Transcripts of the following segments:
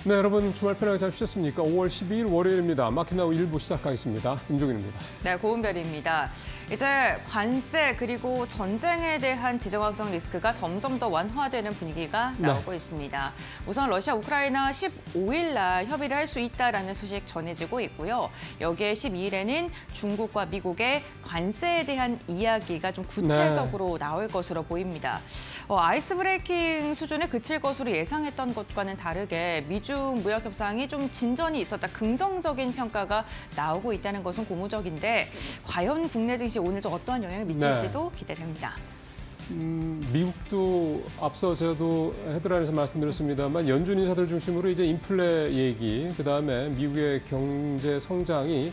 네, 여러분 주말 편하게 잘 쉬셨습니까? 5월 12일 월요일입니다. 마켓나우 1부 시작하겠습니다. 임종윤입니다. 네, 고은별입니다. 이제 관세 그리고 전쟁에 대한 지정학적 리스크가 점점 더 완화되는 분위기가 나오고 있습니다. 우선 러시아, 우크라이나 15일 날 협의를 할 수 있다라는 소식 전해지고 있고요. 여기에 12일에는 중국과 미국의 관세에 대한 이야기가 좀 구체적으로 나올 것으로 보입니다. 아이스 브레이킹 수준에 그칠 것으로 예상했던 것과는 다르게 미중 무역 협상이 좀 진전이 있었다, 긍정적인 평가가 나오고 있다는 것은 고무적인데 과연 국내 증시 오늘도 어떠한 영향을 미칠지도 기대됩니다. 미국도 앞서 저도 헤드라인에서 말씀드렸습니다만 연준 인사들 중심으로 이제 인플레 얘기, 그다음에 미국의 경제 성장이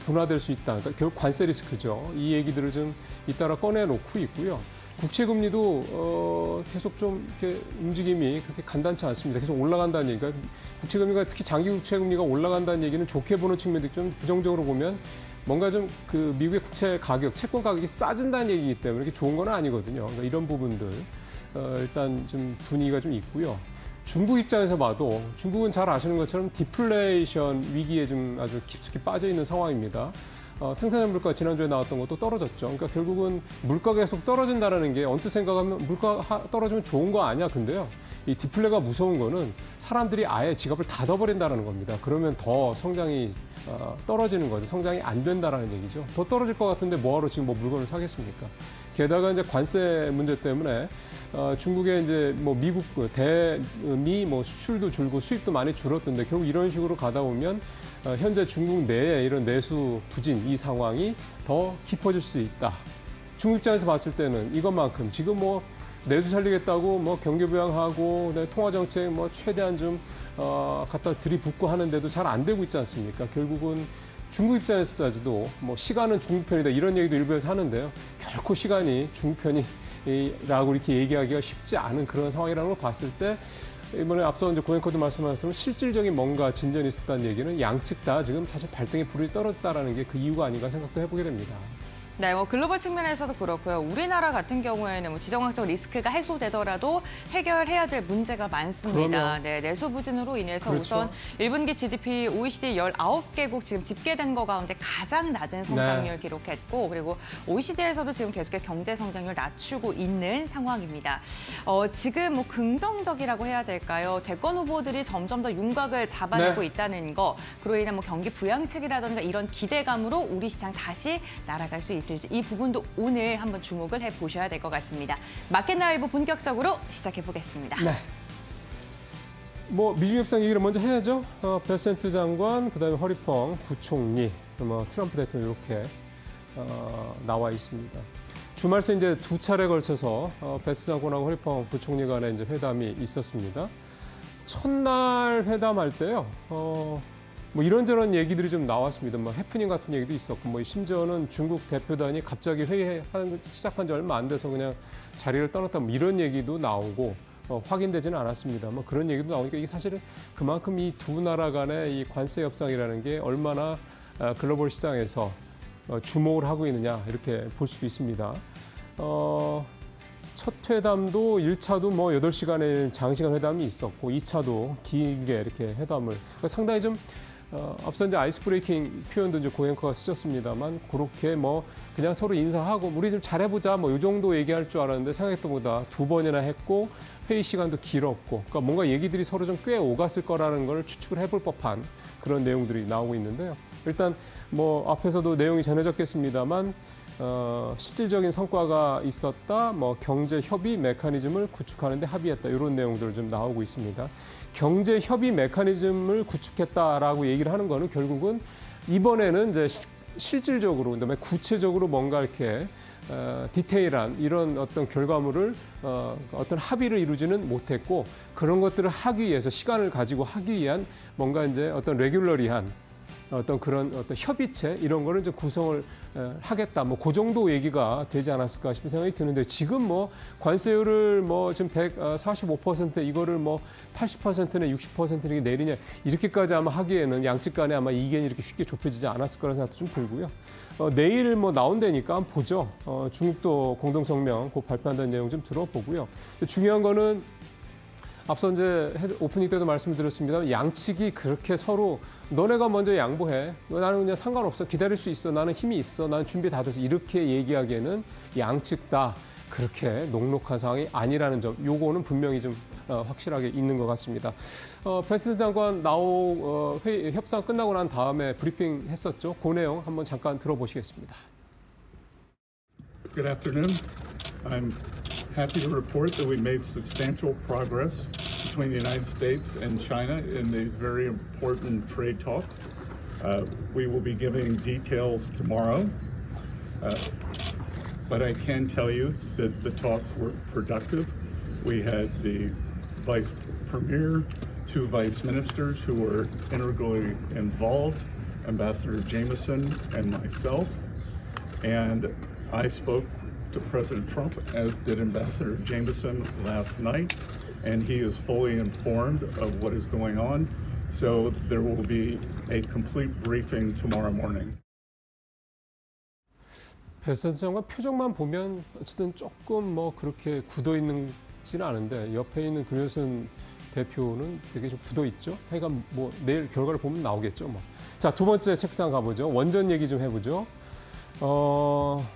둔화될 수 있다. 그러니까 결국 관세 리스크죠. 이 얘기들을 좀 잇따라 꺼내놓고 있고요. 국채금리도 계속 좀 이렇게 움직임이 그렇게 간단치 않습니다. 계속 올라간다는 얘기가, 국채금리가 특히 장기 국채금리가 올라간다는 얘기는 좋게 보는 측면도 좀 부정적으로 보면 뭔가 좀 그 미국의 국채 가격, 채권 가격이 싸진다는 얘기이기 때문에 이렇게 좋은 건 아니거든요. 그러니까 이런 부분들 일단 좀 분위기가 좀 있고요. 중국 입장에서 봐도 중국은 잘 아시는 것처럼 디플레이션 위기에 좀 아주 깊숙이 빠져 있는 상황입니다. 생산자 물가 지난주에 나왔던 것도 떨어졌죠. 그러니까 결국은 물가가 계속 떨어진다는 게 언뜻 생각하면 물가 떨어지면 좋은 거 아니야. 근데요. 이 디플레가 무서운 거는 사람들이 아예 지갑을 닫아버린다는 겁니다. 그러면 더 성장이 떨어지는 거죠. 성장이 안 된다는 얘기죠. 더 떨어질 것 같은데 뭐하러 지금 뭐 물건을 사겠습니까? 게다가 이제 관세 문제 때문에 중국의 이제 뭐 미국 대미 뭐 수출도 줄고 수입도 많이 줄었던데 결국 이런 식으로 가다 보면 현재 중국 내에 이런 내수 부진 이 상황이 더 깊어질 수 있다. 중국 입장에서 봤을 때는 이것만큼 지금 뭐 내수 살리겠다고 뭐 경기 부양하고 통화 정책 뭐 최대한 좀 갖다 들이붓고 하는데도 잘 안 되고 있지 않습니까? 결국은 중국 입장에서도 뭐 시간은 중국 편이다 이런 얘기도 일부에서 하는데요. 결코 시간이 중국 편이라고 이렇게 얘기하기가 쉽지 않은 그런 상황이라는 걸 봤을 때 이번에 앞서 이제 고행커도 말씀하신 것처럼 실질적인 뭔가 진전이 있었다는 얘기는 양측 다 지금 사실 발등에 불이 떨어졌다라는 게 그 이유가 아닌가 생각도 해보게 됩니다. 네, 뭐 글로벌 측면에서도 그렇고요. 우리나라 같은 경우에는 뭐 지정학적 리스크가 해소되더라도 해결해야 될 문제가 많습니다. 그럼요. 네, 내수 부진으로 인해서 그렇죠. 우선 1분기 GDP OECD 19개국 지금 집계된 거 가운데 가장 낮은 성장률 기록했고, 그리고 OECD에서도 지금 계속해서 경제 성장률 낮추고 있는 상황입니다. 지금 뭐 긍정적이라고 해야 될까요? 대권 후보들이 점점 더 윤곽을 잡아내고 있다는 거, 그로 인해 뭐 경기 부양책이라든가 이런 기대감으로 우리 시장 다시 날아갈 수 있을지 이 부분도 오늘 한번 주목을 해보셔야 될 것 같습니다. 마켓 라이브 본격적으로 시작해 보겠습니다. 네. 뭐 미중 협상 얘기를 먼저 해야죠. 베센트 장관, 그다음에 허리펑 부총리, 뭐 트럼프 대통령 이렇게 나와 있습니다. 주말 새 이제 두 차례 걸쳐서 베스 장관하고 허리펑 부총리 간에 이제 회담이 있었습니다. 첫날 회담할 때요. 뭐 이런저런 얘기들이 좀 나왔습니다. 뭐 해프닝 같은 얘기도 있었고, 뭐 심지어는 중국 대표단이 갑자기 회의하는 거 시작한 지 얼마 안 돼서 그냥 자리를 떠났다, 뭐 이런 얘기도 나오고 확인되지는 않았습니다. 뭐 그런 얘기도 나오니까 이게 사실은 그만큼 이 두 나라 간의 이 관세 협상이라는 게 얼마나 글로벌 시장에서 주목을 하고 있느냐 이렇게 볼 수도 있습니다. 첫 회담도 1차도 뭐 8시간의 장시간 회담이 있었고 2차도 길게 이렇게 회담을 그러니까 상당히 좀 앞서 이제 아이스 브레이킹 표현도 이제 고앵커가 쓰셨습니다만 그렇게 뭐 그냥 서로 인사하고 우리 좀 잘해보자 뭐 이 정도 얘기할 줄 알았는데 생각했던 것보다 2번이나 했고 회의 시간도 길었고 그러니까 뭔가 얘기들이 서로 좀 꽤 오갔을 거라는 걸 추측을 해볼 법한 그런 내용들이 나오고 있는데요. 일단 뭐 앞에서도 내용이 전해졌겠습니다만 실질적인 성과가 있었다, 뭐 경제 협의 메커니즘을 구축하는 데 합의했다 이런 내용들 좀 나오고 있습니다. 경제 협의 메커니즘을 구축했다라고 얘기를 하는 거는 결국은 이번에는 이제 실질적으로 그다음에 구체적으로 뭔가 이렇게 디테일한 이런 어떤 결과물을 어떤 합의를 이루지는 못했고 그런 것들을 하기 위해서 시간을 가지고 하기 위한 뭔가 이제 어떤 레귤러리한 어떤 그런 어떤 협의체 이런 거를 이제 구성을 하겠다. 뭐 그 정도 얘기가 되지 않았을까 싶은 생각이 드는데 지금 뭐 관세율을 뭐 지금 145% 이거를 뭐 80%나 60% 이렇게 내리냐 이렇게까지 아마 하기에는 양측 간에 아마 이견이 이렇게 쉽게 좁혀지지 않았을 거라는 생각도 좀 들고요. 내일 뭐 나온다니까 한번 보죠. 중국도 공동성명 곧 발표한다는 내용 좀 들어보고요. 중요한 거는 앞서 이제 오프닝 때도 말씀드렸습니다. 양측이 그렇게 서로 너네가 먼저 양보해. 나는 그냥 상관없어. 기다릴 수 있어. 나는 힘이 있어. 나는 준비 다 돼서. 이렇게 얘기하기에는 양측 다 그렇게 녹록한 상황이 아니라는 점. 요거는 분명히 좀 확실하게 있는 것 같습니다. 펜스 장관 회의 협상 끝나고 난 다음에 브리핑 했었죠. 그 내용 한번 잠깐 들어보시겠습니다. Good afternoon. I'm happy to report that we made substantial progress between the United States and China in these very important trade talks. We will be giving details tomorrow, but I can tell you that the talks were productive. We had the Vice Premier, two Vice Ministers who were integrally involved, Ambassador Jameson and myself, and I spoke to President Trump, as did Ambassador Jameson last night, and he is fully informed of what is going on. So there will be a complete briefing tomorrow morning. 펜스 장관 표정만 보면 어쨌든 조금 뭐 그렇게 굳어 있지는 않은데 옆에 있는 그레슨 대표는 되게 좀 굳어 있죠. 하여간 뭐 내일 결과를 보면 나오겠죠. 뭐. 자, 두 번째 책상 가보죠. 원전 얘기 좀 해보죠.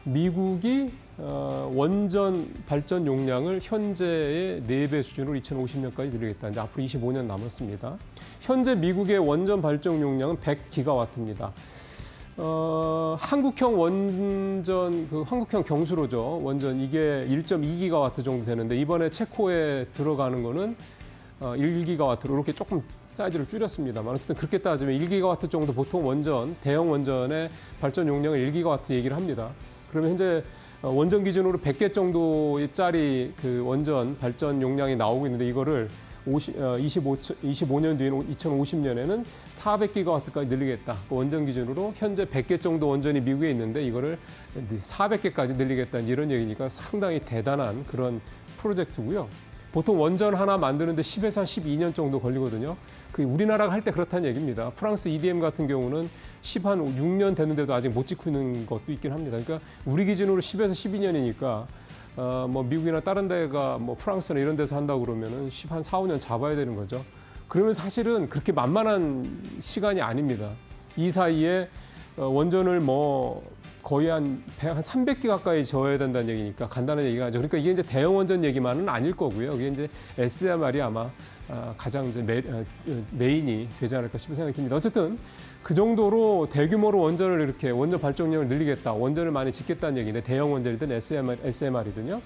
미국이 원전 발전 용량을 현재의 4배 수준으로 2050년까지 늘리겠다. 이제 앞으로 25년 남았습니다. 현재 미국의 원전 발전 용량은 100기가와트입니다. 한국형 원전, 한국형 경수로죠. 원전 이게 1.2기가와트 정도 되는데 이번에 체코에 들어가는 거는 1기가와트로 이렇게 조금 사이즈를 줄였습니다만 어쨌든 그렇게 따지면 1기가와트 정도 보통 원전, 대형 원전의 발전 용량을 1기가와트 얘기를 합니다. 그러면 현재 원전 기준으로 100개 정도짜리 그 원전 발전 용량이 나오고 있는데 이거를 25년 뒤인 2050년에는 400기가와트까지 늘리겠다. 그 원전 기준으로 현재 100개 정도 원전이 미국에 있는데 이거를 400개까지 늘리겠다는 이런 얘기니까 상당히 대단한 그런 프로젝트고요. 보통 원전 하나 만드는데 10에서 한 12년 정도 걸리거든요. 그 우리나라가 할 때 그렇다는 얘기입니다. 프랑스 EDM 같은 경우는 6년 됐는데도 아직 못 짓고 있는 것도 있긴 합니다. 그러니까 우리 기준으로 10에서 12년이니까 뭐 미국이나 다른 데가 뭐 프랑스나 이런 데서 한다고 그러면은 4, 5년 잡아야 되는 거죠. 그러면 사실은 그렇게 만만한 시간이 아닙니다. 이 사이에 원전을 뭐 거의 한 300개 가까이 지어야 된다는 얘기니까 간단한 얘기가 아니죠. 그러니까 이게 이제 대형 원전 얘기만은 아닐 거고요. 이게 이제 SMR이 아마 가장 이제 메인이 되지 않을까 싶은 생각이 듭니다. 어쨌든 그 정도로 대규모로 원전을 이렇게 원전 발전량을 늘리겠다, 원전을 많이 짓겠다는 얘기인데 대형 원전이든 SMR이든요.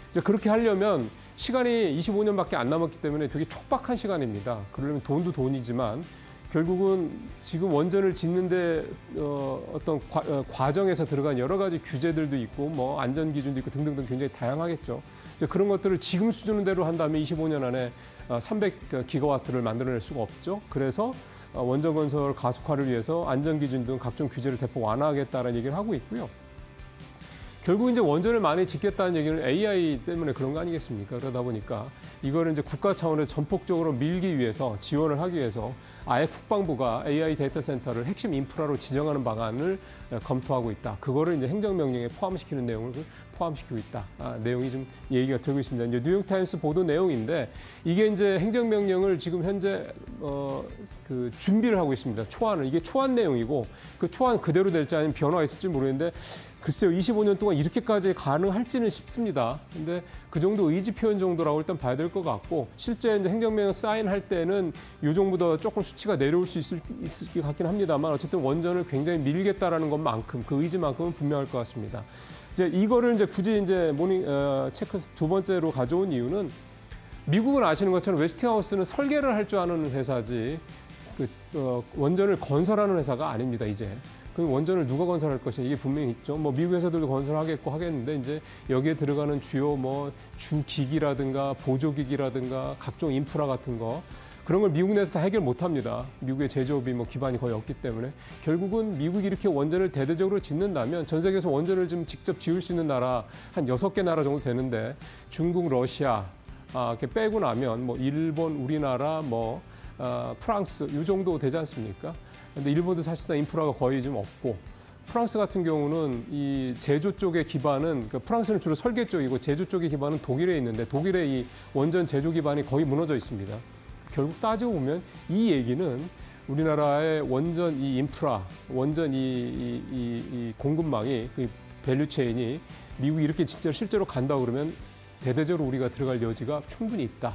이제 그렇게 하려면 시간이 25년밖에 안 남았기 때문에 되게 촉박한 시간입니다. 그러려면 돈도 돈이지만 결국은 지금 원전을 짓는데 어떤 과정에서 들어간 여러 가지 규제들도 있고 뭐 안전 기준도 있고 등등등 굉장히 다양하겠죠. 이제 그런 것들을 지금 수준대로 한다면 25년 안에 300기가와트를 만들어낼 수가 없죠. 그래서 원전 건설 가속화를 위해서 안전 기준 등 각종 규제를 대폭 완화하겠다는 얘기를 하고 있고요. 결국 이제 원전을 많이 짓겠다는 얘기는 AI 때문에 그런 거 아니겠습니까? 그러다 보니까 이거를 이제 국가 차원에서 전폭적으로 밀기 위해서 지원을 하기 위해서 아예 국방부가 AI 데이터 센터를 핵심 인프라로 지정하는 방안을 검토하고 있다. 그거를 이제 행정명령에 포함시키는 내용을 포함시키고 있다. 내용이 좀 얘기가 되고 있습니다. 이제 뉴욕타임스 보도 내용인데 이게 이제 행정명령을 지금 현재 그 준비를 하고 있습니다. 초안을. 이게 초안 내용이고 그 초안 그대로 될지 아니면 변화가 있을지 모르겠는데 글쎄요, 25년 동안 이렇게까지 가능할지는 싶습니다. 근데 그 정도 의지 표현 정도라고 일단 봐야 될 것 같고 실제 이제 행정명령 사인할 때는 이 정도보다 조금 수치가 내려올 수 있을 것 같긴 합니다만 어쨌든 원전을 굉장히 밀겠다라는 것만큼 그 의지만큼은 분명할 것 같습니다. 이제 이거를 이제 굳이 이제 체크 두 번째로 가져온 이유는 미국은 아시는 것처럼 웨스팅하우스는 설계를 할 줄 아는 회사지 원전을 건설하는 회사가 아닙니다. 이제. 그 원전을 누가 건설할 것이냐 이게 분명히 있죠. 뭐 미국 회사들도 건설하겠고 하겠는데 이제 여기에 들어가는 주요 뭐 주기기라든가 보조기기라든가 각종 인프라 같은 거 그런 걸 미국 내에서 다 해결 못 합니다. 미국의 제조업이 뭐 기반이 거의 없기 때문에 결국은 미국이 이렇게 원전을 대대적으로 짓는다면 전 세계에서 원전을 좀 직접 지을 수 있는 나라 한 6개 나라 정도 되는데 중국, 러시아 이렇게 빼고 나면 뭐 일본, 우리나라, 뭐 프랑스 이 정도 되지 않습니까? 근데 일본도 사실상 인프라가 거의 좀 없고 프랑스 같은 경우는 이 제조 쪽의 기반은 프랑스는 주로 설계 쪽이고 제조 쪽의 기반은 독일에 있는데 독일의 이 원전 제조 기반이 거의 무너져 있습니다. 결국 따지고 보면 이 얘기는 우리나라의 원전 이 인프라, 원전 이 공급망이 그 밸류체인이 미국이 이렇게 진짜 실제로 간다 그러면 대대적으로 우리가 들어갈 여지가 충분히 있다.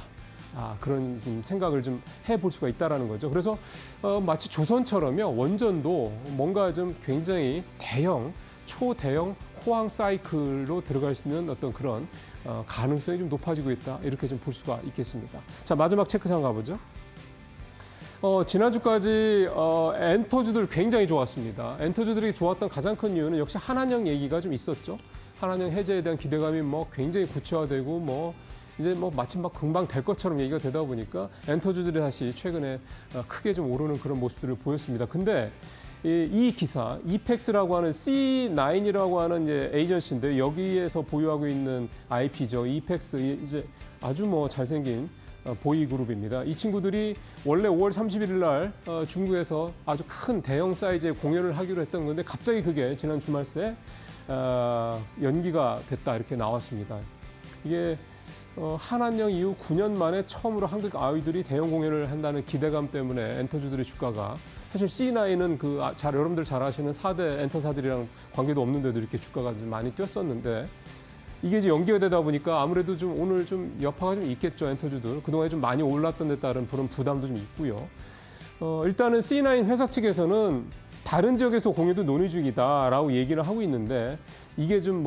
그런 생각을 좀 해볼 수가 있다라는 거죠. 그래서 마치 조선처럼요, 원전도 뭔가 좀 굉장히 대형, 초대형 호황 사이클로 들어갈 수 있는 어떤 그런 가능성이 좀 높아지고 있다. 이렇게 좀 볼 수가 있겠습니다. 자, 마지막 체크상 가보죠. 지난주까지 엔터주들 굉장히 좋았습니다. 엔터주들이 좋았던 가장 큰 이유는 역시 한한령 얘기가 좀 있었죠. 한한령 해제에 대한 기대감이 뭐 굉장히 구체화되고 이제 마치 금방 될 것처럼 얘기가 되다 보니까 엔터주들이 다시 최근에 크게 좀 오르는 그런 모습들을 보였습니다. 근데 이 기사, 이펙스라고 하는 C9이라고 하는 이제 에이전시인데 여기에서 보유하고 있는 IP죠. 이펙스 이제 아주 잘생긴 보이 그룹입니다. 이 친구들이 원래 5월 31일 날 중국에서 아주 큰 대형 사이즈의 공연을 하기로 했던 건데 갑자기 그게 지난 주말 새 연기가 됐다 이렇게 나왔습니다. 이게 한한령 이후 9년 만에 처음으로 한국 아이돌이 대형 공연을 한다는 기대감 때문에 엔터주들의 주가가 사실 C9은 여러분들 잘 아시는 4대 엔터사들이랑 관계도 없는데도 이렇게 주가가 좀 많이 뛰었었는데 이게 이제 연기가 되다 보니까 아무래도 좀 오늘 좀 여파가 좀 있겠죠, 엔터주들. 그동안에 좀 많이 올랐던 데 따른 그런 부담도 좀 있고요. 일단은 C9 회사 측에서는 다른 지역에서 공연도 논의 중이다라고 얘기를 하고 있는데 이게 좀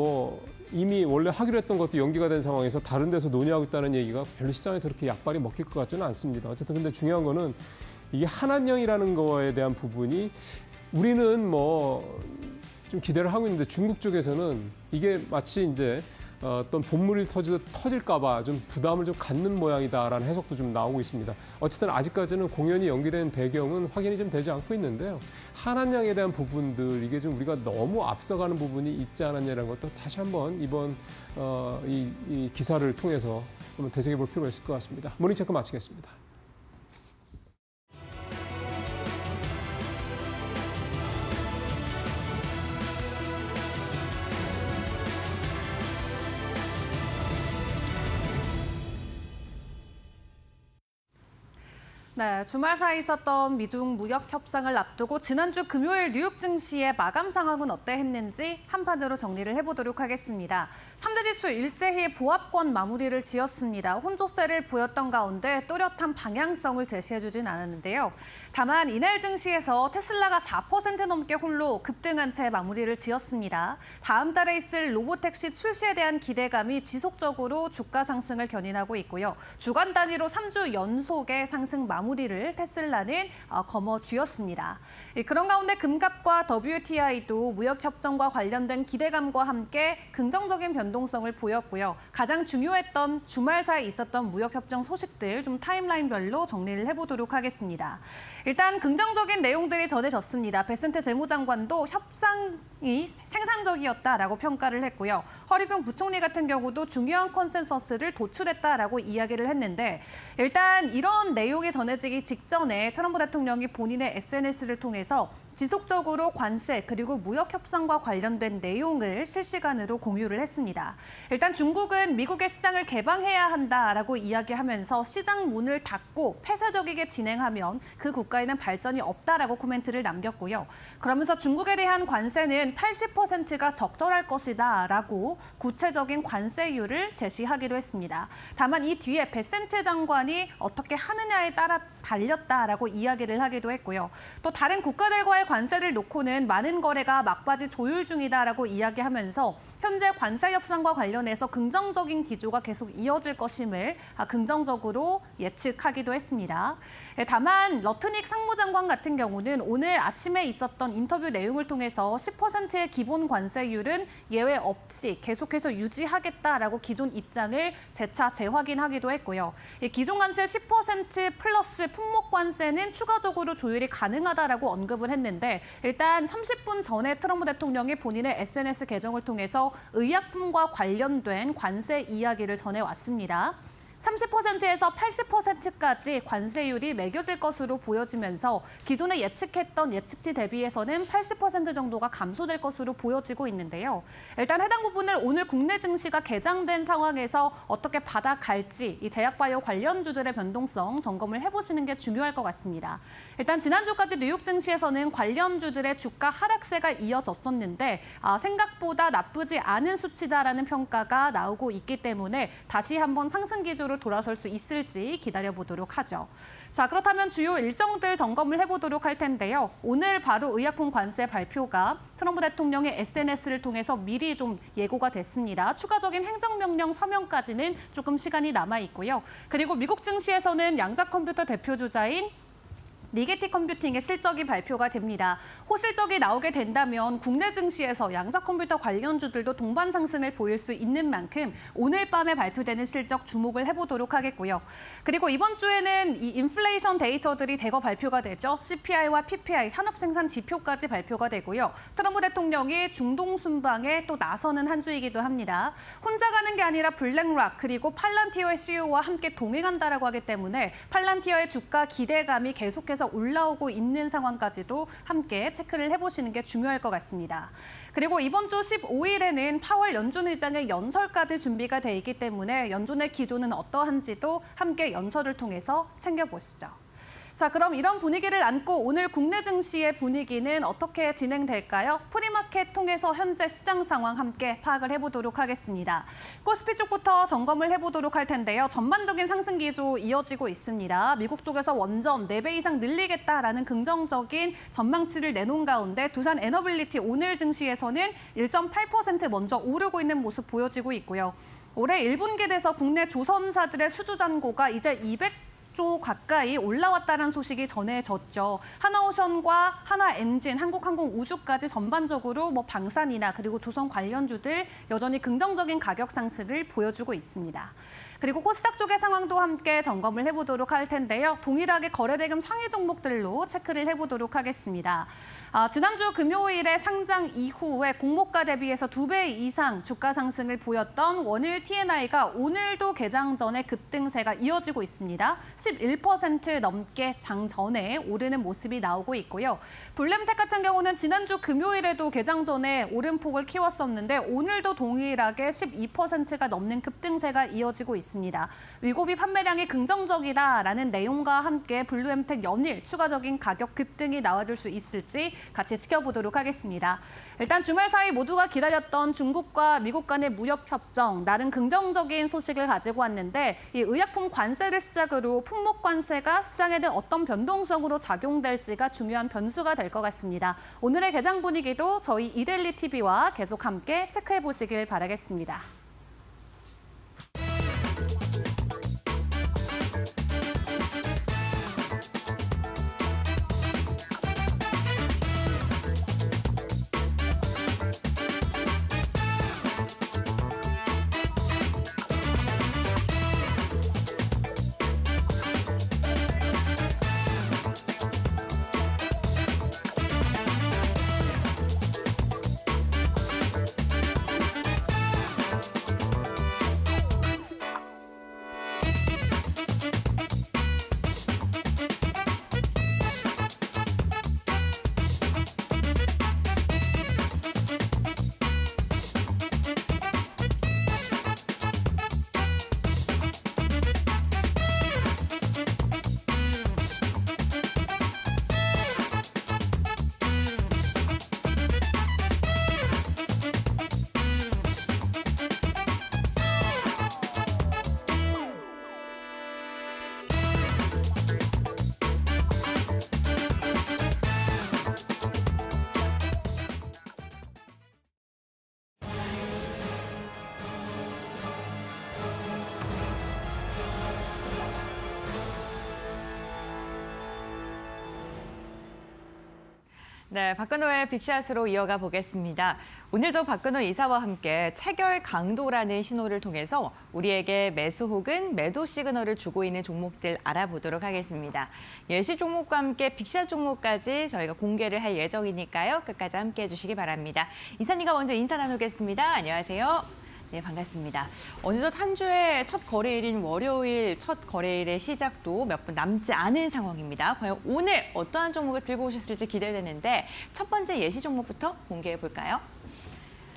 이미 원래 하기로 했던 것도 연기가 된 상황에서 다른 데서 논의하고 있다는 얘기가 별로 시장에서 그렇게 약발이 먹힐 것 같지는 않습니다. 어쨌든 근데 중요한 거는 이게 한한령이라는 거에 대한 부분이 우리는 좀 기대를 하고 있는데 중국 쪽에서는 이게 마치 이제 어떤 본물이 터질까봐 좀 부담을 좀 갖는 모양이다라는 해석도 좀 나오고 있습니다. 어쨌든 아직까지는 공연이 연기된 배경은 확인이 좀 되지 않고 있는데요. 한한령에 대한 부분들 이게 좀 우리가 너무 앞서가는 부분이 있지 않았냐는 것도 다시 한번 이번 이 기사를 통해서 한번 되새겨 볼 필요가 있을 것 같습니다. 모닝체크 마치겠습니다. 네, 주말 사이 있었던 미중 무역 협상을 앞두고 지난주 금요일 뉴욕 증시의 마감 상황은 어떠했는지 한판으로 정리를 해보도록 하겠습니다. 3대 지수 일제히 보합권 마무리를 지었습니다. 혼조세를 보였던 가운데 또렷한 방향성을 제시해주진 않았는데요. 다만 이날 증시에서 테슬라가 4% 넘게 홀로 급등한 채 마무리를 지었습니다. 다음 달에 있을 로보택시 출시에 대한 기대감이 지속적으로 주가 상승을 견인하고 있고요. 주간 단위로 3주 연속의 상승 마무리를 테슬라는 거머쥐었습니다. 그런 가운데 금값과 WTI도 무역협정과 관련된 기대감과 함께 긍정적인 변동성을 보였고요. 가장 중요했던 주말 사이 있었던 무역협정 소식들 좀 타임라인별로 정리를 해보도록 하겠습니다. 일단 긍정적인 내용들이 전해졌습니다. 베센트 재무장관도 협상이 생산적이었다라고 평가를 했고요. 허리병 부총리 같은 경우도 중요한 컨센서스를 도출했다라고 이야기를 했는데 일단 이런 내용이 전해지기 직전에 트럼프 대통령이 본인의 SNS를 통해서 지속적으로 관세 그리고 무역 협상과 관련된 내용을 실시간으로 공유를 했습니다. 일단 중국은 미국의 시장을 개방해야 한다라고 이야기하면서 시장 문을 닫고 폐쇄적이게 진행하면 그 국가에는 발전이 없다라고 코멘트를 남겼고요. 그러면서 중국에 대한 관세는 80%가 적절할 것이다라고 구체적인 관세율을 제시하기도 했습니다. 다만 이 뒤에 베센트 장관이 어떻게 하느냐에 따라 달렸다라고 이야기를 하기도 했고요. 또 다른 국가들과의 관세를 놓고는 많은 거래가 막바지 조율 중이다라고 이야기하면서 현재 관세 협상과 관련해서 긍정적인 기조가 계속 이어질 것임을 긍정적으로 예측하기도 했습니다. 다만 러트닉 상무장관 같은 경우는 오늘 아침에 있었던 인터뷰 내용을 통해서 10%의 기본 관세율은 예외 없이 계속해서 유지하겠다라고 기존 입장을 재차 재확인하기도 했고요. 기존 관세 10% 플러스 품목 관세는 추가적으로 조율이 가능하다라고 언급을 했는데 일단 30분 전에 트럼프 대통령이 본인의 SNS 계정을 통해서 의약품과 관련된 관세 이야기를 전해왔습니다. 30%에서 80%까지 관세율이 매겨질 것으로 보여지면서 기존에 예측했던 예측치 대비해서는 80% 정도가 감소될 것으로 보여지고 있는데요. 일단 해당 부분을 오늘 국내 증시가 개장된 상황에서 어떻게 받아갈지 이 제약바이오 관련주들의 변동성 점검을 해보시는 게 중요할 것 같습니다. 일단 지난주까지 뉴욕 증시에서는 관련주들의 주가 하락세가 이어졌었는데 생각보다 나쁘지 않은 수치다라는 평가가 나오고 있기 때문에 다시 한번 상승 기조로 돌아설 수 있을지 기다려보도록 하죠. 자, 그렇다면 주요 일정들 점검을 해보도록 할 텐데요. 오늘 바로 의약품 관세 발표가 트럼프 대통령의 SNS를 통해서 미리 좀 예고가 됐습니다. 추가적인 행정명령 서명까지는 조금 시간이 남아 있고요. 그리고 미국 증시에서는 양자 컴퓨터 대표주자인 리게티 컴퓨팅의 실적이 발표가 됩니다. 호실적이 나오게 된다면 국내 증시에서 양자 컴퓨터 관련주들도 동반 상승을 보일 수 있는 만큼 오늘 밤에 발표되는 실적 주목을 해보도록 하겠고요. 그리고 이번 주에는 이 인플레이션 데이터들이 대거 발표가 되죠. CPI와 PPI, 산업생산 지표까지 발표가 되고요. 트럼프 대통령이 중동 순방에 또 나서는 한 주이기도 합니다. 혼자 가는 게 아니라 블랙락 그리고 팔란티어의 CEO와 함께 동행한다라고 하기 때문에 팔란티어의 주가 기대감이 계속해서 올라오고 있는 상황까지도 함께 체크를 해보시는 게 중요할 것 같습니다. 그리고 이번 주 15일에는 파월 연준 의장의 연설까지 준비가 돼 있기 때문에 연준의 기조는 어떠한지도 함께 연설을 통해서 챙겨보시죠. 자, 그럼 이런 분위기를 안고 오늘 국내 증시의 분위기는 어떻게 진행될까요? 프리마켓 통해서 현재 시장 상황 함께 파악을 해보도록 하겠습니다. 코스피 쪽부터 점검을 해보도록 할 텐데요. 전반적인 상승 기조 이어지고 있습니다. 미국 쪽에서 원전 4배 이상 늘리겠다라는 긍정적인 전망치를 내놓은 가운데 두산 에너빌리티 오늘 증시에서는 1.8% 먼저 오르고 있는 모습 보여지고 있고요. 올해 1분기 돼서 국내 조선사들의 수주 잔고가 이제 200조 가까이 올라왔다는 소식이 전해졌죠. 하나오션과 하나엔진, 한국항공우주까지 전반적으로 방산이나 그리고 조선 관련주들 여전히 긍정적인 가격 상승을 보여주고 있습니다. 그리고 코스닥 쪽의 상황도 함께 점검을 해보도록 할 텐데요. 동일하게 거래대금 상위 종목들로 체크를 해보도록 하겠습니다. 지난주 금요일에 상장 이후에 공모가 대비해서 2배 이상 주가 상승을 보였던 원일 T&I가 오늘도 개장 전에 급등세가 이어지고 있습니다. 11% 넘게 장 전에 오르는 모습이 나오고 있고요. 블렘텍 같은 경우는 지난주 금요일에도 개장 전에 오름폭을 키웠었는데 오늘도 동일하게 12%가 넘는 급등세가 이어지고 있습니다. 위고비 판매량이 긍정적이다라는 내용과 함께 블루엠텍 연일 추가적인 가격 급등이 나와줄 수 있을지 같이 지켜보도록 하겠습니다. 일단 주말 사이 모두가 기다렸던 중국과 미국 간의 무역 협정, 나름 긍정적인 소식을 가지고 왔는데 이 의약품 관세를 시작으로 품목 관세가 시장에는 어떤 변동성으로 작용될지가 중요한 변수가 될 것 같습니다. 오늘의 개장 분위기도 저희 이데일리 TV와 계속 함께 체크해 보시길 바라겠습니다. 네, 박근호의 빅샷으로 이어가 보겠습니다. 오늘도 박근호 이사와 함께 체결 강도라는 신호를 통해서 우리에게 매수 혹은 매도 시그널을 주고 있는 종목들 알아보도록 하겠습니다. 예시 종목과 함께 빅샷 종목까지 저희가 공개를 할 예정이니까요. 끝까지 함께해 주시기 바랍니다. 이사님과 먼저 인사 나누겠습니다. 안녕하세요. 네, 반갑습니다. 어느덧 한 주의 첫 거래일인 월요일 첫 거래일의 시작도 몇 분 남지 않은 상황입니다. 과연 오늘 어떠한 종목을 들고 오셨을지 기대되는데 첫 번째 예시 종목부터 공개해 볼까요?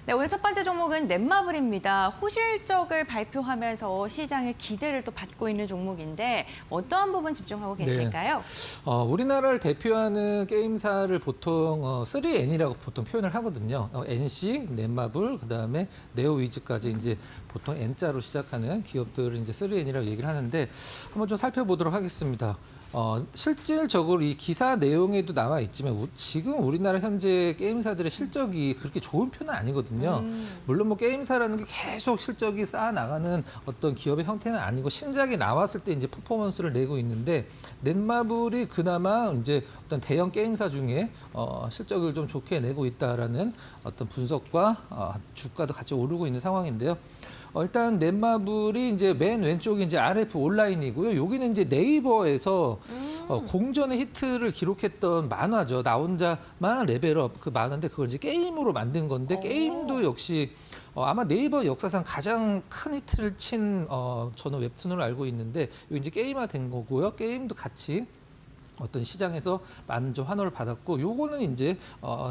네, 오늘 첫 번째 종목은 넷마블입니다. 호실적을 발표하면서 시장의 기대를 또 받고 있는 종목인데 어떠한 부분 집중하고 계실까요? 우리나라를 대표하는 게임사를 보통 3N이라고 보통 표현을 하거든요. NC, 넷마블, 그다음에 네오위즈까지 이제 보통 N자로 시작하는 기업들을 이제 3N이라고 얘기를 하는데 한번 좀 살펴보도록 하겠습니다. 실질적으로 이 기사 내용에도 나와 있지만 지금 우리나라 현재 게임사들의 실적이 그렇게 좋은 편은 아니거든요. 물론 뭐 게임사라는 게 계속 실적이 쌓아나가는 어떤 기업의 형태는 아니고 신작이 나왔을 때 이제 퍼포먼스를 내고 있는데 넷마블이 그나마 이제 어떤 대형 게임사 중에 실적을 좀 좋게 내고 있다라는 어떤 분석과 주가도 같이 오르고 있는 상황인데요. 일단 넷마블이 이제 맨 왼쪽이 이제 RF 온라인이고요. 여기는 이제 네이버에서 공전의 히트를 기록했던 만화죠. 나 혼자만 레벨업 그 만화인데 그걸 이제 게임으로 만든 건데 게임도 역시 아마 네이버 역사상 가장 큰 히트를 친 저는 웹툰으로 알고 있는데 이거 이제 게임화된 거고요. 게임도 같이 어떤 시장에서 많은 좀 환호를 받았고 요거는 이제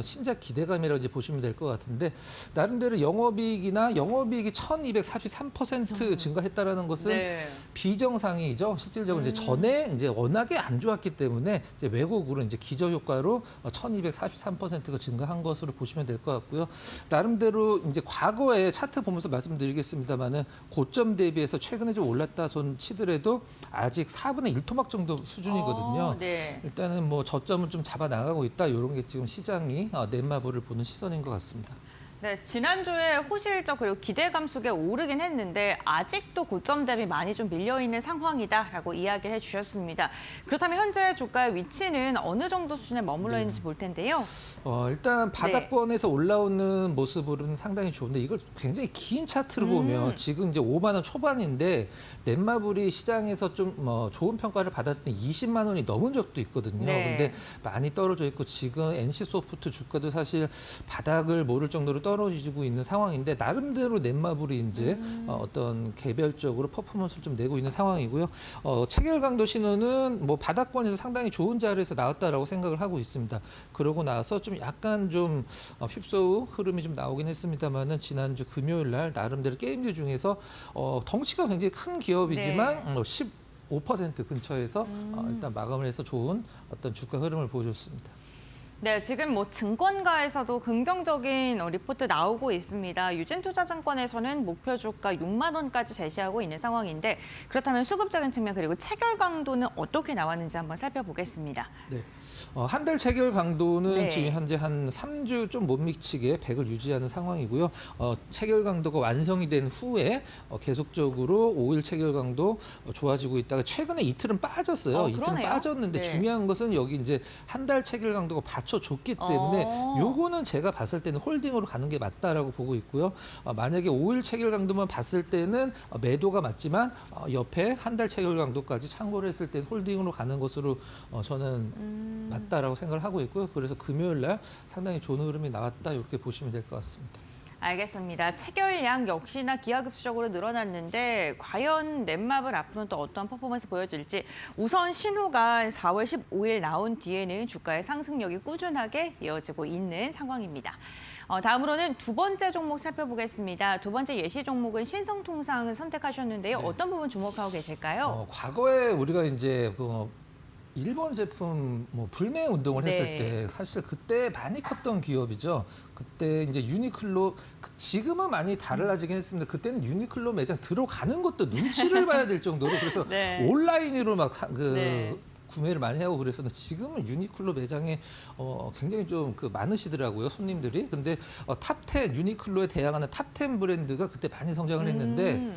신작 기대감이라고 이제 보시면 될 것 같은데 나름대로 영업이익이 1243% 증가했다라는 것은 네. 비정상이죠. 실질적으로 이제 전에 이제 워낙에 안 좋았기 때문에 이제 왜곡으로 이제 기저 효과로 1243%가 증가한 것으로 보시면 될 것 같고요. 나름대로 이제 과거에 차트 보면서 말씀드리겠습니다만은 고점 대비해서 최근에 좀 올랐다 손 치더라도 아직 4분의 1토막 정도 수준이거든요. 네. 일단은 뭐 저점을 좀 잡아 나가고 있다. 이런 게 지금 시장이 넷마블을 보는 시선인 것 같습니다. 네, 지난주에 호실적 그리고 기대감 속에 오르긴 했는데 아직도 고점 대비 많이 좀 밀려있는 상황이다라고 이야기를 해주셨습니다. 그렇다면 현재 주가의 위치는 어느 정도 수준에 머물러 있는지 볼 텐데요. 일단 바닥권에서 올라오는 모습으로는 상당히 좋은데 이걸 굉장히 긴 차트로 보면 지금 이제 5만 원 초반인데 넷마블이 시장에서 좀 좋은 평가를 받았을 때 20만 원이 넘은 적도 있거든요. 네. 근데 많이 떨어져 있고 지금 NC소프트 주가도 사실 바닥을 모를 정도로 떨어지고 있는 상황인데 나름대로 넷마블이 이제 어떤 개별적으로 퍼포먼스를 좀 내고 있는 상황이고요. 체결 강도 신호는 뭐 바닥권에서 상당히 좋은 자리에서 나왔다라고 생각을 하고 있습니다. 그러고 나서 좀 약간 좀 휩싸우 흐름이 좀 나오긴 했습니다만은 지난주 금요일 날 나름대로 게임주 중에서 덩치가 굉장히 큰 기업이지만 15% 근처에서 일단 마감을 해서 좋은 어떤 주가 흐름을 보여줬습니다. 네, 지금 뭐 증권가에서도 긍정적인 리포트 나오고 있습니다. 유진투자증권에서는 목표 주가 6만 원까지 제시하고 있는 상황인데 그렇다면 수급적인 측면 그리고 체결 강도는 어떻게 나왔는지 한번 살펴보겠습니다. 네. 한 달 체결 강도는 네. 지금 현재 한 3주 좀 못 미치게 100을 유지하는 상황이고요. 체결 강도가 완성이 된 후에 계속적으로 5일 체결 강도 좋아지고 있다가 최근에 이틀은 빠졌어요. 이틀은 그러네요. 빠졌는데 네. 중요한 것은 여기 이제 한 달 체결 강도가 받쳐줬기 때문에 요거는 제가 봤을 때는 홀딩으로 가는 게 맞다라고 보고 있고요. 만약에 5일 체결 강도만 봤을 때는 매도가 맞지만 옆에 한 달 체결 강도까지 참고를 했을 때 홀딩으로 가는 것으로 저는 맞다라고 생각을 하고 있고요. 그래서 금요일 날 상당히 좋은 흐름이 나왔다 이렇게 보시면 될 것 같습니다. 알겠습니다. 체결량 역시나 기하급수적으로 늘어났는데 과연 넷마블 앞으로는 또 어떠한 퍼포먼스 보여줄지 우선 신호가 4월 15일 나온 뒤에는 주가의 상승력이 꾸준하게 이어지고 있는 상황입니다. 다음으로는 두 번째 종목 살펴보겠습니다. 두 번째 예시 종목은 신성통상 선택하셨는데요. 어떤 부분 주목하고 계실까요? 과거에 우리가 이제 일본 제품 불매 운동을 했을 네. 때 사실 그때 많이 컸던 기업이죠. 그때 이제 유니클로 지금은 많이 달라지긴 했습니다. 그때는 유니클로 매장 들어가는 것도 눈치를 봐야 될 정도로 그래서 네. 온라인으로 막 네. 구매를 많이 하고 그랬었는데 지금은 유니클로 매장에 굉장히 좀 많으시더라고요 손님들이. 근데 탑10 유니클로에 대항하는 탑10 브랜드가 그때 많이 성장을 했는데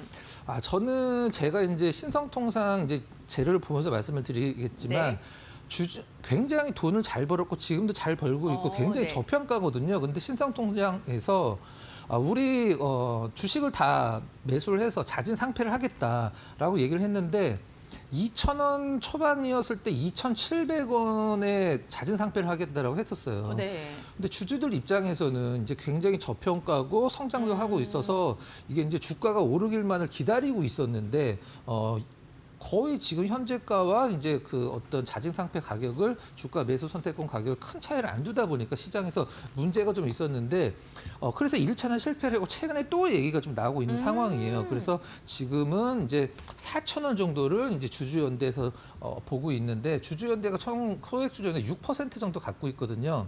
저는 제가 이제 신성통상 이제 재료를 보면서 말씀을 드리겠지만 굉장히 돈을 잘 벌었고 지금도 잘 벌고 있고 굉장히 네. 저평가거든요. 근데 신성통장에서 우리 주식을 다 매수를 해서 자진 상폐를 하겠다라고 얘기를 했는데 2,000원 초반이었을 때 2,700원에 잦은 상패를 하겠다라고 했었어요. 네. 근데 주주들 입장에서는 이제 굉장히 저평가고 성장도 하고 있어서 이게 이제 주가가 오르길만을 기다리고 있었는데 거의 지금 현재가와 이제 그 어떤 자진 상패 가격을 주가 매수 선택권 가격을 큰 차이를 안 두다 보니까 시장에서 문제가 좀 있었는데 그래서 1차는 실패를 하고 최근에 또 얘기가 좀 나오고 있는 상황이에요. 그래서 지금은 이제 4,000원 정도를 이제 주주연대에서 보고 있는데 주주연대가 총 소액 주주연대 6% 정도 갖고 있거든요.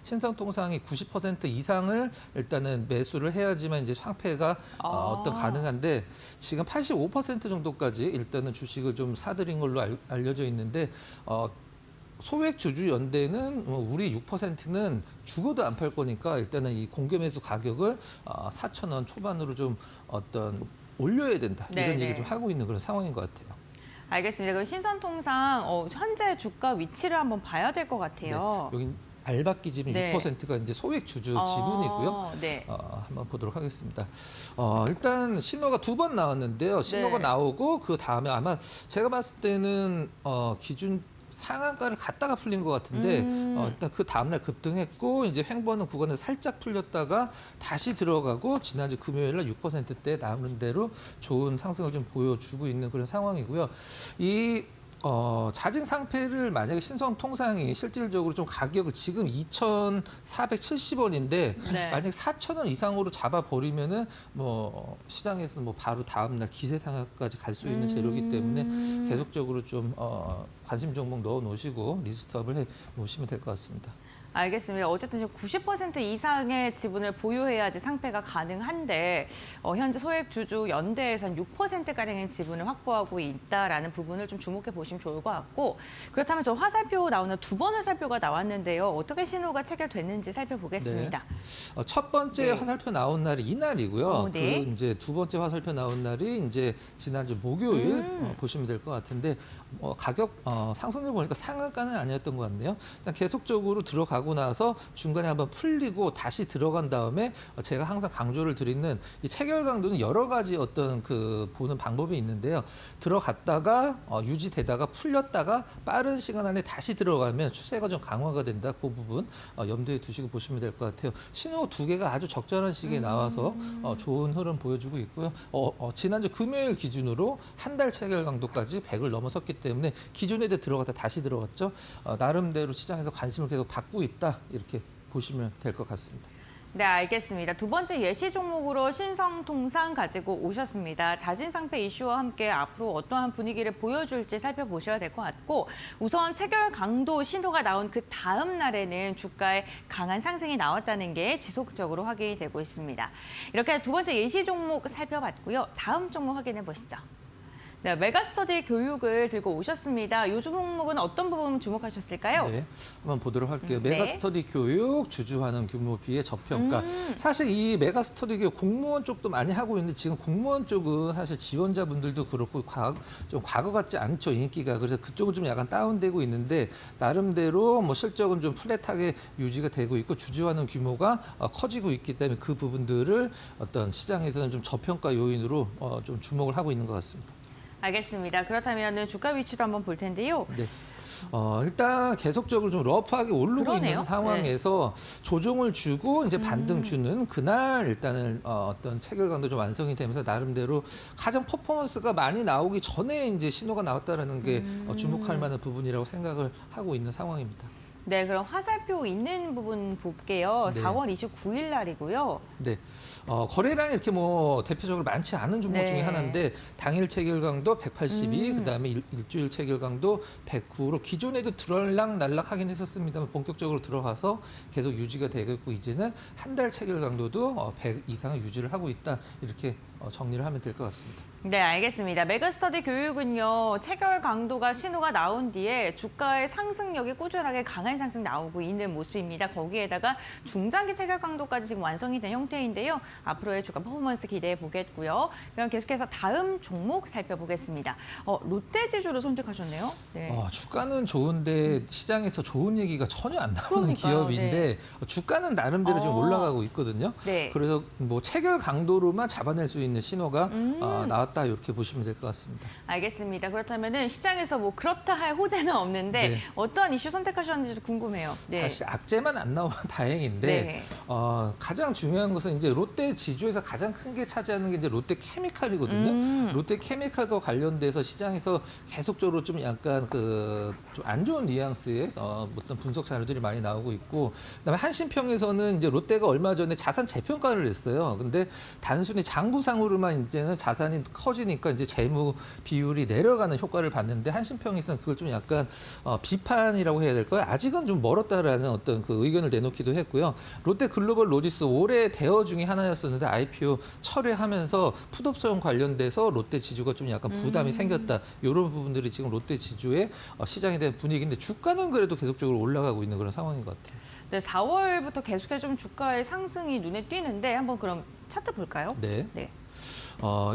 신성통상이 90% 이상을 일단은 매수를 해야지만 이제 상패가 어떤 가능한데 지금 85% 정도까지 일단은 주식을 좀 사들인 걸로 알려져 있는데 소액 주주 연대는 우리 6%는 죽어도 안 팔 거니까 일단은 이 공개 매수 가격을 4,000원 초반으로 좀 어떤 올려야 된다 이런 네네. 얘기를 좀 하고 있는 그런 상황인 것 같아요. 알겠습니다. 그럼 신선통상 현재 주가 위치를 한번 봐야 될 것 같아요. 여기 알박기 지분 네. 6%가 이제 소액 주주 지분이고요. 네. 한번 보도록 하겠습니다. 일단 신호가 2번 나왔는데요. 신호가 네. 나오고 그 다음에 아마 제가 봤을 때는 기준 상한가를 갔다가 풀린 것 같은데 일단 그 다음날 급등했고 이제 횡보하는 구간에 살짝 풀렸다가 다시 들어가고 지난주 금요일날 6%대 나오는 대로 좋은 상승을 좀 보여주고 있는 그런 상황이고요. 이 자진 상패를 만약에 신성통상이 실질적으로 좀 가격을 지금 2,470원인데 네. 만약에 4,000원 이상으로 잡아버리면은 뭐 시장에서 뭐 바로 다음날 기세 상한까지 갈 수 있는 재료이기 때문에 계속적으로 좀 관심 종목 넣어 놓으시고 리스트업을 해 놓으시면 될 것 같습니다. 알겠습니다. 어쨌든 지금 90% 이상의 지분을 보유해야지 상패가 가능한데 현재 소액 주주 연대에선 6%가량의 지분을 확보하고 있다라는 부분을 좀 주목해 보시면 좋을 것 같고 그렇다면 저 화살표 나오는 2번 화살표가 나왔는데요. 어떻게 신호가 체결됐는지 살펴보겠습니다. 첫 번째 네. 화살표 나온 날이 이날이고요. 네. 그 이제 두 번째 화살표 나온 날이 이제 지난주 목요일 보시면 될 것 같은데 가격 상승률 보니까 상한가는 아니었던 것 같네요. 일단 계속적으로 들어가고 나서 중간에 한번 풀리고 다시 들어간 다음에 제가 항상 강조를 드리는 이 체결 강도는 여러 가지 어떤 그 보는 방법이 있는데요. 들어갔다가 유지되다가 풀렸다가 빠른 시간 안에 다시 들어가면 추세가 좀 강화가 된다. 그 부분 염두에 두시고 보시면 될 것 같아요. 신호 2개가 아주 적절한 시기에 나와서 좋은 흐름 보여주고 있고요. 지난주 금요일 기준으로 한 달 체결 강도까지 100을 넘어섰기 때문에 기존에 들어갔다 다시 들어갔죠. 나름대로 시장에서 관심을 계속 받고 있다. 이렇게 보시면 될 것 같습니다. 네, 알겠습니다. 두 번째 예시 종목으로 신성통상 가지고 오셨습니다. 자진 상패 이슈와 함께 앞으로 어떠한 분위기를 보여줄지 살펴보셔야 될 것 같고 우선 체결 강도 신호가 나온 그 다음 날에는 주가에 강한 상승이 나왔다는 게 지속적으로 확인이 되고 있습니다. 이렇게 두 번째 예시 종목 살펴봤고요. 다음 종목 확인해 보시죠. 네, 메가스터디 교육을 들고 오셨습니다. 이 종목은 어떤 부분 주목하셨을까요? 네, 한번 보도록 할게요. 네. 메가스터디 교육, 주주환원 규모 비의 저평가. 사실 이 메가스터디 교육 공무원 쪽도 많이 하고 있는데 지금 공무원 쪽은 사실 지원자분들도 그렇고 좀 과거 같지 않죠, 인기가. 그래서 그쪽은 좀 약간 다운되고 있는데 나름대로 뭐 실적은 좀 플랫하게 유지가 되고 있고 주주환원 규모가 커지고 있기 때문에 그 부분들을 어떤 시장에서는 좀 저평가 요인으로 좀 주목을 하고 있는 것 같습니다. 알겠습니다. 그렇다면 주가 위치도 한번 볼 텐데요. 네. 일단 계속적으로 좀 러프하게 오르고 그러네요. 있는 상황에서 조정을 주고 이제 반등 주는 그날 일단은 어떤 체결 강도 좀 완성이 되면서 나름대로 가장 퍼포먼스가 많이 나오기 전에 이제 신호가 나왔다라는 게 주목할 만한 부분이라고 생각을 하고 있는 상황입니다. 네, 그럼 화살표 있는 부분 볼게요. 네. 4월 29일 날이고요. 네. 거래량이 이렇게 뭐 대표적으로 많지 않은 종목 네. 중에 하나인데 당일 체결 강도 182, 그다음에 일주일 체결 강도 109로 기존에도 들락날락 하긴 했었습니다만 본격적으로 들어가서 계속 유지가 되고 있고 이제는 한 달 체결 강도도 100 이상을 유지를 하고 있다. 이렇게 정리를 하면 될 것 같습니다. 네, 알겠습니다. 메가스터디 교육은요, 체결 강도가 신호가 나온 뒤에 주가의 상승력이 꾸준하게 강한 상승 나오고 있는 모습입니다. 거기에다가 중장기 체결 강도까지 지금 완성이 된 형태인데요. 앞으로의 주가 퍼포먼스 기대해 보겠고요. 그럼 계속해서 다음 종목 살펴보겠습니다. 롯데지주를 선택하셨네요. 네. 주가는 좋은데 시장에서 좋은 얘기가 전혀 안 나오는 그러니까요. 기업인데 주가는 나름대로 좀 올라가고 있거든요. 네. 그래서 뭐 체결 강도로만 잡아낼 수 있는 있는 신호가 나왔다 이렇게 보시면 될 것 같습니다. 알겠습니다. 그렇다면은 시장에서 뭐 그렇다 할 호재는 없는데 네. 어떠한 이슈 선택하셨는지 궁금해요. 네. 사실 악재만 안 나오면 다행인데 네. 가장 중요한 것은 이제 롯데 지주에서 가장 큰 게 차지하는 게 이제 롯데 케미칼이거든요. 롯데 케미칼과 관련돼서 시장에서 계속적으로 좀 약간 그 좀 안 좋은 뉘앙스의 어떤 분석 자료들이 많이 나오고 있고, 그다음에 한신평에서는 이제 롯데가 얼마 전에 자산 재평가를 했어요. 근데 단순히 장부상으로만 이제는 자산이 커지니까 이제 재무 비율이 내려가는 효과를 봤는데 한신평에서는 그걸 좀 약간 비판이라고 해야 될까요? 아직은 좀 멀었다라는 어떤 그 의견을 내놓기도 했고요. 롯데 글로벌 로지스 올해 대어 중에 하나였었는데 IPO 철회하면서 풋옵션 관련돼서 롯데 지주가 좀 약간 부담이 생겼다. 이런 부분들이 지금 롯데 지주의 시장에 대한 분위기인데 주가는 그래도 계속적으로 올라가고 있는 그런 상황인 것 같아요. 네, 4월부터 계속해서 좀 주가의 상승이 눈에 띄는데 한번 그럼 차트 볼까요? 네. 네.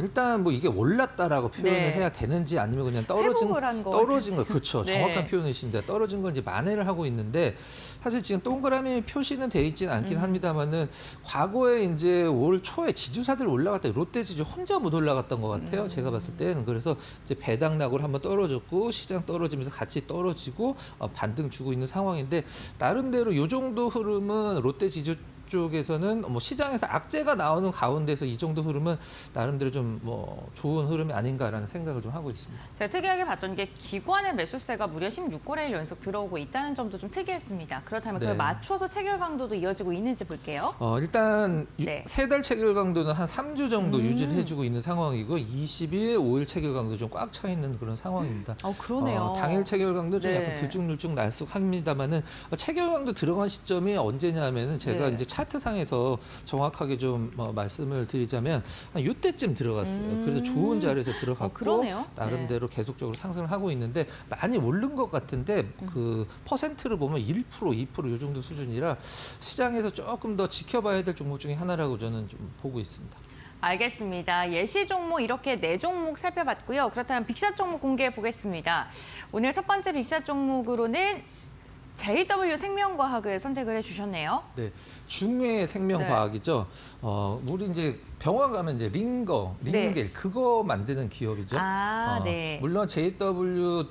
일단 뭐 이게 올랐다라고 표현을 네. 해야 되는지 아니면 그냥 회복을 한 거 떨어진 거 그렇죠. 네. 정확한 표현이십니다. 떨어진 건 이제 만회를 하고 있는데 사실 지금 동그라미 표시는 돼 있지는 않긴 합니다만은 과거에 이제 올 초에 지주사들 올라갔다 롯데 지주 혼자 못 올라갔던 것 같아요. 제가 봤을 때는. 그래서 이제 배당락으로 한번 떨어졌고 시장 떨어지면서 같이 떨어지고 반등 주고 있는 상황인데 나름대로 이 정도 흐름은 롯데 지주 쪽에서는 뭐 시장에서 악재가 나오는 가운데서 이 정도 흐름은 나름대로 좀 뭐 좋은 흐름이 아닌가라는 생각을 좀 하고 있습니다. 제가 특이하게 봤던 게 기관의 매수세가 무려 16거래일 연속 들어오고 있다는 점도 좀 특이했습니다. 그렇다면 네. 그걸 맞춰서 체결 강도도 이어지고 있는지 볼게요. 일단 네. 세 달 체결 강도는 한 3주 정도 유지를 해주고 있는 상황이고 20일, 5일 체결 강도 좀 꽉 차 있는 그런 상황입니다. 그러네요. 당일 체결 강도 좀 네. 약간 들쭉날쭉 날쑥합니다만은 체결 강도 들어간 시점이 언제냐면은 제가 네. 이제 차트상에서 정확하게 좀 말씀을 드리자면 한 이때쯤 들어갔어요. 그래서 좋은 자리에서 들어갔고 그러네요. 나름대로 계속적으로 상승을 하고 있는데 많이 오른 것 같은데 그 퍼센트를 보면 1%, 2%이 정도 수준이라 시장에서 조금 더 지켜봐야 될 종목 중에 하나라고 저는 좀 보고 있습니다. 알겠습니다. 예시 종목 이렇게 4종목 살펴봤고요. 그렇다면 빅샷 종목 공개해 보겠습니다. 오늘 첫 번째 빅샷 종목으로는 JW 생명과학을 선택을 해주셨네요. 네, 중외 생명과학이죠. 우리 이제 병원 가면 이제 링겔 그거 만드는 기업이죠. 네. 물론 JW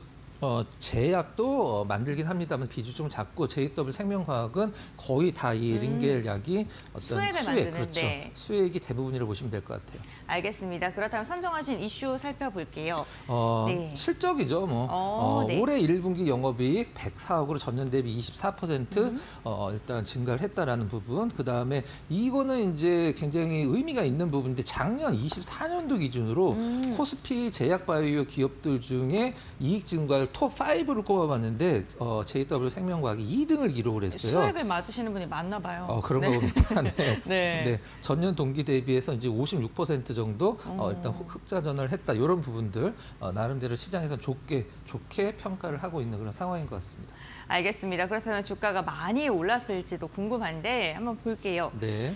제약도 만들긴 합니다만 비중 좀 작고 JW 생명과학은 거의 다 이 링겔 약이 어떤 수액을 수액, 만드는, 그렇죠. 네. 수액이 대부분이라고 보시면 될 것 같아요. 알겠습니다. 그렇다면 선정하신 이슈 살펴볼게요. 네. 실적이죠. 네. 올해 1분기 영업이익 104억으로 전년 대비 24% 일단 증가를 했다라는 부분. 그 다음에 이거는 이제 굉장히 의미가 있는 부분인데 작년 24년도 기준으로 코스피 제약바이오 기업들 중에 이익 증가를 톱5를 꼽아봤는데 JW 생명과학이 2등을 기록을 했어요. 수액을 맞으시는 분이 많나 봐요. 그런 거 봅니다. 네. 네. 네. 전년 동기 대비해서 이제 56% 정도 일단 흑자 전환을 했다. 이런 부분들 나름대로 시장에서 좋게 평가를 하고 있는 그런 상황인 것 같습니다. 알겠습니다. 그렇다면 주가가 많이 올랐을지도 궁금한데 한번 볼게요. 네.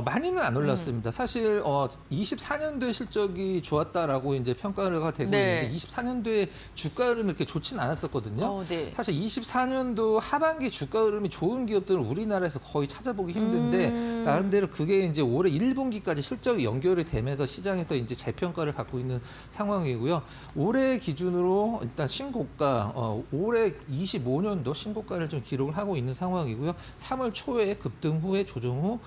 많이는 안 올랐습니다. 사실 24년도에 실적이 좋았다라고 이제 평가가 되고 네. 있는데 24년도에 주가 흐름이 이렇게 좋지는 않았었거든요. 네. 사실 24년도 하반기 주가 흐름이 좋은 기업들은 우리나라에서 거의 찾아보기 힘든데 나름대로 그게 이제 올해 1분기까지 실적이 연결이 되면서 시장에서 이제 재평가를 받고 있는 상황이고요. 올해 기준으로 일단 신고가 올해 25년도 신고가를 좀 기록을 하고 있는 상황이고요. 3월 초에 급등 후에 조정 후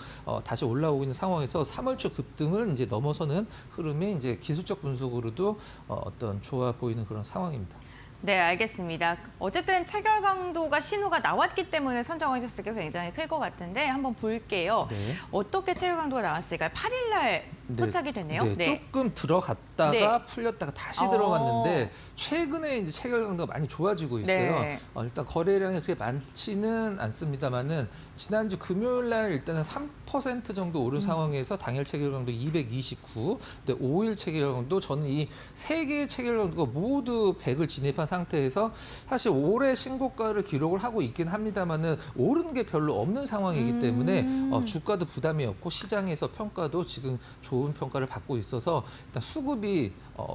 다시 올라오고 있는 상황에서 3월 초 급등을 이제 넘어서는 흐름이 이제 기술적 분석으로도 어떤 좋아 보이는 그런 상황입니다. 네, 알겠습니다. 어쨌든 체결 강도가 신호가 나왔기 때문에 선정하셨을 게 굉장히 클 것 같은데 한번 볼게요. 네. 어떻게 체결 강도가 나왔을까요? 8일 날 포착이 됐네요. 네, 조금 들어갔다가 네. 풀렸다가 다시 들어갔는데 최근에 이제 체결 강도가 많이 좋아지고 있어요. 네. 일단 거래량이 그렇게 많지는 않습니다만은 지난주 금요일 날 일단은 3% 정도 오른 상황에서 당일 체결 강도 229, 근데 5일 체결 강도 저는 이 세 개의 체결 강도가 모두 100을 진입한 상태에서 사실 올해 신고가를 기록을 하고 있긴 합니다만은 오른 게 별로 없는 상황이기 때문에 주가도 부담이 없고 시장에서 평가도 지금 좋은 평가를 받고 있어서 일단 수급이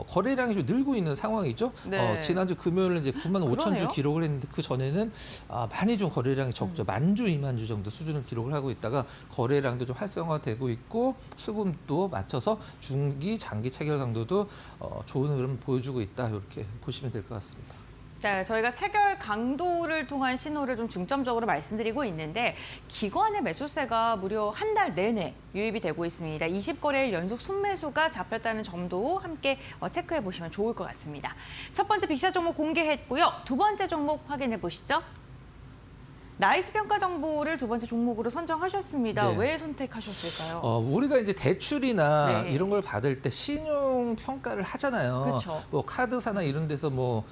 거래량이 좀 늘고 있는 상황이죠. 네. 지난주 금요일 이제 9만 5천 그러네요. 주 기록을 했는데 그 전에는 많이 좀 거래량이 적죠. 10,000주, 20,000주 정도 수준을 기록을 하고 있다가 거래량도 좀 활성화되고 있고 수급도 맞춰서 중기, 장기 체결 강도도 좋은 흐름 보여주고 있다. 이렇게 보시면 될 것 같습니다. 자, 저희가 체결 강도를 통한 신호를 좀 중점적으로 말씀드리고 있는데 기관의 매수세가 무려 한 달 내내 유입이 되고 있습니다. 20거래일 연속 순매수가 잡혔다는 점도 함께 체크해 보시면 좋을 것 같습니다. 첫 번째 빅샷 종목 공개했고요. 두 번째 종목 확인해 보시죠. 나이스 평가 정보를 두 번째 종목으로 선정하셨습니다. 네. 왜 선택하셨을까요? 우리가 이제 대출이나 네. 이런 걸 받을 때 신용 평가를 하잖아요. 그렇죠. 뭐 카드사나 이런 데서 뭐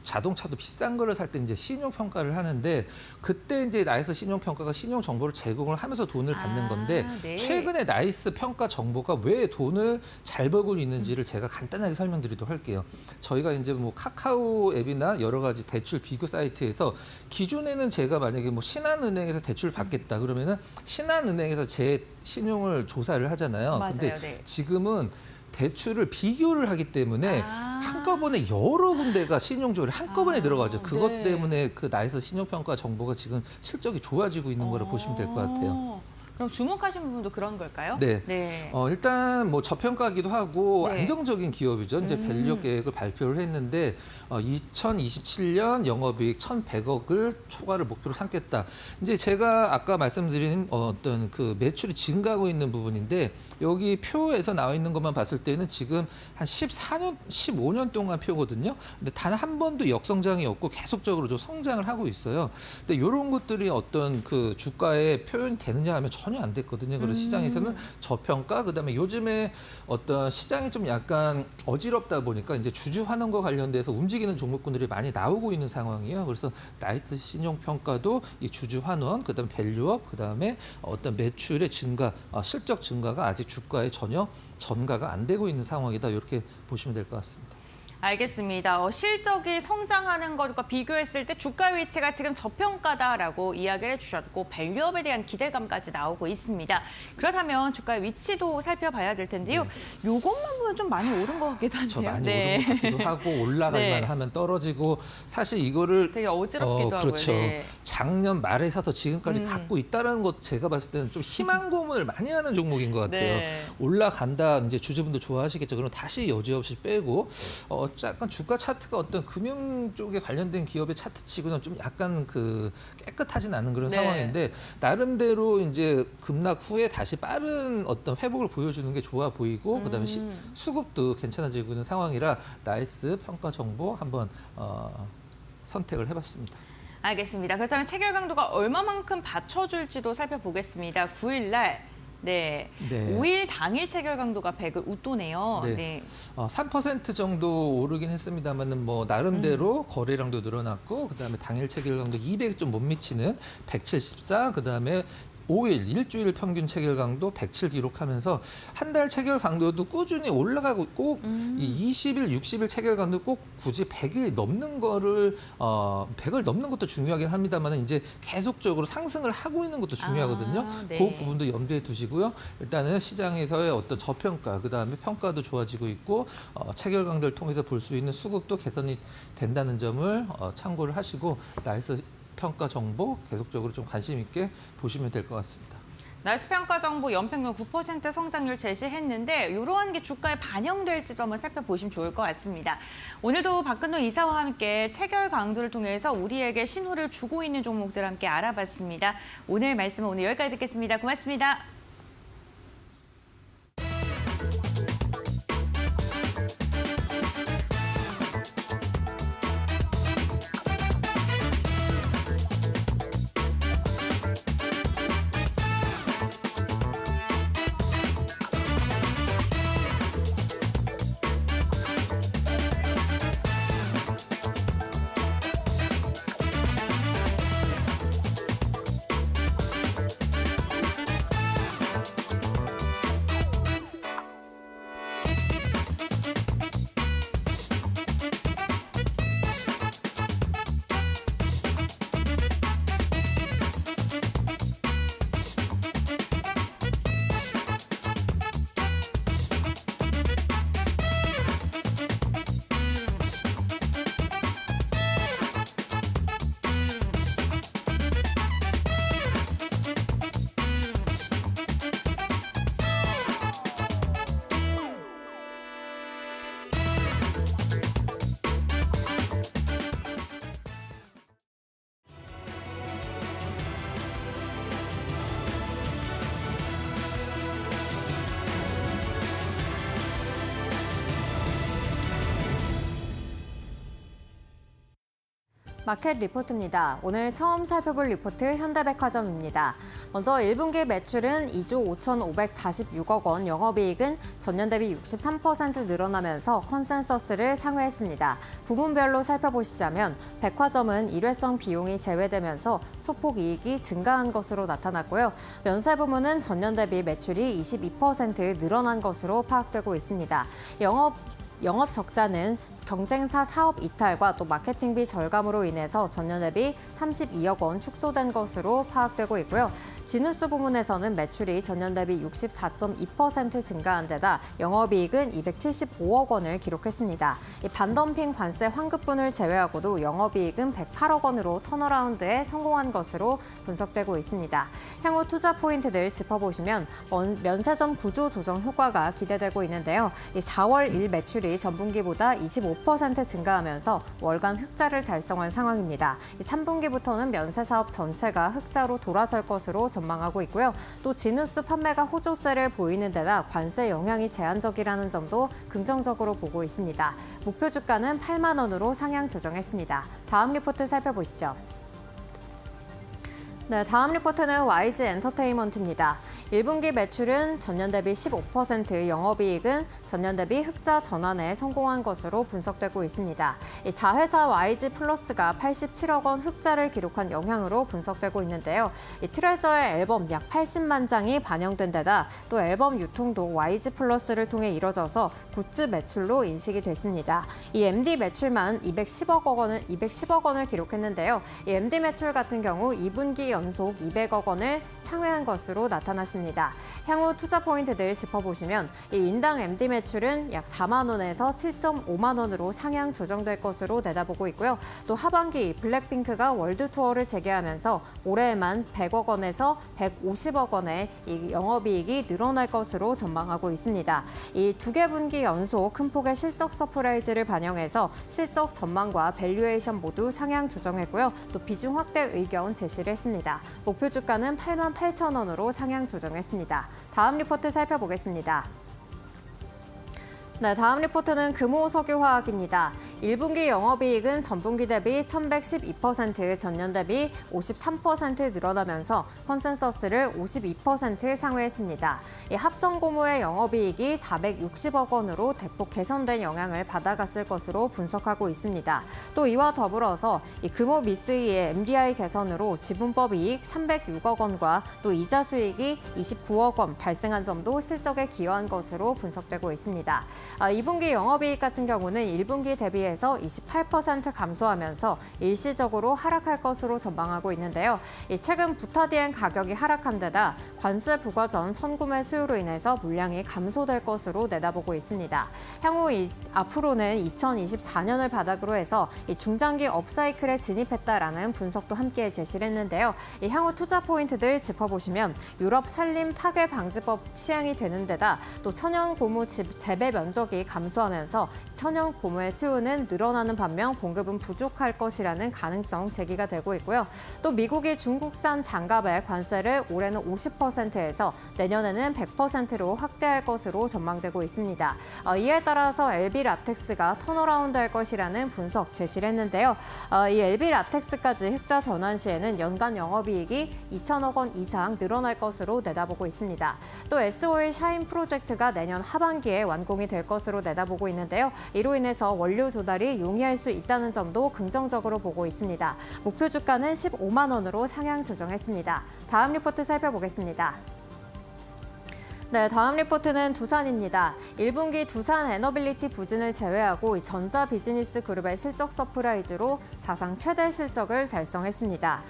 자동차도 비싼 거를 살 때 이제 신용 평가를 하는데 그때 이제 나이스 신용 평가가 신용 정보를 제공을 하면서 돈을 받는 건데 네. 최근에 나이스 평가 정보가 왜 돈을 잘 벌고 있는지를 제가 간단하게 설명드리도록 할게요. 저희가 이제 뭐 카카오 앱이나 여러 가지 대출 비교 사이트에서 기존에는 제가 만약에 뭐 신한은행에서 대출 받겠다 그러면은 신한은행에서 제 신용을 조사를 하잖아요. 맞아요. 근데 네. 지금은 대출을 비교를 하기 때문에 한꺼번에 여러 군데가 신용조회를 한꺼번에 들어가죠. 그것 네. 때문에 그 나이스 신용평가 정보가 지금 실적이 좋아지고 있는 거를 보시면 될 것 같아요. 그럼 주목하신 부분도 그런 걸까요? 네. 네. 일단 뭐 저평가기도 하고 네. 안정적인 기업이죠. 이제 밸류 계획을 발표를 했는데 2027년 영업이익 1,100억을 초과를 목표로 삼겠다. 이제 제가 아까 말씀드린 어떤 그 매출이 증가하고 있는 부분인데 여기 표에서 나와 있는 것만 봤을 때는 지금 한 14년, 15년 동안 표거든요. 근데 단 한 번도 역성장이 없고 계속적으로 좀 성장을 하고 있어요. 근데 이런 것들이 어떤 그 주가에 표현이 되느냐 하면 전혀 안 됐거든요. 그래서 시장에서는 저평가, 그다음에 요즘에 어떤 시장이 좀 약간 어지럽다 보니까 이제 주주 환원과 관련돼서 움직이는 종목군들이 많이 나오고 있는 상황이에요. 그래서 나이스 신용 평가도 이 주주 환원, 그다음에 밸류업, 그다음에 어떤 매출의 증가, 실적 증가가 아직 주가에 전혀 전가가 안 되고 있는 상황이다. 이렇게 보시면 될 것 같습니다. 알겠습니다. 실적이 성장하는 것과 비교했을 때 주가 위치가 지금 저평가다라고 이야기를 해주셨고 밸류업에 대한 기대감까지 나오고 있습니다. 그렇다면 주가 위치도 살펴봐야 될 텐데요. 요것만 보면 좀 많이 오른 것 같기도 한데요. 저 많이 오른 것 같기도 하고 올라갈 네. 만 하면 떨어지고 사실 이거를 되게 어지럽기도 하고요. 그렇죠. 네. 작년 말에 사서 지금까지 갖고 있다는 것 제가 봤을 때는 좀 희망 고문을 많이 하는 종목인 것 같아요. 네. 올라간다 이제 주주분들 좋아하시겠죠. 그럼 다시 여지없이 빼고 약간 주가 차트가 어떤 금융 쪽에 관련된 기업의 차트치고는 좀 약간 그 깨끗하진 않은 그런 네. 상황인데 나름대로 이제 급락 후에 다시 빠른 어떤 회복을 보여주는 게 좋아 보이고 그다음에 수급도 괜찮아지고 있는 상황이라 나이스 평가 정보 한번 선택을 해봤습니다. 알겠습니다. 그렇다면 체결 강도가 얼마만큼 받쳐줄지도 살펴보겠습니다. 9일 날. 네. 네. 5일 당일 체결 강도가 100을 웃도네요. 네. 네. 3% 정도 오르긴 했습니다만은 뭐 나름대로 거래량도 늘어났고 그다음에 당일 체결 강도 200이 좀 못 미치는 174 그다음에 5일 일주일 평균 체결 강도 107 기록하면서 한 달 체결 강도도 꾸준히 올라가고 꼭 이 20일, 60일 체결 강도 꼭 굳이 100일 넘는 거를 100을 넘는 것도 중요하긴 합니다만 이제 계속적으로 상승을 하고 있는 것도 중요하거든요. 네. 그 부분도 염두에 두시고요. 일단은 시장에서의 어떤 저평가, 그다음에 평가도 좋아지고 있고 체결 강도를 통해서 볼 수 있는 수급도 개선이 된다는 점을 참고를 하시고 나이스 평가 정보 계속적으로 좀 관심 있게 보시면 될 것 같습니다. 나이스 평가 정보 연평균 9% 성장률 제시했는데 이러한 게 주가에 반영될지도 한번 살펴보시면 좋을 것 같습니다. 오늘도 박근호 이사와 함께 체결 강도를 통해서 우리에게 신호를 주고 있는 종목들 함께 알아봤습니다. 오늘 말씀은 오늘 여기까지 듣겠습니다. 고맙습니다. 마켓 리포트입니다. 오늘 처음 살펴볼 리포트 현대백화점입니다. 먼저 1분기 매출은 2조 5,546억 원, 영업이익은 전년 대비 63% 늘어나면서 컨센서스를 상회했습니다. 부문별로 살펴보시자면 백화점은 일회성 비용이 제외되면서 소폭 이익이 증가한 것으로 나타났고요. 면세 부문은 전년 대비 매출이 22% 늘어난 것으로 파악되고 있습니다. 영업 적자는 경쟁사 사업 이탈과 또 마케팅비 절감으로 인해서 전년 대비 32억 원 축소된 것으로 파악되고 있고요. 지누스 부문에서는 매출이 전년 대비 64.2% 증가한 데다 영업이익은 275억 원을 기록했습니다. 이 반덤핑 관세 환급분을 제외하고도 영업이익은 108억 원으로 턴어라운드에 성공한 것으로 분석되고 있습니다. 향후 투자 포인트들 짚어보시면 면세점 구조 조정 효과가 기대되고 있는데요. 이 4월 1 매출이 전분기보다 25% 증가하면서 월간 흑자를 달성한 상황입니다. 3분기부터는 면세 사업 전체가 흑자로 돌아설 것으로 전망하고 있고요. 또 지누스 판매가 호조세를 보이는 데다 관세 영향이 제한적이라는 점도 긍정적으로 보고 있습니다. 목표 주가는 8만 원으로 상향 조정했습니다. 다음 리포트 살펴보시죠. 네, 다음 리포트는 YG 엔터테인먼트입니다. 1분기 매출은 전년 대비 15%, 영업이익은 전년 대비 흑자 전환에 성공한 것으로 분석되고 있습니다. 이 자회사 YG 플러스가 87억 원 흑자를 기록한 영향으로 분석되고 있는데요. 이 트레저의 앨범 약 80만 장이 반영된 데다 또 앨범 유통도 YG 플러스를 통해 이뤄져서 굿즈 매출로 인식이 됐습니다. 이 MD 매출만 210억 원을 기록했는데요. 이 MD 매출 같은 경우 2분기 연속 200억 원을 상회한 것으로 나타났습니다. 향후 투자 포인트들 짚어보시면 이 인당 MD 매출은 약 4만 원에서 7.5만 원으로 상향 조정될 것으로 내다보고 있고요. 또 하반기 블랙핑크가 월드 투어를 재개하면서 올해에만 100억 원에서 150억 원의 이 영업이익이 늘어날 것으로 전망하고 있습니다. 이 두 개 분기 연속 큰 폭의 실적 서프라이즈를 반영해서 실적 전망과 밸류에이션 모두 상향 조정했고요. 또 비중 확대 의견 제시를 했습니다. 목표 주가는 88,000원으로 상향 조정했습니다. 다음 리포트 살펴보겠습니다. 네, 다음 리포트는 금호석유화학입니다. 1분기 영업이익은 전분기 대비 1112%, 전년 대비 53% 늘어나면서 컨센서스를 52% 상회했습니다. 이 합성고무의 영업이익이 460억 원으로 대폭 개선된 영향을 받아갔을 것으로 분석하고 있습니다. 또 이와 더불어서 이 금호미쓰이의 MDI 개선으로 지분법 이익 306억 원과 또 이자 수익이 29억 원 발생한 점도 실적에 기여한 것으로 분석되고 있습니다. 2분기 영업이익 같은 경우는 1분기 대비해서 28% 감소하면서 일시적으로 하락할 것으로 전망하고 있는데요. 최근 부타디엔 가격이 하락한 데다 관세 부과 전 선구매 수요로 인해서 물량이 감소될 것으로 내다보고 있습니다. 향후 앞으로는 2024년을 바닥으로 해서 중장기 업사이클에 진입했다라는 분석도 함께 제시를 했는데요. 향후 투자 포인트들 짚어보시면 유럽 산림 파괴 방지법 시행이 되는 데다 또 천연 고무 재배 면적이 감소하면서 천연 고무의 수요는 늘어나는 반면 공급은 부족할 것이라는 가능성 제기가 되고 있고요. 또 미국이 중국산 장갑의 관세를 올해는 50%에서 내년에는 100%로 확대할 것으로 전망되고 있습니다. 이에 따라서 LB라텍스가 턴어라운드 할 것이라는 분석 제시를 했는데요. 이 LB라텍스까지 흑자 전환 시에는 연간 영업이익이 2천억 원 이상 늘어날 것으로 내다보고 있습니다. 또 S-오일 샤인 프로젝트가 내년 하반기에 완공이 될 것으로 내다보고 있는데요. 이로 인해서 원료 조달이 용이할 수 있다는 점도 긍정적으로 보고 있습니다. 목표 주가는 15만 원으로 상향 조정했습니다. 다음 리포트 살펴보겠습니다. 네, 다음 리포트는 두산입니다. 1분기 두산 에너빌리티 부진을 제외하고 전자 비즈니스 그룹의 실적 서프라이즈로 사상 최대 실적을 달성했습니다.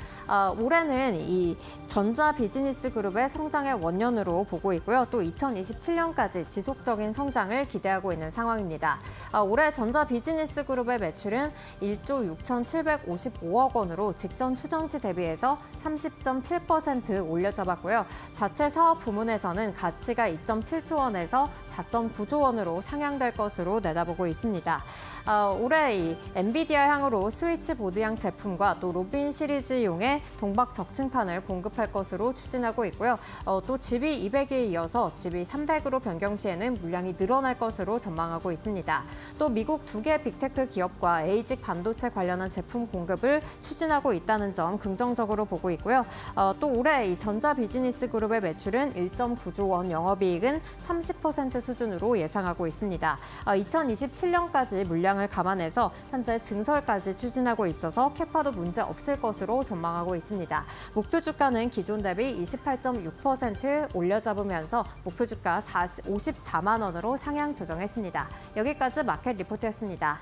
올해는 이 전자 비즈니스 그룹의 성장의 원년으로 보고 있고요. 또 2027년까지 지속적인 성장을 기대하고 있는 상황입니다. 올해 전자 비즈니스 그룹의 매출은 1조 6,755억 원으로 직전 추정치 대비해서 30.7% 올려잡았고요. 자체 사업 부문에서는 가치 가치가 2.7조 원에서 4.9조 원으로 상향될 것으로 내다보고 있습니다. 올해 이 엔비디아 향으로 스위치 보드형 제품과 또 로빈 시리즈용의 동박 적층판을 공급할 것으로 추진하고 있고요. 또 GB200에 이어서 GB300으로 변경 시에는 물량이 늘어날 것으로 전망하고 있습니다. 또 미국 2개 빅테크 기업과 에이직 반도체 관련한 제품 공급을 추진하고 있다는 점 긍정적으로 보고 있고요. 또 올해 이 전자 비즈니스 그룹의 매출은 1.9조 원, 영업이익은 30% 수준으로 예상하고 있습니다. 2027년까지 물량을 감안해서 현재 증설까지 추진하고 있어서 캐파도 문제 없을 것으로 전망하고 있습니다. 목표 주가는 기존 대비 28.6% 올려 잡으면서 목표 주가 54만 원으로 상향 조정했습니다. 여기까지 마켓 리포트였습니다.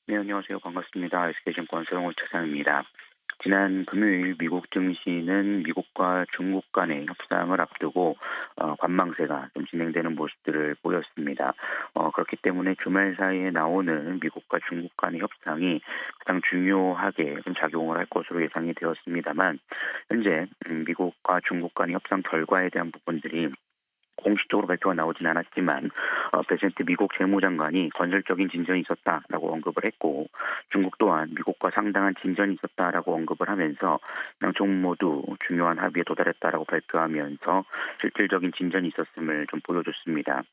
네, 안녕하세요. 반갑습니다. SK증권 서영호 차장입니다. 지난 금요일 미국 증시는 미국과 중국 간의 협상을 앞두고 관망세가 좀 진행되는 모습들을 보였습니다. 그렇기 때문에 주말 사이에 나오는 미국과 중국 간의 협상이 가장 중요하게 좀 작용을 할 것으로 예상이 되었습니다만 현재 미국과 중국 간의 협상 결과에 대한 부분들이 공식적으로 발표가 나오진 않았지만 프레젠트 미국 재무장관이 건설적인 진전이 있었다라고 언급을 했고 중국 또한 미국과 상당한 진전이 있었다라고 언급을 하면서 양쪽 모두 중요한 합의에 도달했다라고 발표하면서 실질적인 진전이 있었음을 좀 보여줬습니다.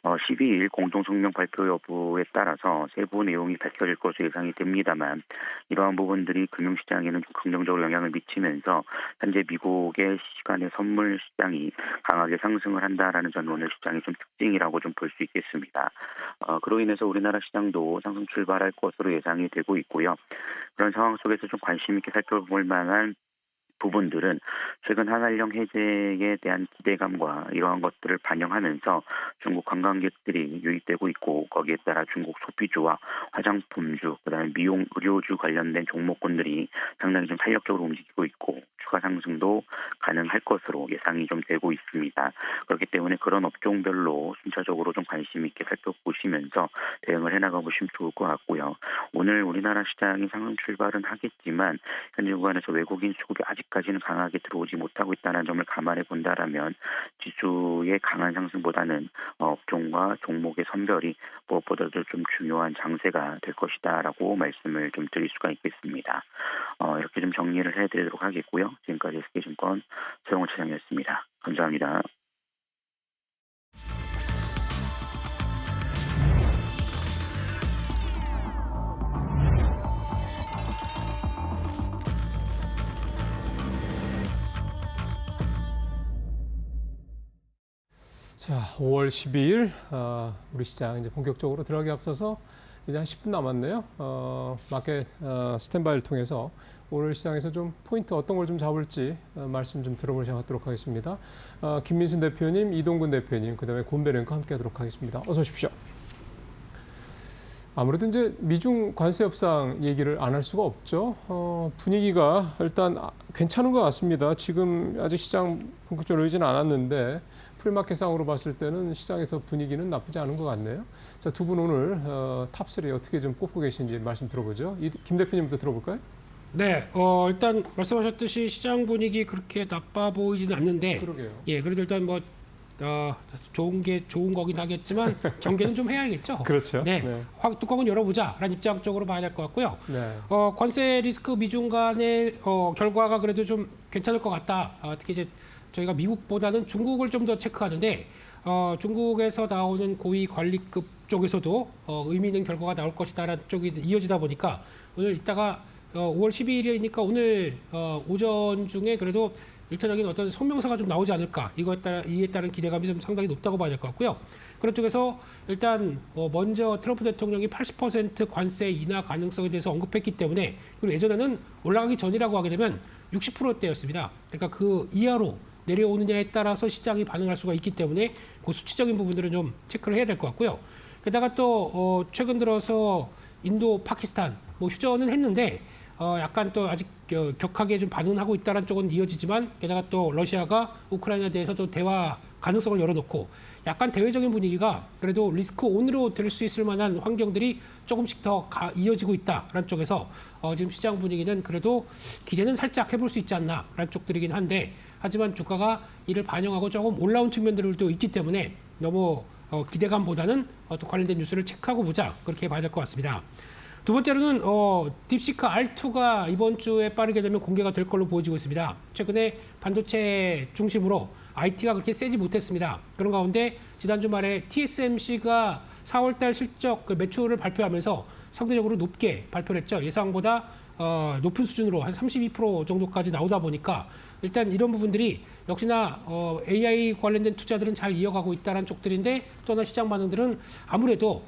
12일 공동성명 발표 여부에 따라서 세부 내용이 밝혀질 것으로 예상이 됩니다만 이러한 부분들이 금융시장에는 좀 긍정적으로 영향을 미치면서 현재 미국의 시간의 선물 시장이 강하게 상승을 한다라는 전 오늘 시장의 좀 특징이라고 좀 볼 수 있겠습니다. 그로 인해서 우리나라 시장도 상승 출발할 것으로 예상이 되고 있고요. 그런 상황 속에서 좀 관심 있게 살펴볼 만한 부분들은 최근 한한령 해제에 대한 기대감과 이러한 것들을 반영하면서 중국 관광객들이 유입되고 있고 거기에 따라 중국 소비주와 화장품주, 그다음에 미용, 의료주 관련된 종목군들이 상당히 좀 탄력적으로 움직이고 있고 추가 상승도 가능할 것으로 예상이 좀 되고 있습니다. 그렇기 때문에 그런 업종별로 순차적으로 좀 관심 있게 살펴보시면서 대응을 해나가보시면 좋을 것 같고요. 오늘 우리나라 시장이 상승 출발은 하겠지만 현재 구간에서 외국인 수급이 아직까지는 강하게 들어오지 못하고 있다는 점을 감안해 본다라면 지수의 강한 상승보다는 업종과 종목의 선별이 무엇보다도 좀 중요한 장세가 될 것이다라고 말씀을 좀 드릴 수가 있겠습니다. 이렇게 좀 정리를 해드리도록 하겠고요. 지금까지 SK증권 서영호 차장이었습니다. 감사합니다. 자, 5월 12일 우리 시장 이제 본격적으로 들어가기 앞서서 이제 한 10분 남았네요. 마켓 스탠바이를 통해서 오늘 시장에서 좀 포인트 어떤 걸 좀 잡을지 말씀 좀 들어보도록 하겠습니다. 김민순 대표님, 이동근 대표님, 그다음에 곤배랭과 함께하도록 하겠습니다. 어서 오십시오. 아무래도 이제 미중 관세 협상 얘기를 안 할 수가 없죠. 분위기가 일단 괜찮은 것 같습니다. 지금 아직 시장 본격적으로 열지는 않았는데 프리마켓상으로 봤을 때는 시장에서 분위기는 나쁘지 않은 것 같네요. 자, 두 분 오늘 탑3 어떻게 좀 꼽고 계신지 말씀 들어보죠. 김 대표님부터 들어볼까요? 네, 일단 말씀하셨듯이 시장 분위기 그렇게 나빠 보이지는 않는데, 그러게요. 예, 그래도 일단 뭐 좋은 게 좋은 거긴 하겠지만 경계는 좀 해야겠죠. 그렇죠. 네, 네. 뚜껑은 열어보자라는 입장 쪽으로 봐야 될 것 같고요. 네. 관세 리스크 미중 간의 결과가 그래도 좀 괜찮을 것 같다. 특히 이제 저희가 미국보다는 중국을 좀 더 체크하는데 중국에서 나오는 고위 관리급 쪽에서도 의미 있는 결과가 나올 것이다라는 쪽이 이어지다 보니까 오늘 이따가 5월 12일이니까 오늘 오전 중에 그래도 일차적인 어떤 성명서가 좀 나오지 않을까 이에 따른 기대감이 좀 상당히 높다고 봐야 될 것 같고요. 그런 쪽에서 일단 먼저 트럼프 대통령이 80% 관세 인하 가능성에 대해서 언급했기 때문에 그리고 예전에는 올라가기 전이라고 하게 되면 60%대였습니다. 그러니까 그 이하로 내려오느냐에 따라서 시장이 반응할 수가 있기 때문에 그 수치적인 부분들은 좀 체크를 해야 될 것 같고요. 게다가 또 최근 들어서 인도, 파키스탄 뭐 휴전은 했는데 약간 또 아직 격하게 좀 반응하고 있다는 쪽은 이어지지만 게다가 또 러시아가 우크라이나에 대해서 또 대화 가능성을 열어놓고 약간 대외적인 분위기가 그래도 리스크 온으로 될 수 있을 만한 환경들이 조금씩 더 이어지고 있다라는 쪽에서 지금 시장 분위기는 그래도 기대는 살짝 해볼 수 있지 않나라는 쪽들이긴 한데 하지만 주가가 이를 반영하고 조금 올라온 측면들도 있기 때문에 너무 기대감보다는 또 관련된 뉴스를 체크하고 보자 그렇게 봐야 될 것 같습니다. 두 번째로는 딥시크 R2가 이번 주에 빠르게 되면 공개가 될 걸로 보여지고 있습니다. 최근에 반도체 중심으로 IT가 그렇게 세지 못했습니다. 그런 가운데 지난주 말에 TSMC가 4월달 실적 매출을 발표하면서 상대적으로 높게 발표를 했죠. 예상보다 높은 수준으로 한 32% 정도까지 나오다 보니까 일단 이런 부분들이 역시나 AI 관련된 투자들은 잘 이어가고 있다는 쪽들인데 또 하나 시장 반응들은 아무래도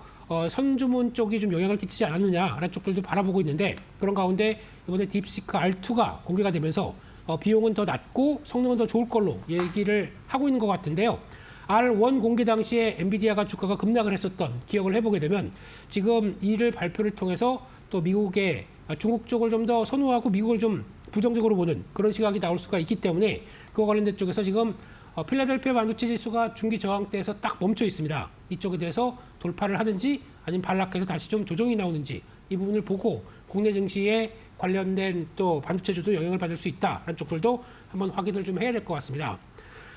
선주문 쪽이 좀 영향을 끼치지 않았느냐라는 쪽들도 바라보고 있는데 그런 가운데 이번에 딥시크 R2가 공개가 되면서 비용은 더 낮고 성능은 더 좋을 걸로 얘기를 하고 있는 것 같은데요. R1 공개 당시에 엔비디아가 주가가 급락을 했었던 기억을 해보게 되면 지금 이를 발표를 통해서 또 미국의 중국 쪽을 좀 더 선호하고 미국을 좀 부정적으로 보는 그런 시각이 나올 수가 있기 때문에 그와 관련된 쪽에서 지금 필라델피아 반도체 지수가 중기 저항대에서 딱 멈춰 있습니다. 이쪽에 대해서 돌파를 하든지 아니면 반락해서 다시 좀 조정이 나오는지 이 부분을 보고 국내 증시에 관련된 또 반도체주도 영향을 받을 수 있다라는 쪽들도 한번 확인을 좀 해야 될 것 같습니다.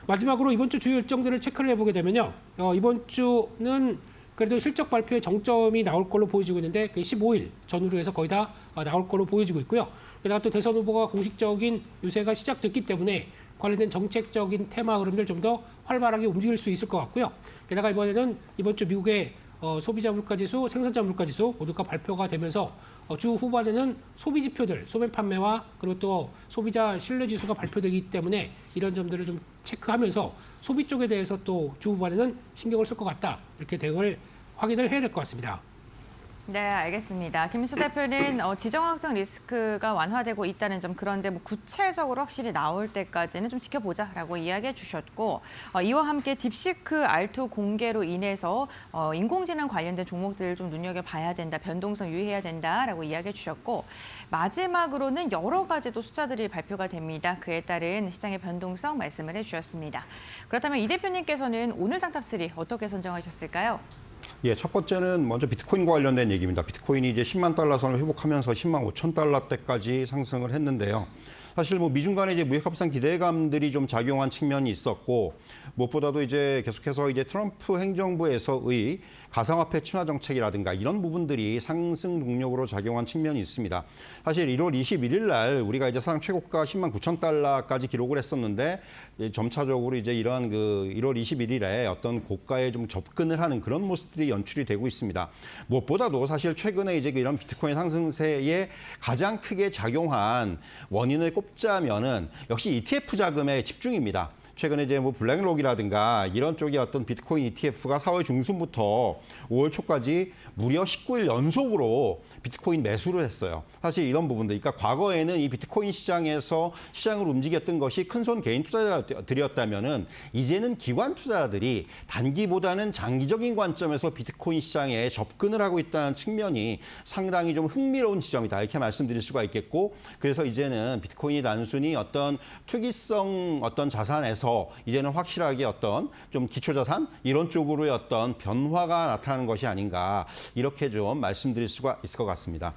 마지막으로 이번 주 주요 일정들을 체크를 해보게 되면요. 이번 주는 그래도 실적 발표의 정점이 나올 걸로 보여지고 있는데 그 15일 전후로 해서 거의 다 나올 걸로 보여지고 있고요. 게다가 또 대선 후보가 공식적인 유세가 시작됐기 때문에 관련된 정책적인 테마 흐름들 좀 더 활발하게 움직일 수 있을 것 같고요. 게다가 이번에는 이번 주 미국의 소비자 물가지수, 생산자 물가지수 모두가 발표가 되면서 주 후반에는 소비 지표들, 소매 판매와 그리고 또 소비자 신뢰 지수가 발표되기 때문에 이런 점들을 좀 체크하면서 소비 쪽에 대해서 또 주 후반에는 신경을 쓸 것 같다. 이렇게 대응을 확인을 해야 될 것 같습니다. 네, 알겠습니다. 김민수 대표는 지정학적 리스크가 완화되고 있다는 점 그런데 뭐 구체적으로 확실히 나올 때까지는 좀 지켜보자라고 이야기해 주셨고 이와 함께 딥시크 R2 공개로 인해서 인공지능 관련된 종목들 좀 눈여겨봐야 된다, 변동성 유의해야 된다라고 이야기해 주셨고 마지막으로는 여러 가지 또 숫자들이 발표가 됩니다. 그에 따른 시장의 변동성 말씀을 해주셨습니다. 그렇다면 이 대표님께서는 오늘 장탑3 어떻게 선정하셨을까요? 예, 첫 번째는 먼저 비트코인과 관련된 얘기입니다. 비트코인이 이제 10만 달러 선을 회복하면서 10만 5천 달러대까지 상승을 했는데요. 사실 뭐 미중 간의 이제 무역 협상 기대감들이 좀 작용한 측면이 있었고 무엇보다도 이제 계속해서 이제 트럼프 행정부에서의 가상화폐 친화 정책이라든가 이런 부분들이 상승 동력으로 작용한 측면이 있습니다. 사실 1월 21일 날 우리가 이제 사상 최고가 10만 9천 달러까지 기록을 했었는데 점차적으로 이제 이러한 그 1월 21일에 어떤 고가에 좀 접근을 하는 그런 모습들이 연출이 되고 있습니다. 무엇보다도 사실 최근에 이제 이런 비트코인 상승세에 가장 크게 작용한 원인을 꼽자면은 역시 ETF 자금의 집중입니다. 최근에 이제 뭐 블랙록이라든가 이런 쪽의 어떤 비트코인 ETF가 4월 중순부터 5월 초까지 무려 19일 연속으로 비트코인 매수를 했어요. 사실 이런 부분들, 그러니까 과거에는 이 비트코인 시장에서 시장을 움직였던 것이 큰손 개인 투자자들이었다면은 이제는 기관 투자자들이 단기보다는 장기적인 관점에서 비트코인 시장에 접근을 하고 있다는 측면이 상당히 좀 흥미로운 지점이다 이렇게 말씀드릴 수가 있겠고, 그래서 이제는 비트코인이 단순히 어떤 투기성 어떤 자산에서 이제는 확실하게 어떤 좀 기초자산 이런 쪽으로의 어떤 변화가 나타나는 것이 아닌가 이렇게 좀 말씀드릴 수가 있을 것 같습니다.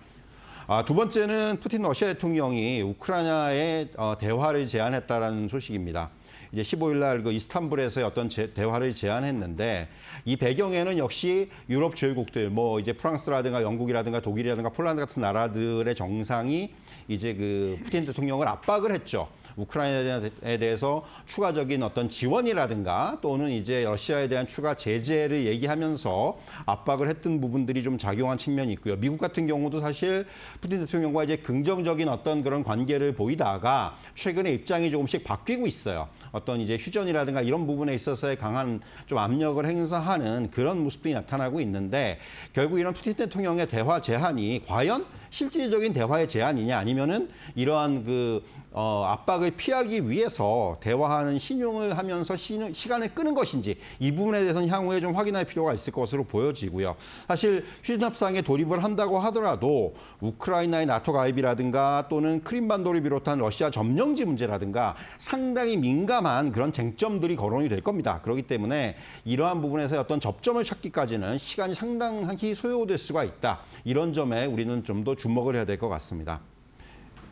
두 번째는 푸틴 러시아 대통령이 우크라이나에 대화를 제안했다라는 소식입니다. 이제 15일 날 그 이스탄불에서의 어떤 대화를 제안했는데 이 배경에는 역시 유럽 주요국들 뭐 이제 프랑스라든가 영국이라든가 독일이라든가 폴란드 같은 나라들의 정상이 이제 그 푸틴 대통령을 압박을 했죠. 우크라이나에 대해서 추가적인 어떤 지원이라든가 또는 이제 러시아에 대한 추가 제재를 얘기하면서 압박을 했던 부분들이 좀 작용한 측면이 있고요. 미국 같은 경우도 사실 푸틴 대통령과 이제 긍정적인 어떤 그런 관계를 보이다가 최근에 입장이 조금씩 바뀌고 있어요. 어떤 이제 휴전이라든가 이런 부분에 있어서의 강한 좀 압력을 행사하는 그런 모습들이 나타나고 있는데 결국 이런 푸틴 대통령의 대화 제안이 과연 실질적인 대화의 제안이냐 아니면은 이러한 그 압박을 피하기 위해서 대화하는 신용을 하면서 시간을 끄는 것인지 이 부분에 대해서는 향후에 좀 확인할 필요가 있을 것으로 보여지고요. 사실 휴전 협상에 돌입을 한다고 하더라도 우크라이나의 나토 가입이라든가 또는 크림반도를 비롯한 러시아 점령지 문제라든가 상당히 민감한 그런 쟁점들이 거론이 될 겁니다. 그렇기 때문에 이러한 부분에서 어떤 접점을 찾기까지는 시간이 상당히 소요될 수가 있다. 이런 점에 우리는 좀 더 주목을 해야 될 것 같습니다.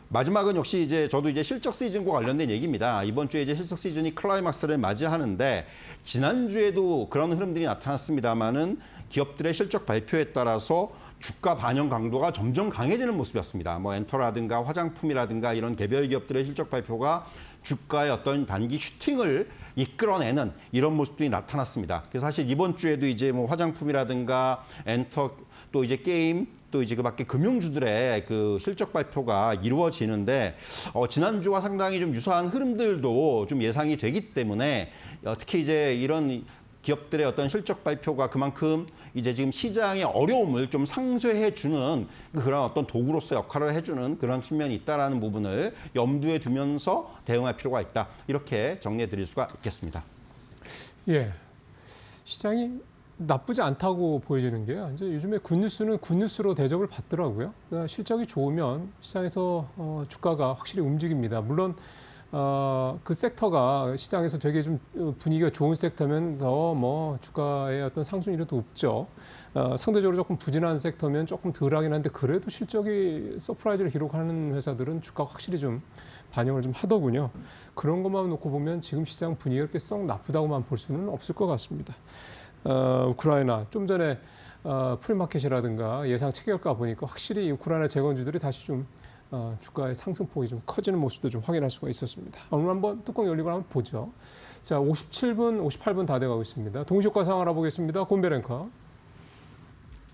마지막은 역시 저도 실적 시즌과 관련된 얘기입니다. 이번 주에 실적 시즌이 클라이막스를 맞이하는데 지난주에도 그런 흐름들이 나타났습니다만은 기업들의 실적 발표에 따라서 주가 반영 강도가 점점 강해지는 모습이었습니다. 뭐 엔터라든가 화장품이라든가 이런 개별 기업들의 실적 발표가 주가의 어떤 단기 슈팅을 이끌어내는 이런 모습들이 나타났습니다. 그래서 사실 이번 주에도 뭐 화장품이라든가 엔터 또 게임 또 그 밖에 금융주들의 그 실적 발표가 이루어지는데 지난주와 상당히 좀 유사한 흐름들도 좀 예상이 되기 때문에 특히 이런 기업들의 어떤 실적 발표가 그만큼 지금 시장의 어려움을 좀 상쇄해 주는 그런 어떤 도구로서 역할을 해주는 그런 측면이 있다라는 부분을 염두에 두면서 대응할 필요가 있다. 이렇게 정리해 드릴 수가 있겠습니다. 예, 시장이 나쁘지 않다고 보여지는 게요. 이제 요즘에 굿뉴스는 굿뉴스로 대접을 받더라고요. 그러니까 실적이 좋으면 시장에서 주가가 확실히 움직입니다. 물론 그 섹터가 시장에서 되게 좀 분위기가 좋은 섹터면 더 주가의 어떤 상승률이 높죠. 상대적으로 조금 부진한 섹터면 조금 덜하긴 한데 그래도 실적이 서프라이즈를 기록하는 회사들은 주가가 확실히 좀 반영을 좀 하더군요. 그런 것만 놓고 보면 지금 시장 분위기가 그렇게 썩 나쁘다고만 볼 수는 없을 것 같습니다. 우크라이나 좀 전에 프리마켓이라든가 예상 체결가 보니까 확실히 우크라이나 재건주들이 다시 좀 주가의 상승폭이 좀 커지는 모습도 좀 확인할 수가 있었습니다. 오늘 한번 뚜껑 열리고 한번 보죠. 자, 57분, 58분 다 돼가고 있습니다. 동시효과 상황 알아보겠습니다. 곤배 랭커.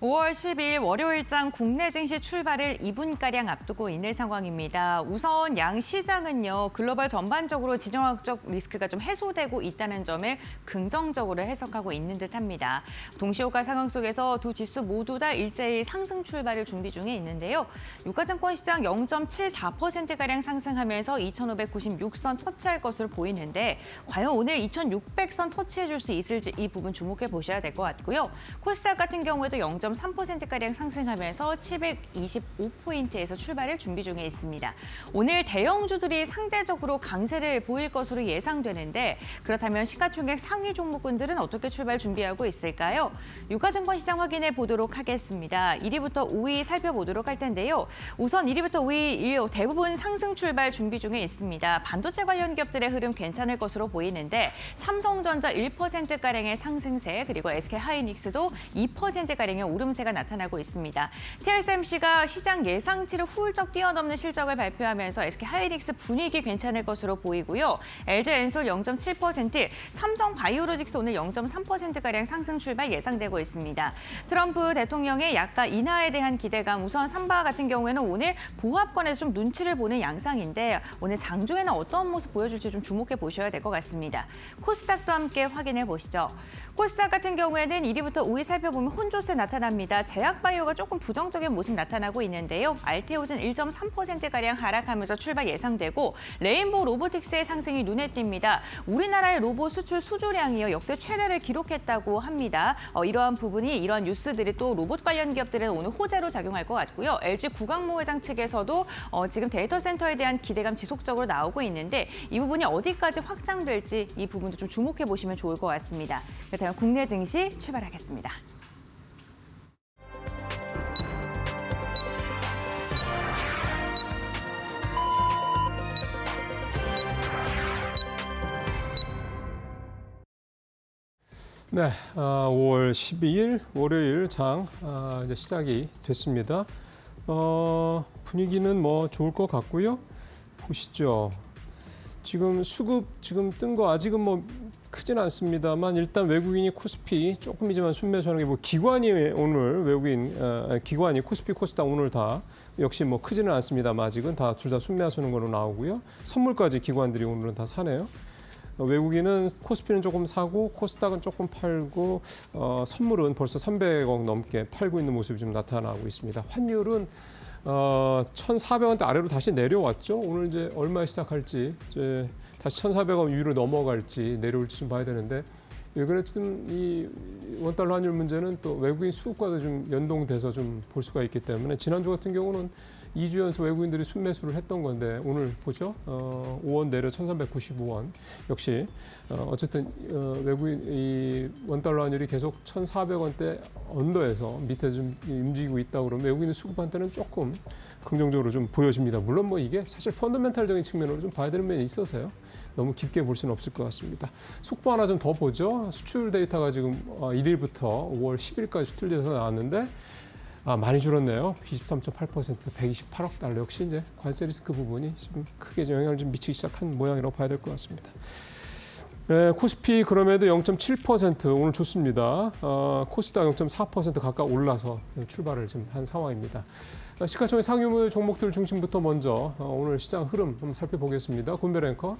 5월 10일 월요일장 국내 증시 출발을 2분가량 앞두고 있는 상황입니다. 우선 양 시장은요, 글로벌 전반적으로 지정학적 리스크가 좀 해소되고 있다는 점을 긍정적으로 해석하고 있는 듯합니다. 동시효과 상황 속에서 두 지수 모두 다 일제히 상승 출발을 준비 중에 있는데요. 유가증권 시장 0.74%가량 상승하면서 2,596선 터치할 것으로 보이는데 과연 오늘 2,600선 터치해줄 수 있을지 이 부분 주목해 보셔야 될 것 같고요. 코스닥 같은 경우에도 0.3%가량 상승하면서 725포인트에서 출발을 준비 중에 있습니다. 오늘 대형주들이 상대적으로 강세를 보일 것으로 예상되는데 그렇다면 시가총액 상위 종목군들은 어떻게 출발 준비하고 있을까요? 유가증권 시장 확인해 보도록 하겠습니다. 1위부터 5위 살펴보도록 할 텐데요. 우선 1위부터 5위 대부분 상승 출발 준비 중에 있습니다. 반도체 관련 기업들의 흐름 괜찮을 것으로 보이는데 삼성전자 1%가량의 상승세 그리고 SK하이닉스도 2%가량의 오름세가 나타나고 있습니다. TSMC가 시장 예상치를 훌쩍 뛰어넘는 실적을 발표하면서 SK하이닉스 분위기 괜찮을 것으로 보이고요. LG엔솔 0.7%, 삼성바이오로직스 오늘 0.3%가량 상승 출발 예상되고 있습니다. 트럼프 대통령의 약가 인하에 대한 기대감 우선 삼바 같은 경우에는 오늘 보합권에서 좀 눈치를 보는 양상인데 오늘 장중에는 어떤 모습 보여줄지 좀 주목해 보셔야 될 것 같습니다. 코스닥도 함께 확인해 보시죠. 코스닥 같은 경우에는 1위부터 5위 살펴보면 혼조세 나타납니다. 제약바이오가 조금 부정적인 모습 나타나고 있는데요. 알테오젠 1.3%가량 하락하면서 출발 예상되고 레인보우 로보틱스의 상승이 눈에 띕니다. 우리나라의 로봇 수출 수주량이요 역대 최대를 기록했다고 합니다. 이러한 부분이 이러한 뉴스들이 또 로봇 관련 기업들은 오늘 호재로 작용할 것 같고요. LG 구광모 회장 측에서도 지금 데이터 센터에 대한 기대감 지속적으로 나오고 있는데 이 부분이 어디까지 확장될지 이 부분도 좀 주목해 보시면 좋을 것 같습니다. 그렇다면 국내 증시 출발하겠습니다. 네, 5월 12일 월요일 장 이제 시작이 됐습니다. 분위기는 좋을 것 같고요. 보시죠. 지금 수급 뜬 거 아직은 크진 않습니다만 일단 외국인이 코스피 조금이지만 순매수하는 게 기관이 오늘 외국인 기관이 코스피 코스닥 오늘 다 역시 크지는 않습니다만 아직은 둘 다 순매수하는 걸로 나오고요. 선물까지 기관들이 오늘은 다 사네요. 외국인은 코스피는 조금 사고 코스닥은 조금 팔고 선물은 벌써 300억 넘게 팔고 있는 모습이 좀 나타나고 있습니다. 환율은 1,400원대 아래로 다시 내려왔죠. 오늘 이제 얼마에 시작할지, 이제 다시 1,400원 위로 넘어갈지 내려올지 좀 봐야 되는데, 이번에 이 원달러 환율 문제는 또 외국인 수급과도 좀 연동돼서 좀 볼 수가 있기 때문에, 지난주 같은 경우는 2주 연속 외국인들이 순매수를 했던 건데, 오늘 보죠. 5원 내려 1,395원. 역시 어쨌든 외국인 이 원달러 환율이 계속 1,400원대 언더에서 밑에 좀 움직이고 있다 그러면 외국인 수급한테는 조금 긍정적으로 좀 보여집니다. 물론 뭐 이게 사실 펀더멘탈적인 측면으로 좀 봐야 되는 면이 있어서요. 너무 깊게 볼 수는 없을 것 같습니다. 속보 하나 좀 더 보죠. 수출 데이터가 지금 1일부터 5월 10일까지 수출 데이터가 나왔는데, 많이 줄었네요. 23.8%, 128억 달러. 역시 이제 관세 리스크 부분이 좀 크게 영향을 좀 미치기 시작한 모양이라고 봐야 될 것 같습니다. 네, 코스피 그럼에도 0.7% 오늘 좋습니다. 코스닥 0.4% 가까이 올라서 출발을 좀 한 상황입니다. 시가총액 상위물 종목들 중심부터 먼저 오늘 시장 흐름 한번 살펴보겠습니다. 권별 앵커.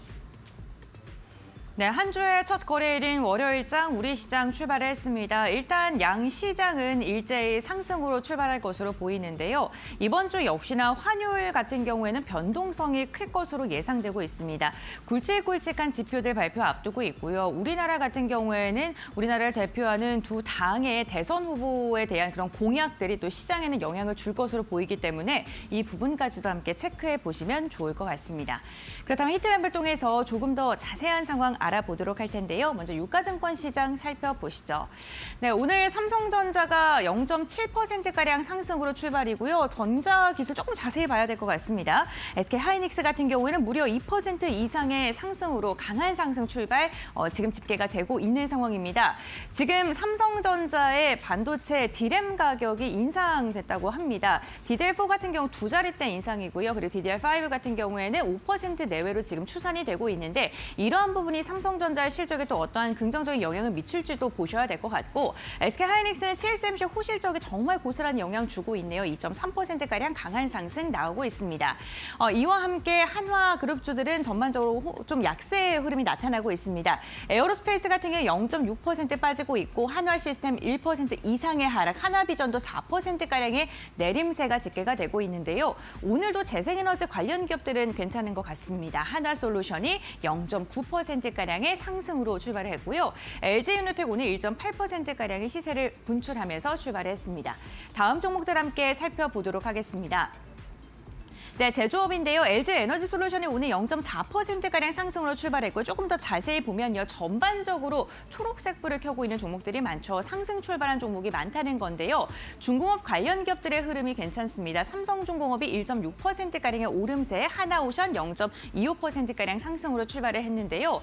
네, 한 주의 첫 거래일인 월요일장 우리 시장 출발했습니다. 일단 양 시장은 일제히 상승으로 출발할 것으로 보이는데요. 이번 주 역시나 환율 같은 경우에는 변동성이 클 것으로 예상되고 있습니다. 굵직굵직한 지표들 발표 앞두고 있고요. 우리나라 같은 경우에는 우리나라를 대표하는 두 당의 대선 후보에 대한 그런 공약들이 또 시장에는 영향을 줄 것으로 보이기 때문에 이 부분까지도 함께 체크해 보시면 좋을 것 같습니다. 그렇다면 히트맵을 통해서 조금 더 자세한 상황 알아보도록 할 텐데요. 먼저 유가증권 시장 살펴보시죠. 네, 오늘 삼성전자가 0.7%가량 상승으로 출발이고요. 전자기술 조금 자세히 봐야 될 것 같습니다. SK하이닉스 같은 경우에는 무려 2% 이상의 상승으로 강한 상승 출발 지금 집계가 되고 있는 상황입니다. 지금 삼성전자의 반도체 D램 가격이 인상됐다고 합니다. DDR4 같은 경우 두 자릿대 인상이고요. 그리고 DDR5 같은 경우에는 5% 내외로 지금 추산이 되고 있는데, 이러한 부분이 삼성전자의 실적에 또 어떠한 긍정적인 영향을 미칠지도 보셔야 될 것 같고, SK하이닉스는 TSMC 호실적이 정말 고스란히 영향 주고 있네요. 2.3%가량 강한 상승 나오고 있습니다. 이와 함께 한화그룹주들은 전반적으로 좀 약세의 흐름이 나타나고 있습니다. 에어로스페이스 같은 경우 0.6% 빠지고 있고, 한화시스템 1% 이상의 하락, 하나비전도 4%가량의 내림세가 집계가 되고 있는데요. 오늘도 재생에너지 관련 기업들은 괜찮은 것 같습니다. 한화솔루션이 0.9%가량의 상승으로 출발했고요. LG유니텍 오늘 1.8%가량의 시세를 분출하면서 출발했습니다. 다음 종목들 함께 살펴보도록 하겠습니다. 네, 제조업인데요. LG에너지솔루션이 오늘 0.4%가량 상승으로 출발했고, 조금 더 자세히 보면요. 전반적으로 초록색 불을 켜고 있는 종목들이 많죠. 상승 출발한 종목이 많다는 건데요. 중공업 관련 기업들의 흐름이 괜찮습니다. 삼성중공업이 1.6%가량의 오름세, 하나오션 0.25%가량 상승으로 출발을 했는데요.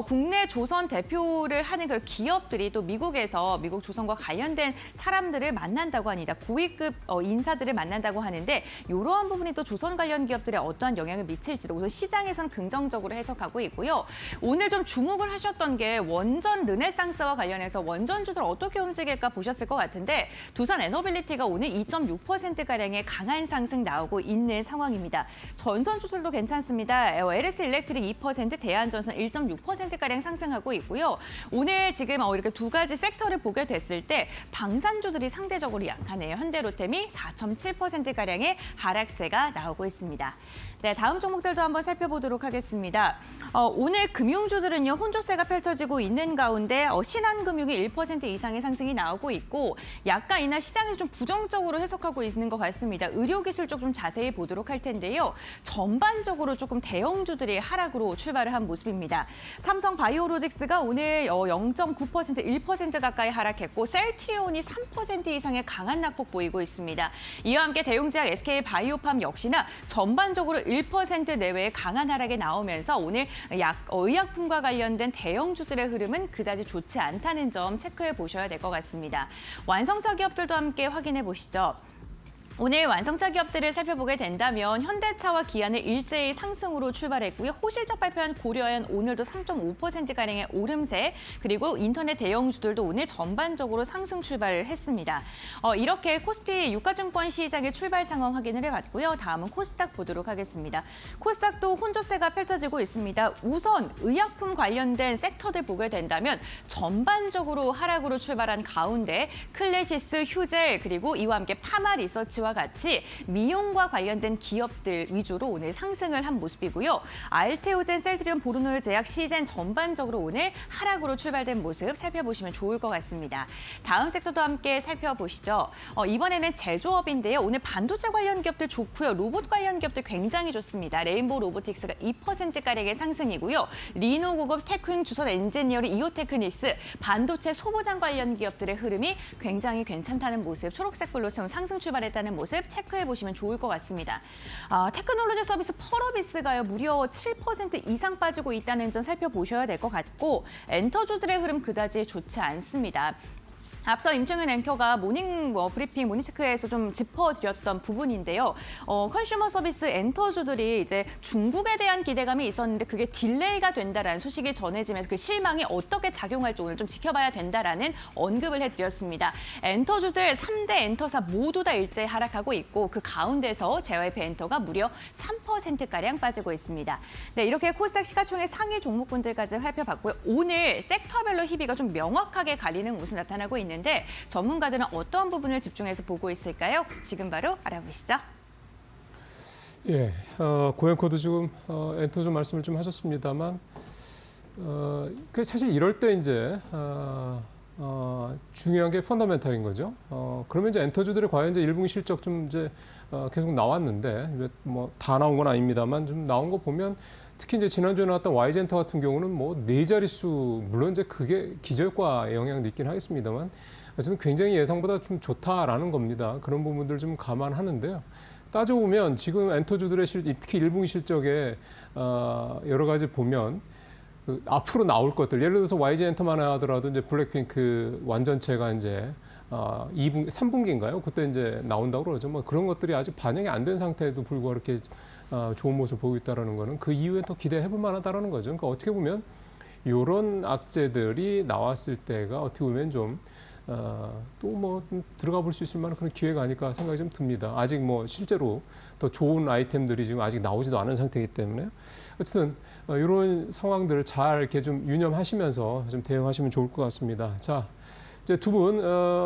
국내 조선 대표를 하는 그 기업들이 또 미국에서 미국 조선과 관련된 사람들을 만난다고 합니다. 고위급 인사들을 만난다고 하는데, 이러한 부분이 또 조선 관련 기업들에 어떠한 영향을 미칠지도 우선 시장에서는 긍정적으로 해석하고 있고요. 오늘 좀 주목을 하셨던 게 원전 르네상스와 관련해서 원전주들 어떻게 움직일까 보셨을 것 같은데, 두산 에너빌리티가 오늘 2.6%가량의 강한 상승 나오고 있는 상황입니다. 전선주들도 괜찮습니다. LS 일렉트릭 2%, 대한전선 1.6%가량 상승하고 있고요. 오늘 지금 이렇게 두 가지 섹터를 보게 됐을 때 방산주들이 상대적으로 약하네요. 현대로템이 4.7%가량의 하락세가 나오고 있습니다. 네, 다음 종목들도 한번 살펴보도록 하겠습니다. 오늘 금융주들은요, 혼조세가 펼쳐지고 있는 가운데 신한금융이 1% 이상의 상승이 나오고 있고, 약간 이날 시장이 좀 부정적으로 해석하고 있는 것 같습니다. 의료기술 쪽 좀 자세히 보도록 할 텐데요. 전반적으로 조금 대형주들이 하락으로 출발을 한 모습입니다. 삼성바이오로직스가 오늘 0.9%, 1% 가까이 하락했고, 셀트리온이 3% 이상의 강한 낙폭 보이고 있습니다. 이와 함께 대웅제약 SK바이오팜 역시나 전반적으로 1% 내외의 강한 하락이 나오면서 오늘 의약품과 관련된 대형주들의 흐름은 그다지 좋지 않다는 점 체크해 보셔야 될 것 같습니다. 완성차 기업들도 함께 확인해 보시죠. 오늘 완성차 기업들을 살펴보게 된다면 현대차와 기아는 일제히 상승으로 출발했고요. 호실적 발표한 고려현 오늘도 3.5%가량의 오름세, 그리고 인터넷 대형주들도 오늘 전반적으로 상승 출발을 했습니다. 이렇게 코스피 유가증권 시장의 출발 상황 확인을 해봤고요. 다음은 코스닥 보도록 하겠습니다. 코스닥도 혼조세가 펼쳐지고 있습니다. 우선 의약품 관련된 섹터들 보게 된다면 전반적으로 하락으로 출발한 가운데 클래시스, 휴젤, 그리고 이와 함께 파마리서치와 모습과 같이 미용과 관련된 기업들 위주로 오늘 상승을 한 모습이고요. 알테오젠, 셀트리온, 보르놀 제약, 시젠 전반적으로 오늘 하락으로 출발된 모습 살펴보시면 좋을 것 같습니다. 다음 섹터도 함께 살펴보시죠. 이번에는 제조업인데요. 오늘 반도체 관련 기업들 좋고요. 로봇 관련 기업들 굉장히 좋습니다. 레인보우 로보틱스가 2%가량의 상승이고요. 리노고급, 테크잉, 주선 엔지니어링, 이오테크니스, 반도체 소부장 관련 기업들의 흐름이 굉장히 괜찮다는 모습, 초록색불로 지금 상승 출발했다는 모습 체크해보시면 좋을 것 같습니다. 테크놀로지 서비스 펄어비스가요. 무려 7% 이상 빠지고 있다는 점 살펴보셔야 될 것 같고 엔터주들의 흐름 그다지 좋지 않습니다. 앞서 임청현 앵커가 모닝 브리핑, 모닝체크에서 좀 짚어드렸던 부분인데요. 컨슈머 서비스 엔터주들이 이제 중국에 대한 기대감이 있었는데 그게 딜레이가 된다라는 소식이 전해지면서 그 실망이 어떻게 작용할지 오늘 좀 지켜봐야 된다라는 언급을 해드렸습니다. 엔터주들 3대 엔터사 모두 다 일제히 하락하고 있고 그 가운데서 JYP 엔터가 무려 3%가량 빠지고 있습니다. 네, 이렇게 코스닥 시가총액 상위 종목군들까지 살펴봤고요. 오늘 섹터별로 희비가 좀 명확하게 갈리는 모습 나타나고 있는데 전문가들은 어떤 부분을 집중해서 보고 있을까요? 지금 바로 알아보시죠. 예, 고엔코도 지금 엔터 좀 말씀을 좀 하셨습니다만, 그 사실 이럴 때 이제 중요한 게 펀더멘탈인 거죠. 그러면 이제 엔터주들의 과연 이제 1분기 실적 좀 이제 계속 나왔는데 뭐 다 나온 건 아닙니다만 좀 나온 거 보면. 특히 이제 지난주에 나왔던 YG엔터 같은 경우는 뭐 4자릿수, 물론 이제 그게 기저효과 영향도 있긴 하겠습니다만, 어쨌든 굉장히 예상보다 좀 좋다라는 겁니다. 그런 부분들 좀 감안하는데요. 따져보면 지금 엔터주들의 특히 1분기 실적에 여러 가지 보면 그 앞으로 나올 것들, 예를 들어서 YG엔터만 하더라도 이제 블랙핑크 완전체가 이제 3분기인가요? 그때 이제 나온다고 그러죠. 뭐 그런 것들이 아직 반영이 안 된 상태에도 불구하고 이렇게 좋은 모습을 보이고 있다는 거는 그 이후에 또 기대해볼 만하다는 거죠. 그러니까 어떻게 보면 이런 악재들이 나왔을 때가 어떻게 보면 좀 또 뭐 들어가 볼 수 있을 만한 그런 기회가 아닐까 생각이 좀 듭니다. 아직 뭐 실제로 더 좋은 아이템들이 지금 아직 나오지도 않은 상태이기 때문에 어쨌든 이런 상황들을 잘 이렇게 좀 유념하시면서 좀 대응하시면 좋을 것 같습니다. 자, 이제 두 분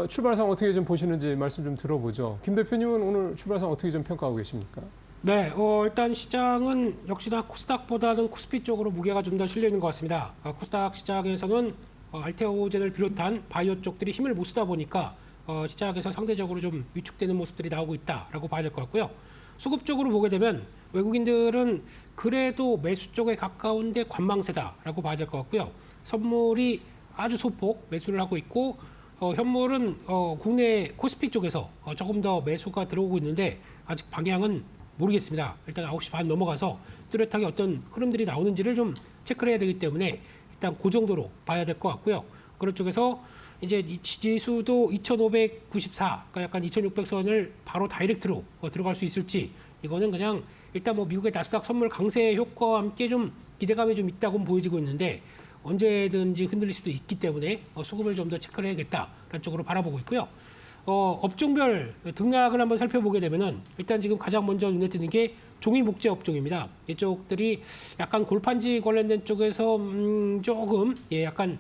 출발상 어떻게 좀 보시는지 말씀 좀 들어보죠. 김 대표님은 오늘 출발상 어떻게 좀 평가하고 계십니까? 네, 일단 시장은 역시나 코스닥보다는 코스피 쪽으로 무게가 좀 더 실려 있는 것 같습니다. 코스닥 시장에서는 알테오젠을 비롯한 바이오 쪽들이 힘을 못 쓰다 보니까 시장에서 상대적으로 좀 위축되는 모습들이 나오고 있다라고 봐야 될 것 같고요. 수급 쪽으로 보게 되면 외국인들은 그래도 매수 쪽에 가까운데 관망세다라고 봐야 될 것 같고요. 선물이 아주 소폭 매수를 하고 있고 현물은 국내 코스피 쪽에서 조금 더 매수가 들어오고 있는데 아직 방향은 모르겠습니다. 일단 9시 반 넘어가서 뚜렷하게 어떤 흐름들이 나오는지를 좀 체크를 해야 되기 때문에 일단 그 정도로 봐야 될 것 같고요. 그런 쪽에서 이제 이 지수도 2,594, 그러니까 약간 2,600선을 바로 다이렉트로 들어갈 수 있을지 이거는 그냥 일단 뭐 미국의 나스닥 선물 강세 효과와 함께 좀 기대감이 좀 있다고 보여지고 있는데 언제든지 흔들릴 수도 있기 때문에 수급을 좀 더 체크를 해야겠다라는 쪽으로 바라보고 있고요. 업종별 등락을 한번 살펴보게 되면은 일단 지금 가장 먼저 눈에 띄는 게 종이 목재 업종입니다. 이쪽들이 약간 골판지 관련된 쪽에서 조금 약간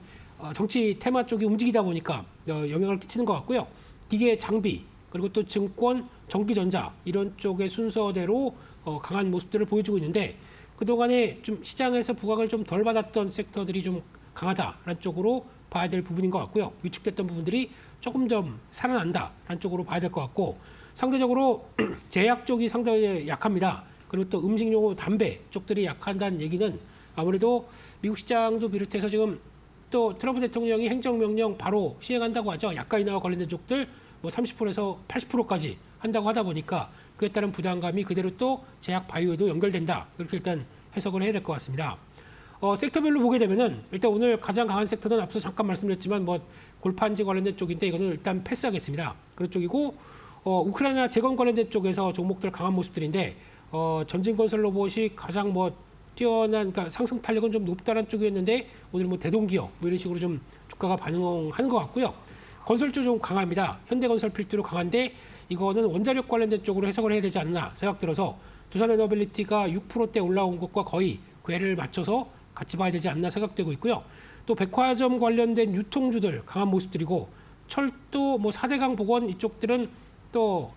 정치 테마 쪽이 움직이다 보니까 영향을 끼치는 것 같고요. 기계 장비 그리고 또 증권, 전기전자 이런 쪽의 순서대로 강한 모습들을 보여주고 있는데 그동안에 좀 시장에서 부각을 좀 덜 받았던 섹터들이 좀 강하다라는 쪽으로 봐야 될 부분인 것 같고요. 위축됐던 부분들이 조금 좀 살아난다라는 쪽으로 봐야 될 것 같고 상대적으로 제약 쪽이 상당히 약합니다. 그리고 또 음식료, 담배 쪽들이 약하다는 얘기는 아무래도 미국 시장도 비롯해서 지금 또 트럼프 대통령이 행정명령 바로 시행한다고 하죠. 약가 인하와 관련된 쪽들 뭐 30%에서 80%까지 한다고 하다 보니까 그에 따른 부담감이 그대로 또 제약 바이오에도 연결된다. 이렇게 일단 해석을 해야 될 것 같습니다. 섹터별로 보게 되면은 일단 오늘 가장 강한 섹터는 앞서 잠깐 말씀드렸지만 뭐 골판지 관련된 쪽인데 이거는 일단 패스하겠습니다. 그런 쪽이고 우크라이나 재건 관련된 쪽에서 종목들 강한 모습들인데 전진건설 로봇이 가장 뭐 뛰어난 그러니까 상승 탄력은 좀 높다는 쪽이었는데 오늘 뭐 대동기업 뭐 이런 식으로 좀 주가가 반응하는 것 같고요. 건설주 좀 강합니다. 현대건설 필두로 강한데 이거는 원자력 관련된 쪽으로 해석을 해야 되지 않나 생각 들어서 두산에너빌리티가 6%대 올라온 것과 거의 궤를 맞춰서 같이 봐야 되지 않나 생각되고 있고요. 또 백화점 관련된 유통주들 강한 모습들이고 철도 뭐 4대강 복원 이쪽들은 또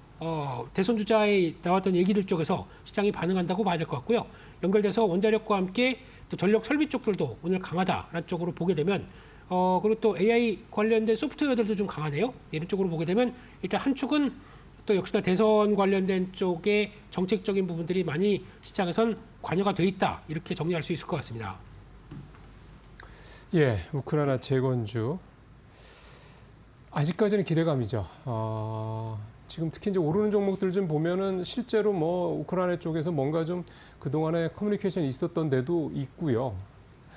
대선 주자에 나왔던 얘기들 쪽에서 시장이 반응한다고 봐야 될 것 같고요. 연결돼서 원자력과 함께 또 전력 설비 쪽들도 오늘 강하다라는 쪽으로 보게 되면 그리고 또 AI 관련된 소프트웨어들도 좀 강하네요. 이런 쪽으로 보게 되면 일단 한 축은 또 역시나 대선 관련된 쪽에 정책적인 부분들이 많이 시장에선 관여가 돼 있다. 이렇게 정리할 수 있을 것 같습니다. 예, 우크라이나 재건주. 아직까지는 기대감이죠. 지금 특히 이제 오르는 종목들 좀 보면은 실제로 뭐 우크라이나 쪽에서 뭔가 좀 그동안에 커뮤니케이션이 있었던 데도 있고요.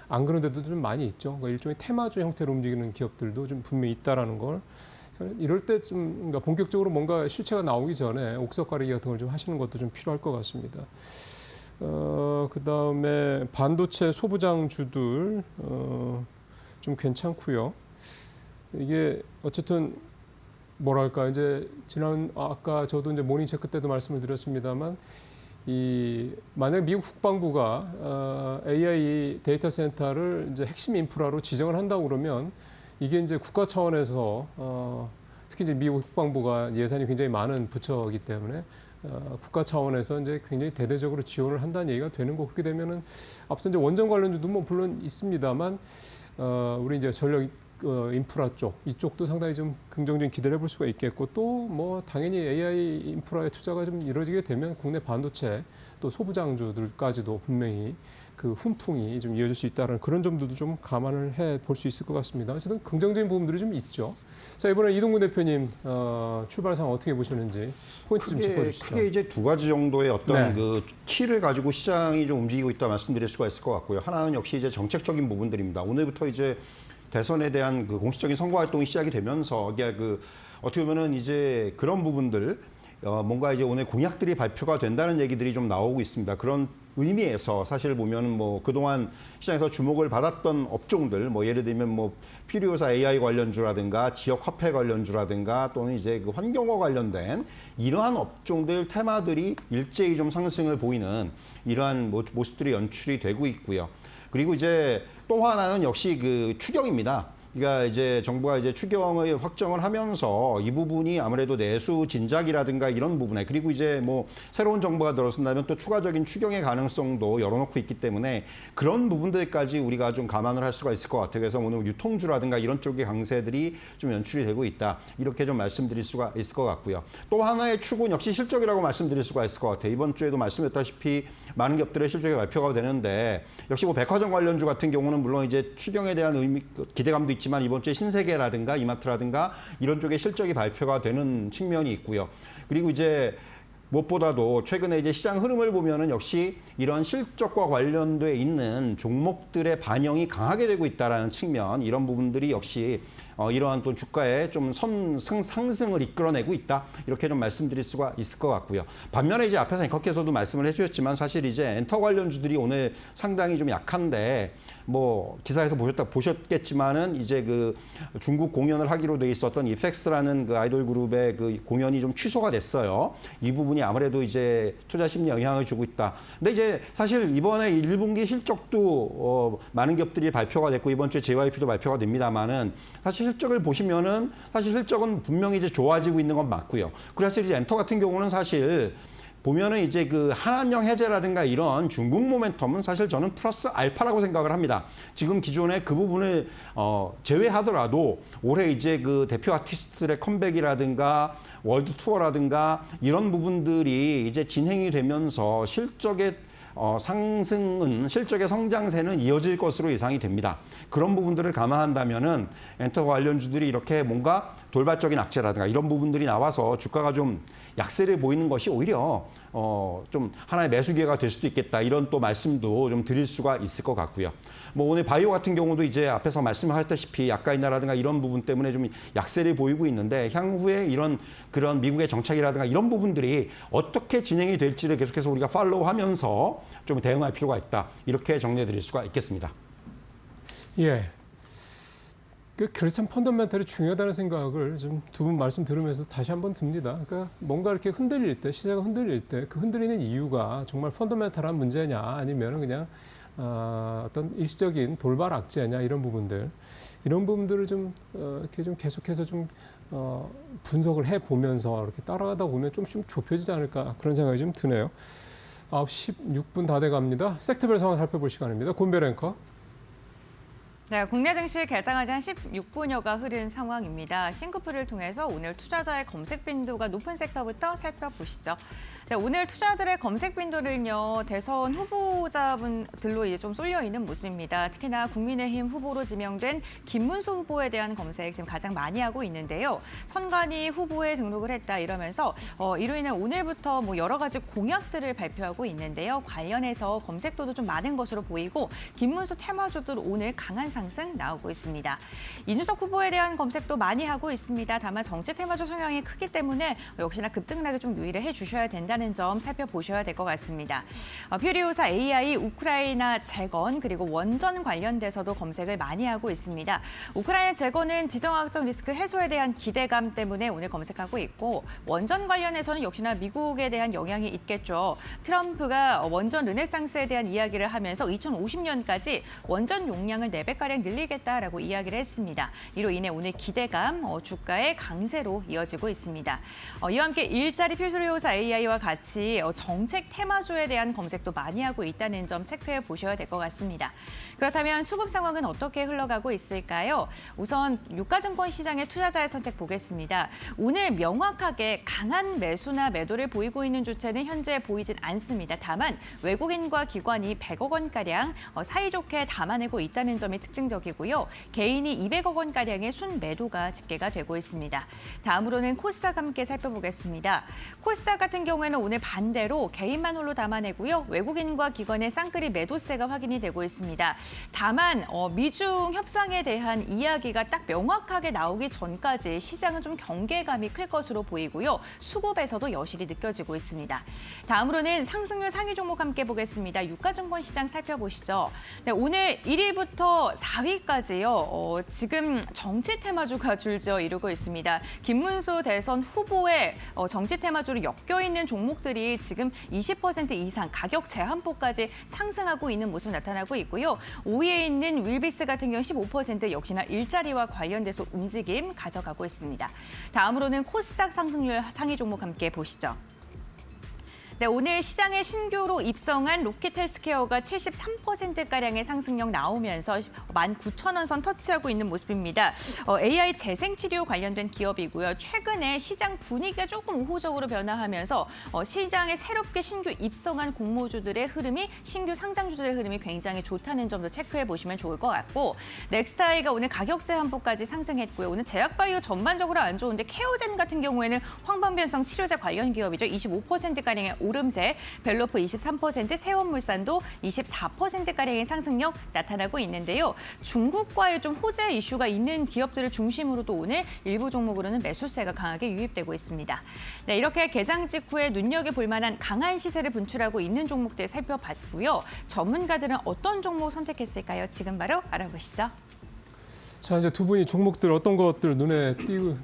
안 그런 데도 좀 많이 있죠. 그러니까 일종의 테마주 형태로 움직이는 기업들도 좀 분명히 있다라는 걸. 이럴 때 좀 그러니까 본격적으로 뭔가 실체가 나오기 전에 옥석 가리기 같은 걸 좀 하시는 것도 좀 필요할 것 같습니다. 그다음에 반도체 소부장주들 좀 괜찮고요. 이게 어쨌든 뭐랄까 이제 아까 저도 이제 모닝 체크 때도 말씀을 드렸습니다만 만약 미국 국방부가 AI 데이터 센터를 이제 핵심 인프라로 지정을 한다고 그러면 이게 이제 국가 차원에서 특히 이제 미국 국방부가 예산이 굉장히 많은 부처이기 때문에 국가 차원에서 이제 굉장히 대대적으로 지원을 한다는 얘기가 되는 거. 그렇게 되면은 앞서 이제 원전 관련주도 뭐 물론 있습니다만 우리 이제 전력 인프라 쪽 이쪽도 상당히 좀 긍정적인 기대를 해볼 수가 있겠고 또 뭐 당연히 AI 인프라의 투자가 좀 이루어지게 되면 국내 반도체 또 소부장주들까지도 분명히 그 훈풍이 좀 이어질 수 있다는 그런 점들도 좀 감안을 해 볼 수 있을 것 같습니다. 어쨌든 긍정적인 부분들이 좀 있죠. 자, 이번에 이동근 대표님 출발 상황 어떻게 보시는지 포인트 좀 짚어주시죠. 크게 이제 두 가지 정도의 어떤 네. 그 키를 가지고 시장이 좀 움직이고 있다 말씀드릴 수가 있을 것 같고요. 하나는 역시 이제 정책적인 부분들입니다. 오늘부터 이제 대선에 대한 그 공식적인 선거 활동이 시작이 되면서 이게 그 어떻게 보면은 이제 그런 부분들 뭔가 이제 오늘 공약들이 발표가 된다는 얘기들이 좀 나오고 있습니다. 그런 의미에서 사실 보면은 뭐 그동안 시장에서 주목을 받았던 업종들 뭐 예를 들면 뭐 필요사 AI 관련주라든가 지역 화폐 관련주라든가 또는 이제 그 환경과 관련된 이러한 업종들 테마들이 일제히 좀 상승을 보이는 이러한 모습들이 연출이 되고 있고요. 그리고 이제 또 하나는 역시 그 추경입니다. 그러니까 이제 정부가 이제 추경을 확정을 하면서 이 부분이 아무래도 내수 진작이라든가 이런 부분에 그리고 이제 뭐 새로운 정부가 들어선다면 또 추가적인 추경의 가능성도 열어놓고 있기 때문에 그런 부분들까지 우리가 좀 감안을 할 수가 있을 것 같아요. 그래서 오늘 유통주라든가 이런 쪽의 강세들이 좀 연출이 되고 있다. 이렇게 좀 말씀드릴 수가 있을 것 같고요. 또 하나의 축은 역시 실적이라고 말씀드릴 수가 있을 것 같아요. 이번 주에도 말씀드렸다시피 많은 기업들의 실적이 발표가 되는데 역시 뭐 백화점 관련주 같은 경우는 물론 이제 추경에 대한 기대감도 있지만 이번 주에 신세계라든가 이마트라든가 이런 쪽에 실적이 발표가 되는 측면이 있고요. 그리고 이제 무엇보다도 최근에 이제 시장 흐름을 보면은 역시 이런 실적과 관련돼 있는 종목들의 반영이 강하게 되고 있다라는 측면 이런 부분들이 역시 이러한 또 주가의 좀 상승을 이끌어내고 있다. 이렇게 좀 말씀드릴 수가 있을 것 같고요. 반면에 이제 앞에서 앵커께서도 말씀을 해주셨지만 사실 이제 엔터 관련주들이 오늘 상당히 좀 약한데 뭐 기사에서 보셨겠지만은 이제 그 중국 공연을 하기로 돼 있었던 이펙스라는 그 아이돌 그룹의 그 공연이 좀 취소가 됐어요. 이 부분이 아무래도 이제 투자 심리에 영향을 주고 있다. 근데 이제 사실 이번에 1분기 실적도 많은 기업들이 발표가 됐고 이번 주에 JYP도 발표가 됩니다만은 사실 실적을 보시면은 사실 실적은 분명히 이제 좋아지고 있는 건 맞고요. 그래서 이제 엔터 같은 경우는 사실 보면은 이제 그 한한령 해제라든가 이런 중국 모멘텀은 사실 저는 플러스 알파라고 생각을 합니다. 지금 기존에 그 부분을 제외하더라도 올해 이제 그 대표 아티스트들의 컴백이라든가 월드 투어라든가 이런 부분들이 이제 진행이 되면서 실적의 실적의 성장세는 이어질 것으로 예상이 됩니다. 그런 부분들을 감안한다면은 엔터 관련주들이 이렇게 뭔가 돌발적인 악재라든가 이런 부분들이 나와서 주가가 좀 약세를 보이는 것이 오히려 좀 하나의 매수 기회가 될 수도 있겠다. 이런 또 말씀도 좀 드릴 수가 있을 것 같고요. 뭐 오늘 바이오 같은 경우도 이제 앞에서 말씀하셨다시피 약가 인하라든가 이런 부분 때문에 좀 약세를 보이고 있는데 향후에 그런 미국의 정책이라든가 이런 부분들이 어떻게 진행이 될지를 계속해서 우리가 팔로우하면서 좀 대응할 필요가 있다. 이렇게 정리해 드릴 수가 있겠습니다. 예. 그 결산 펀더멘털이 중요하다는 생각을 좀 두 분 말씀 들으면서 다시 한번 듭니다. 그러니까 뭔가 이렇게 흔들릴 때, 시장이 흔들릴 때 그 흔들리는 이유가 정말 펀더멘털한 문제냐 아니면 그냥 어떤 일시적인 돌발 악재냐 이런 부분들을 좀 이렇게 좀 계속해서 좀 분석을 해보면서 이렇게 따라가다 보면 좀 좁혀지지 않을까 그런 생각이 좀 드네요. 9시 16분 다 돼갑니다. 섹터별 상황 살펴볼 시간입니다. 권별 앵커. 네, 국내 증시 개장하지 한 16분여가 흐른 상황입니다. 싱크풀을 통해서 오늘 투자자의 검색 빈도가 높은 섹터부터 살펴보시죠. 네, 오늘 투자들의 검색 빈도는요, 대선 후보자분들로 이제 좀 쏠려 있는 모습입니다. 특히나 국민의힘 후보로 지명된 김문수 후보에 대한 검색 지금 가장 많이 하고 있는데요. 선관위 후보에 등록을 했다 이러면서 이로 인해 오늘부터 뭐 여러 가지 공약들을 발표하고 있는데요. 관련해서 검색도도 좀 많은 것으로 보이고 김문수 테마주들 오늘 강한 상승 나오고 있습니다. 이준석 후보에 대한 검색도 많이 하고 있습니다. 다만 정치 테마주 성향이 크기 때문에 역시나 급등락에 좀 유의를 해주셔야 된다는 점 살펴보셔야 될 것 같습니다. 퓨리오사 AI, 우크라이나 재건 그리고 원전 관련돼서도 검색을 많이 하고 있습니다. 우크라이나 재건은 지정학적 리스크 해소에 대한 기대감 때문에 오늘 검색하고 있고 원전 관련해서는 역시나 미국에 대한 영향이 있겠죠. 트럼프가 원전 르네상스에 대한 이야기를 하면서 2050년까지 원전 용량을 4배가량 늘리겠다라고 이야기를 했습니다. 이로 인해 오늘 기대감 주가의 강세로 이어지고 있습니다. 이와 함께 일자리 퓨리오사 AI와 같이 정책 테마주에 대한 검색도 많이 하고 있다는 점 체크해 보셔야 될 것 같습니다. 그렇다면 수급 상황은 어떻게 흘러가고 있을까요? 우선 유가증권 시장의 투자자의 선택 보겠습니다. 오늘 명확하게 강한 매수나 매도를 보이고 있는 주체는 현재 보이진 않습니다. 다만 외국인과 기관이 100억 원가량 사이좋게 담아내고 있다는 점이 특징적이고요. 개인이 200억 원가량의 순매도가 집계가 되고 있습니다. 다음으로는 코스닥 함께 살펴보겠습니다. 코스닥 같은 경우에는 오늘 반대로 개인만 홀로 담아내고요. 외국인과 기관의 쌍끌이 매도세가 확인이 되고 있습니다. 다만 미중 협상에 대한 이야기가 딱 명확하게 나오기 전까지 시장은 좀 경계감이 클 것으로 보이고요. 수급에서도 여실히 느껴지고 있습니다. 다음으로는 상승률 상위 종목 함께 보겠습니다. 유가증권 시장 살펴보시죠. 네, 오늘 1위부터 4위까지요. 지금 정치 테마주가 줄지어 이루고 있습니다. 김문수 대선 후보의 정치 테마주로 엮여있는 종목들이 지금 20% 이상 가격 제한폭까지 상승하고 있는 모습 나타나고 있고요. 5위에 있는 윌비스 같은 경우 15% 역시나 일자리와 관련돼서 움직임 가져가고 있습니다. 다음으로는 코스닥 상승률 상위 종목 함께 보시죠. 네, 오늘 시장에 신규로 입성한 로켓헬스케어가 73%가량의 상승력 나오면서 19,000원 선 터치하고 있는 모습입니다. AI 재생치료 관련된 기업이고요. 최근에 시장 분위기가 조금 우호적으로 변화하면서 시장에 새롭게 신규 입성한 공모주들의 흐름이 신규 상장주들의 흐름이 굉장히 좋다는 점도 체크해 보시면 좋을 것 같고 넥스타이가 오늘 가격 제한폭까지 상승했고요. 오늘 제약바이오 전반적으로 안 좋은데 케오젠 같은 경우에는 황반변성 치료제 관련 기업이죠. 25%가량의 오름세, 벨로프 23%, 세원물산도 24%가량의 상승력 나타나고 있는데요. 중국과의 좀 호재 이슈가 있는 기업들을 중심으로도 오늘 일부 종목으로는 매수세가 강하게 유입되고 있습니다. 네, 이렇게 개장 직후에 눈여겨볼 만한 강한 시세를 분출하고 있는 종목들 살펴봤고요. 전문가들은 어떤 종목 선택했을까요? 지금 바로 알아보시죠. 자, 이제 두 분이 종목들 어떤 것들 눈에 띄고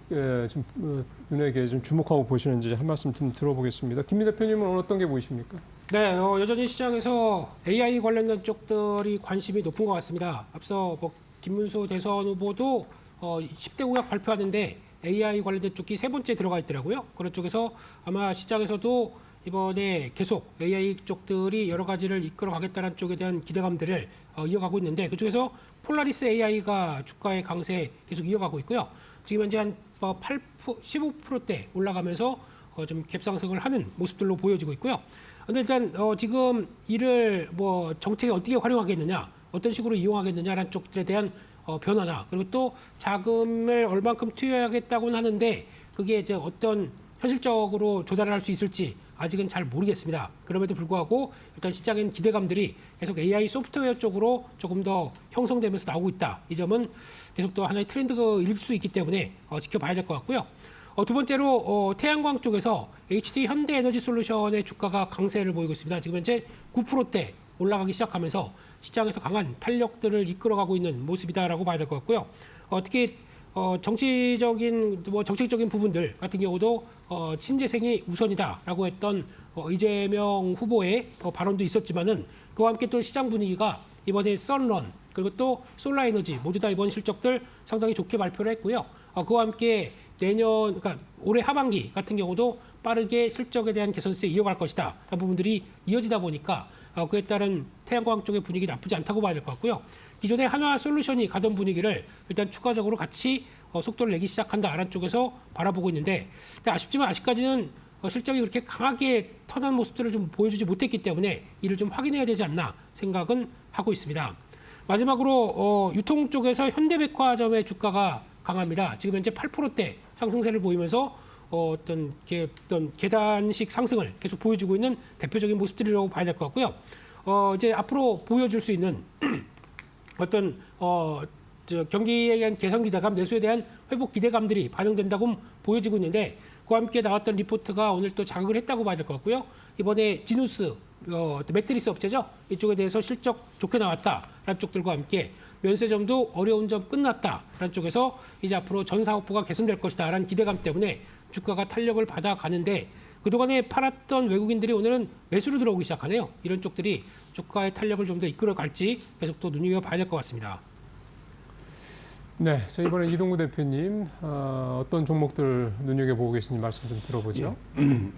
눈에 좀 주목하고 보시는지 한 말씀 좀 들어보겠습니다. 김민 대표님은 어떤 게 보이십니까? 네, 여전히 시장에서 AI 관련된 쪽들이 관심이 높은 것 같습니다. 앞서 김문수 대선 후보도 10대 공약 발표하는데 AI 관련된 쪽이 세 번째 들어가 있더라고요. 그런 쪽에서 아마 시장에서도 이번에 계속 AI 쪽들이 여러 가지를 이끌어가겠다는 쪽에 대한 기대감들을 이어가고 있는데 그쪽에서 폴라리스 AI가 주가의 강세 계속 이어가고 있고요. 지금 현재 한 15%대 올라가면서 좀 갭상승을 하는 모습들로 보여지고 있고요. 그런데 일단 지금 이를 정책에 어떻게 활용하겠느냐, 어떤 식으로 이용하겠느냐라는 쪽들에 대한 변화나 그리고 또 자금을 얼만큼 투여하겠다고는 하는데 그게 이제 어떤 현실적으로 조달을 할 수 있을지 아직은 잘 모르겠습니다. 그럼에도 불구하고 일단 시장엔 기대감들이 계속 AI 소프트웨어 쪽으로 조금 더 형성되면서 나오고 있다. 이 점은 계속 또 하나의 트렌드일 수 있기 때문에 지켜봐야 될 것 같고요. 두 번째로 태양광 쪽에서 HD 현대에너지솔루션의 주가가 강세를 보이고 있습니다. 지금 현재 9%대 올라가기 시작하면서 시장에서 강한 탄력들을 이끌어가고 있는 모습이다라고 봐야 될 것 같고요. 특히 정책적인 부분들 같은 경우도 신재생이 우선이다라고 했던 이재명 후보의 발언도 있었지만은 그와 함께 또 시장 분위기가 이번에 썬런 그리고 또 솔라에너지 모두 다 이번 실적들 상당히 좋게 발표를 했고요. 그와 함께 내년, 그러니까 올해 하반기 같은 경우도 빠르게 실적에 대한 개선세 이어갈 것이다. 라는 부분들이 이어지다 보니까 그에 따른 태양광 쪽의 분위기 나쁘지 않다고 봐야 될 것 같고요. 기존에 한화솔루션이 가던 분위기를 일단 추가적으로 같이 속도를 내기 시작한다라는 쪽에서 바라보고 있는데, 근데 아쉽지만 아직까지는 실적이 그렇게 강하게 턴한 모습들을 좀 보여주지 못했기 때문에 이를 좀 확인해야 되지 않나 생각은 하고 있습니다. 마지막으로 유통 쪽에서 현대백화점의 주가가 강합니다. 지금 현재 8%대 상승세를 보이면서 어떤 계단식 상승을 계속 보여주고 있는 대표적인 모습들이라고 봐야 될 것 같고요. 이제 앞으로 보여줄 수 있는 어떤 경기에 대한 개선 기대감, 매수에 대한 회복 기대감들이 반영된다고 보여지고 있는데, 그와 함께 나왔던 리포트가 오늘 또 자극을 했다고 봐야 될 것 같고요. 이번에 지누스 매트리스 업체죠. 이쪽에 대해서 실적 좋게 나왔다라는 쪽들과 함께 면세점도 어려운 점 끝났다라는 쪽에서 이제 앞으로 전 사업부가 개선될 것이다라는 기대감 때문에 주가가 탄력을 받아가는데, 그동안에 팔았던 외국인들이 오늘은 매수로 들어오기 시작하네요. 이런 쪽들이 주가의 탄력을 좀 더 이끌어갈지 계속 또 눈여겨봐야 될 것 같습니다. 네, 자 이번에 이동구 대표님 어떤 종목들 눈여겨보고 계신지 말씀 좀 들어보죠.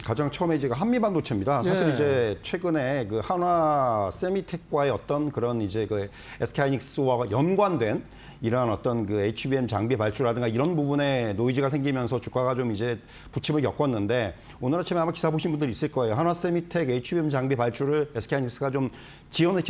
가장 처음에 제가 한미반도체입니다. 사실 예. 이제 최근에 그 한화 세미텍과의 어떤 그런 이제 그 SK하이닉스와 연관된 이러한 어떤 그 HBM 장비 발주라든가 이런 부분에 노이즈가 생기면서 주가가 좀 이제 부침을 겪었는데, 오늘 아침에 아마 기사 보신 분들 있을 거예요. 한화 세미텍 HBM 장비 발주를 SK하이닉스가 좀 이연을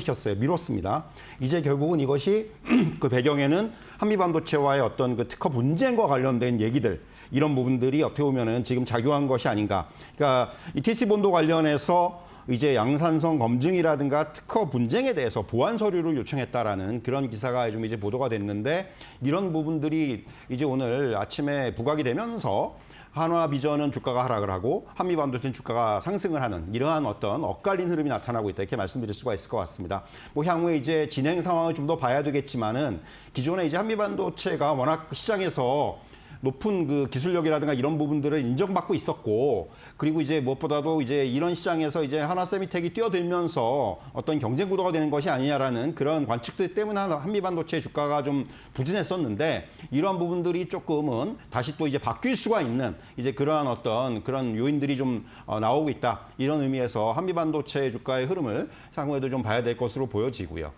시켰어요. 미뤘습니다. 이제 결국은 이것이 그 배경에는 한미반도체와의 어떤 그 특허 분쟁과 관련된 얘기들, 이런 부분들이 어떻게 보면은 지금 작용한 것이 아닌가. 그러니까 이 TC본도 관련해서 이제 양산성 검증이라든가 특허 분쟁에 대해서 보완 서류를 요청했다라는 그런 기사가 좀 이제 보도가 됐는데, 이런 부분들이 이제 오늘 아침에 부각이 되면서 한화비전은 주가가 하락을 하고 한미반도체는 주가가 상승을 하는 이러한 어떤 엇갈린 흐름이 나타나고 있다, 이렇게 말씀드릴 수가 있을 것 같습니다. 뭐 향후에 이제 진행 상황을 좀 더 봐야 되겠지만은, 기존에 이제 한미반도체가 워낙 시장에서 높은 그 기술력이라든가 이런 부분들을 인정받고 있었고, 그리고 이제 무엇보다도 이제 이런 시장에서 이제 한화 세미텍이 뛰어들면서 어떤 경쟁 구도가 되는 것이 아니냐라는 그런 관측들 때문에 한미반도체 주가가 좀 부진했었는데, 이러한 부분들이 조금은 다시 또 이제 바뀔 수가 있는 이제 그러한 어떤 그런 요인들이 좀 나오고 있다, 이런 의미에서 한미반도체 주가의 흐름을 향후에도 좀 봐야 될 것으로 보여지고요.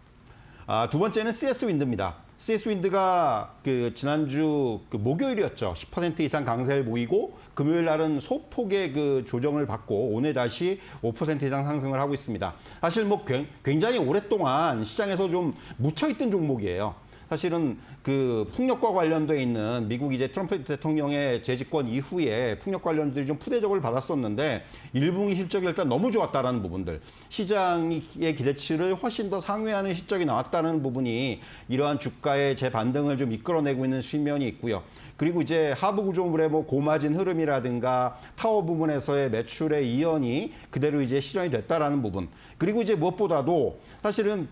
두 번째는 CS윈드입니다. CS윈드가 그 지난주 그 목요일이었죠. 10% 이상 강세를 보이고, 금요일 날은 소폭의 그 조정을 받고 오늘 다시 5% 이상 상승을 하고 있습니다. 사실 뭐 굉장히 오랫동안 시장에서 좀 묻혀있던 종목이에요. 사실은 그 풍력과 관련돼 있는 미국 이제 트럼프 대통령의 재집권 이후에 풍력 관련들이 좀 푸대접을 받았었는데, 1분기 실적이 일단 너무 좋았다라는 부분들, 시장의 기대치를 훨씬 더 상회하는 실적이 나왔다는 부분이 이러한 주가의 재반등을 좀 이끌어내고 있는 측면이 있고요. 그리고 이제 하부 구조물의 뭐 고마진 흐름이라든가 타워 부분에서의 매출의 이연이 그대로 이제 실현이 됐다라는 부분, 그리고 이제 무엇보다도 사실은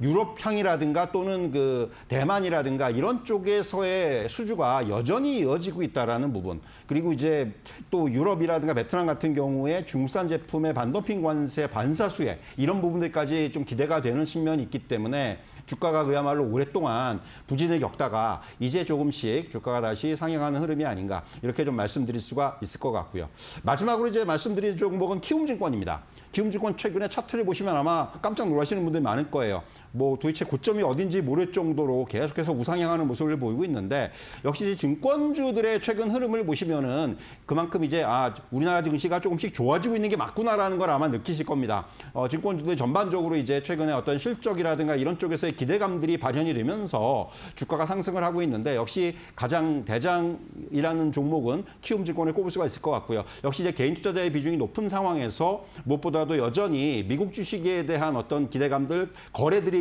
유럽향이라든가 또는 그 대만이라든가 이런 쪽에서의 수주가 여전히 이어지고 있다라는 부분, 그리고 이제 또 유럽이라든가 베트남 같은 경우에 중국산 제품의 반덤핑 관세 반사수혜, 이런 부분들까지 좀 기대가 되는 측면이 있기 때문에 주가가 그야말로 오랫동안 부진을 겪다가 이제 조금씩 주가가 다시 상향하는 흐름이 아닌가, 이렇게 좀 말씀드릴 수가 있을 것 같고요. 마지막으로 이제 말씀드릴 종목은 키움증권입니다. 키움증권 최근에 차트를 보시면 아마 깜짝 놀라시는 분들이 많을 거예요. 뭐 도대체 고점이 어딘지 모를 정도로 계속해서 우상향하는 모습을 보이고 있는데, 역시 증권주들의 최근 흐름을 보시면은 그만큼 이제 우리나라 증시가 조금씩 좋아지고 있는 게 맞구나라는 걸 아마 느끼실 겁니다. 증권주들 전반적으로 이제 최근에 어떤 실적이라든가 이런 쪽에서의 기대감들이 발현이 되면서 주가가 상승을 하고 있는데, 역시 가장 대장이라는 종목은 키움증권을 꼽을 수가 있을 것 같고요. 역시 이제 개인 투자자의 비중이 높은 상황에서 무엇보다도 여전히 미국 주식에 대한 어떤 기대감들, 거래들이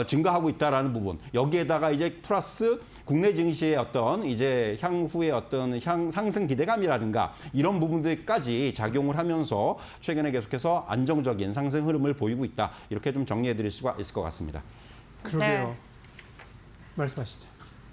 증가하고 있다라는 부분, 여기에다가 이제 플러스 국내 증시의 어떤 이제 향후의 어떤 상승 기대감이라든가 이런 부분들까지 작용을 하면서 최근에 계속해서 안정적인 상승 흐름을 보이고 있다, 이렇게 좀 정리해 드릴 수가 있을 것 같습니다. 그러게요. 네. 말씀하시죠.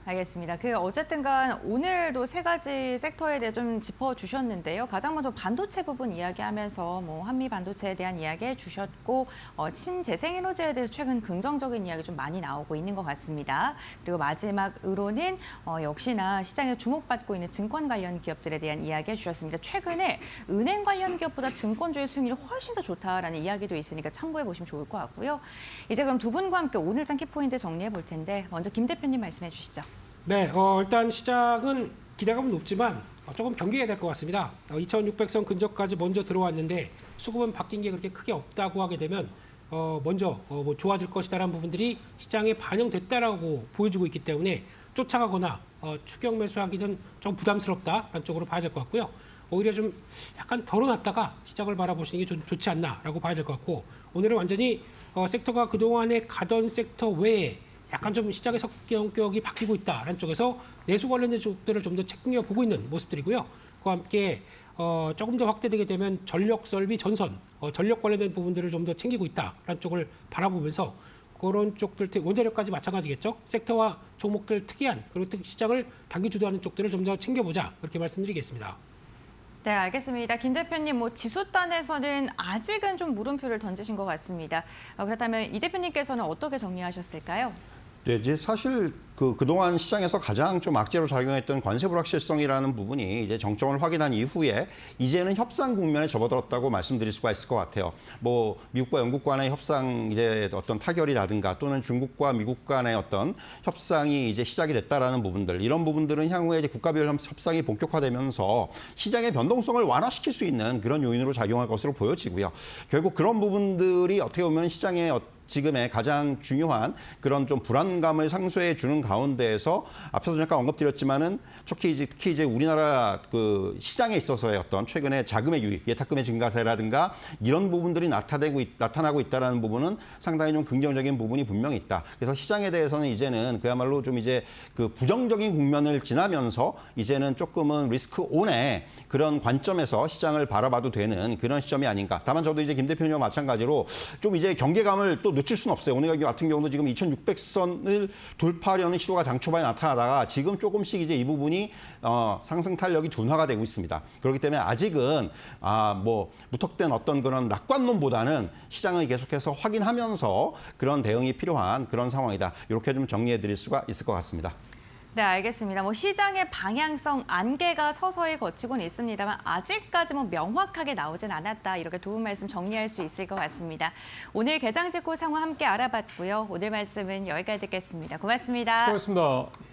알겠습니다. 어쨌든간 오늘도 세 가지 섹터에 대해 좀 짚어주셨는데요. 가장 먼저 반도체 부분 이야기하면서 한미 반도체에 대한 이야기 해주셨고 친재생에너지에 대해서 최근 긍정적인 이야기 좀 많이 나오고 있는 것 같습니다. 그리고 마지막으로는 역시나 시장에 주목받고 있는 증권 관련 기업들에 대한 이야기 해주셨습니다. 최근에 은행 관련 기업보다 증권주의 수익률이 훨씬 더 좋다라는 이야기도 있으니까 참고해 보시면 좋을 것 같고요. 이제 그럼 두 분과 함께 오늘장 키포인트 정리해 볼 텐데 먼저 김 대표님 말씀해 주시죠. 네, 일단 시장은 기대감은 높지만 조금 경계해야 될 것 같습니다. 2600선 근접까지 먼저 들어왔는데 수급은 바뀐 게 그렇게 크게 없다고 하게 되면 먼저 좋아질 것이다라는 부분들이 시장에 반영됐다라고 보여주고 있기 때문에 쫓아가거나 추격 매수하기는 좀 부담스럽다라는 쪽으로 봐야 될 것 같고요. 오히려 좀 약간 덜어놨다가 시장을 바라보시는 게 좀 좋지 않나라고 봐야 될 것 같고 오늘은 완전히 섹터가 그동안에 가던 섹터 외에 약간 좀 시장의 성격이 바뀌고 있다라는 쪽에서 내수 관련된 쪽들을 좀 더 챙겨보고 있는 모습들이고요. 그와 함께 조금 더 확대되게 되면 전력 설비 전선, 전력 관련된 부분들을 좀 더 챙기고 있다라는 쪽을 바라보면서 그런 쪽들, 원자력까지 마찬가지겠죠. 섹터와 종목들 특이한 그리고 시장을 단기 주도하는 쪽들을 좀 더 챙겨보자 그렇게 말씀드리겠습니다. 네, 알겠습니다. 김 대표님, 지수단에서는 아직은 좀 물음표를 던지신 것 같습니다. 그렇다면 이 대표님께서는 어떻게 정리하셨을까요? 네, 이제 사실 그동안 시장에서 가장 좀 악재로 작용했던 관세 불확실성이라는 부분이 이제 정점을 확인한 이후에 이제는 협상 국면에 접어들었다고 말씀드릴 수가 있을 것 같아요. 미국과 영국 간의 협상 이제 어떤 타결이라든가 또는 중국과 미국 간의 어떤 협상이 이제 시작이 됐다라는 부분들, 이런 부분들은 향후에 이제 국가별 협상이 본격화되면서 시장의 변동성을 완화시킬 수 있는 그런 요인으로 작용할 것으로 보여지고요. 결국 그런 부분들이 어떻게 보면 시장의 지금의 가장 중요한 그런 좀 불안감을 상쇄해 주는 가운데에서 앞서도 잠깐 언급드렸지만은 특히 이제 우리나라 그 시장에 있어서의 어떤 최근에 자금의 유입, 예탁금의 증가세라든가 이런 부분들이 나타나고 있다라는 부분은 상당히 좀 긍정적인 부분이 분명히 있다. 그래서 시장에 대해서는 이제는 그야말로 좀 이제 그 부정적인 국면을 지나면서 이제는 조금은 리스크 온의 그런 관점에서 시장을 바라봐도 되는 그런 시점이 아닌가. 다만 저도 이제 김 대표님과 마찬가지로 좀 이제 경계감을 또 놓칠 수는 없어요. 오늘 같은 경우도 지금 2600선을 돌파하려는 시도가 장 초반에 나타나다가 지금 조금씩 이제 이 부분이 상승 탄력이 둔화가 되고 있습니다. 그렇기 때문에 아직은 무턱된 어떤 그런 낙관론보다는 시장을 계속해서 확인하면서 그런 대응이 필요한 그런 상황이다. 이렇게 좀 정리해 드릴 수가 있을 것 같습니다. 네, 알겠습니다. 시장의 방향성 안개가 서서히 걷히고는 있습니다만 아직까지 명확하게 나오진 않았다. 이렇게 두 분 말씀 정리할 수 있을 것 같습니다. 오늘 개장 직후 상황 함께 알아봤고요. 오늘 말씀은 여기까지 듣겠습니다. 고맙습니다. 수고하셨습니다.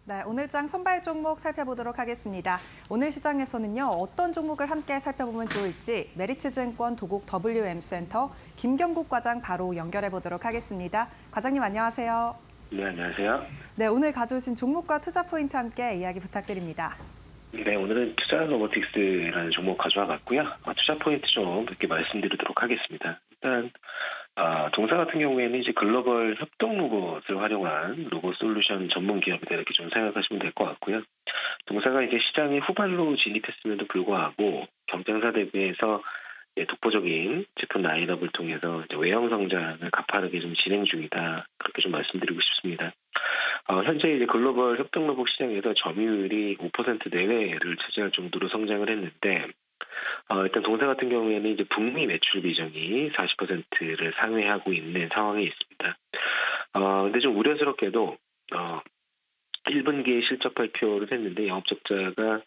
네, 오늘장 선발 종목 살펴보도록 하겠습니다. 오늘 시장에서는요, 어떤 종목을 함께 살펴보면 좋을지 메리츠증권 도곡 WM센터 김경국 과장 바로 연결해 보도록 하겠습니다. 과장님 안녕하세요. 네, 안녕하세요. 네, 오늘 가져오신 종목과 투자 포인트 함께 이야기 부탁드립니다. 네, 오늘은 투자 로보틱스라는 종목 가져와 봤고요. 투자 포인트 좀 몇 개 말씀드리도록 하겠습니다. 일단 동사 같은 경우에는 이제 글로벌 협동 로봇을 활용한 로봇 솔루션 전문 기업이다 이렇게 좀 생각하시면 될 것 같고요. 동사가 이제 시장에 후발로 진입했음에도 불구하고 경쟁사 대비해서 독보적인 제품 라인업을 통해서 외형 성장을 가파르게 좀 진행 중이다 그렇게 좀 말씀드리고 싶습니다. 현재 이제 글로벌 협동 로봇 시장에서 점유율이 5% 내외를 차지할 정도로 성장을 했는데 일단 동사 같은 경우에는 이제 북미 매출 비중이 40%를 상회하고 있는 상황에 있습니다. 근데 좀 우려스럽게도 1분기에 실적 발표를 했는데 영업적자가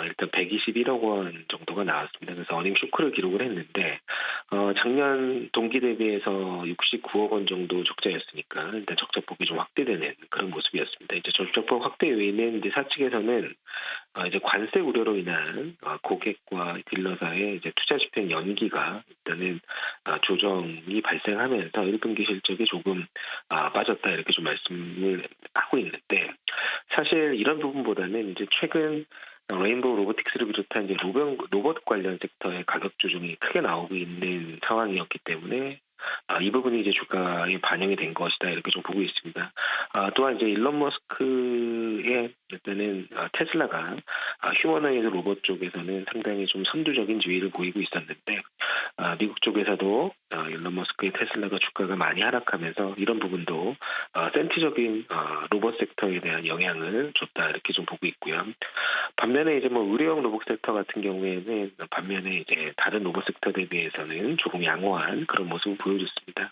일단 121억 원 정도가 나왔습니다. 그래서 어닝 쇼크를 기록을 했는데 작년 동기 대비해서 69억 원 정도 적자였으니까 일단 적자폭이 좀 확대되는 그런 모습이었습니다. 이제 적자폭 확대 요인은 이제 사측에서는 이제 관세 우려로 인한 고객과 딜러사의 이제 투자 집행 연기가 일단은 조정이 발생하면서 1분기 실적이 조금 빠졌다 이렇게 좀 말씀을 하고 있는데 사실 이런 부분보다는 이제 최근 레인보우 로보틱스를 비롯한 이제 로봇 관련 섹터의 가격 조정이 크게 나오고 있는 상황이었기 때문에 이 부분이 이제 주가에 반영이 된 것이다 이렇게 좀 보고 있습니다. 또한 이제 일론 머스크의 일단은 테슬라가 휴머노이드 로봇 쪽에서는 상당히 좀 선두적인 지위를 보이고 있었는데 미국 쪽에서도 일론 머스크의 테슬라가 주가가 많이 하락하면서 이런 부분도 센티적인 로봇 섹터에 대한 영향을 줬다 이렇게 좀 보고 있고요. 반면에 이제 뭐 의료용 로봇 섹터 같은 경우에는 반면에 이제 다른 로봇 섹터 대비해서는 조금 양호한 그런 모습을 보여줬습니다.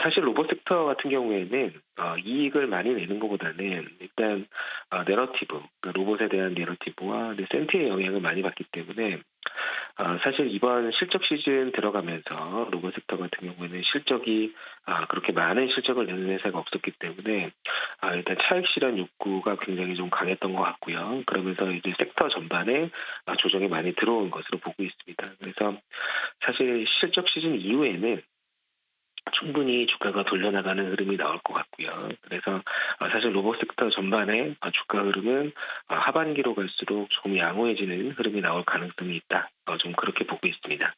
사실 로봇 섹터 같은 경우에는 이익을 많이 내는 것보다는 일단 내러티브, 그러니까 로봇에 대한 내러티브와 센티의 영향을 많이 받기 때문에 사실 이번 실적 시즌 들어가면서 로봇 섹터 같은 경우에는 실적이 그렇게 많은 실적을 내는 회사가 없었기 때문에 일단 차익 실현 욕구가 굉장히 좀 강했던 것 같고요. 그러면서 이제 섹터 전반에 조정이 많이 들어온 것으로 보고 있습니다. 그래서 사실 실적 시즌 이후에는 충분히 주가가 돌려나가는 흐름이 나올 것 같고요. 그래서 사실 로봇 섹터 전반의 주가 흐름은 하반기로 갈수록 조금 양호해지는 흐름이 나올 가능성이 있다. 좀 그렇게 보고 있습니다.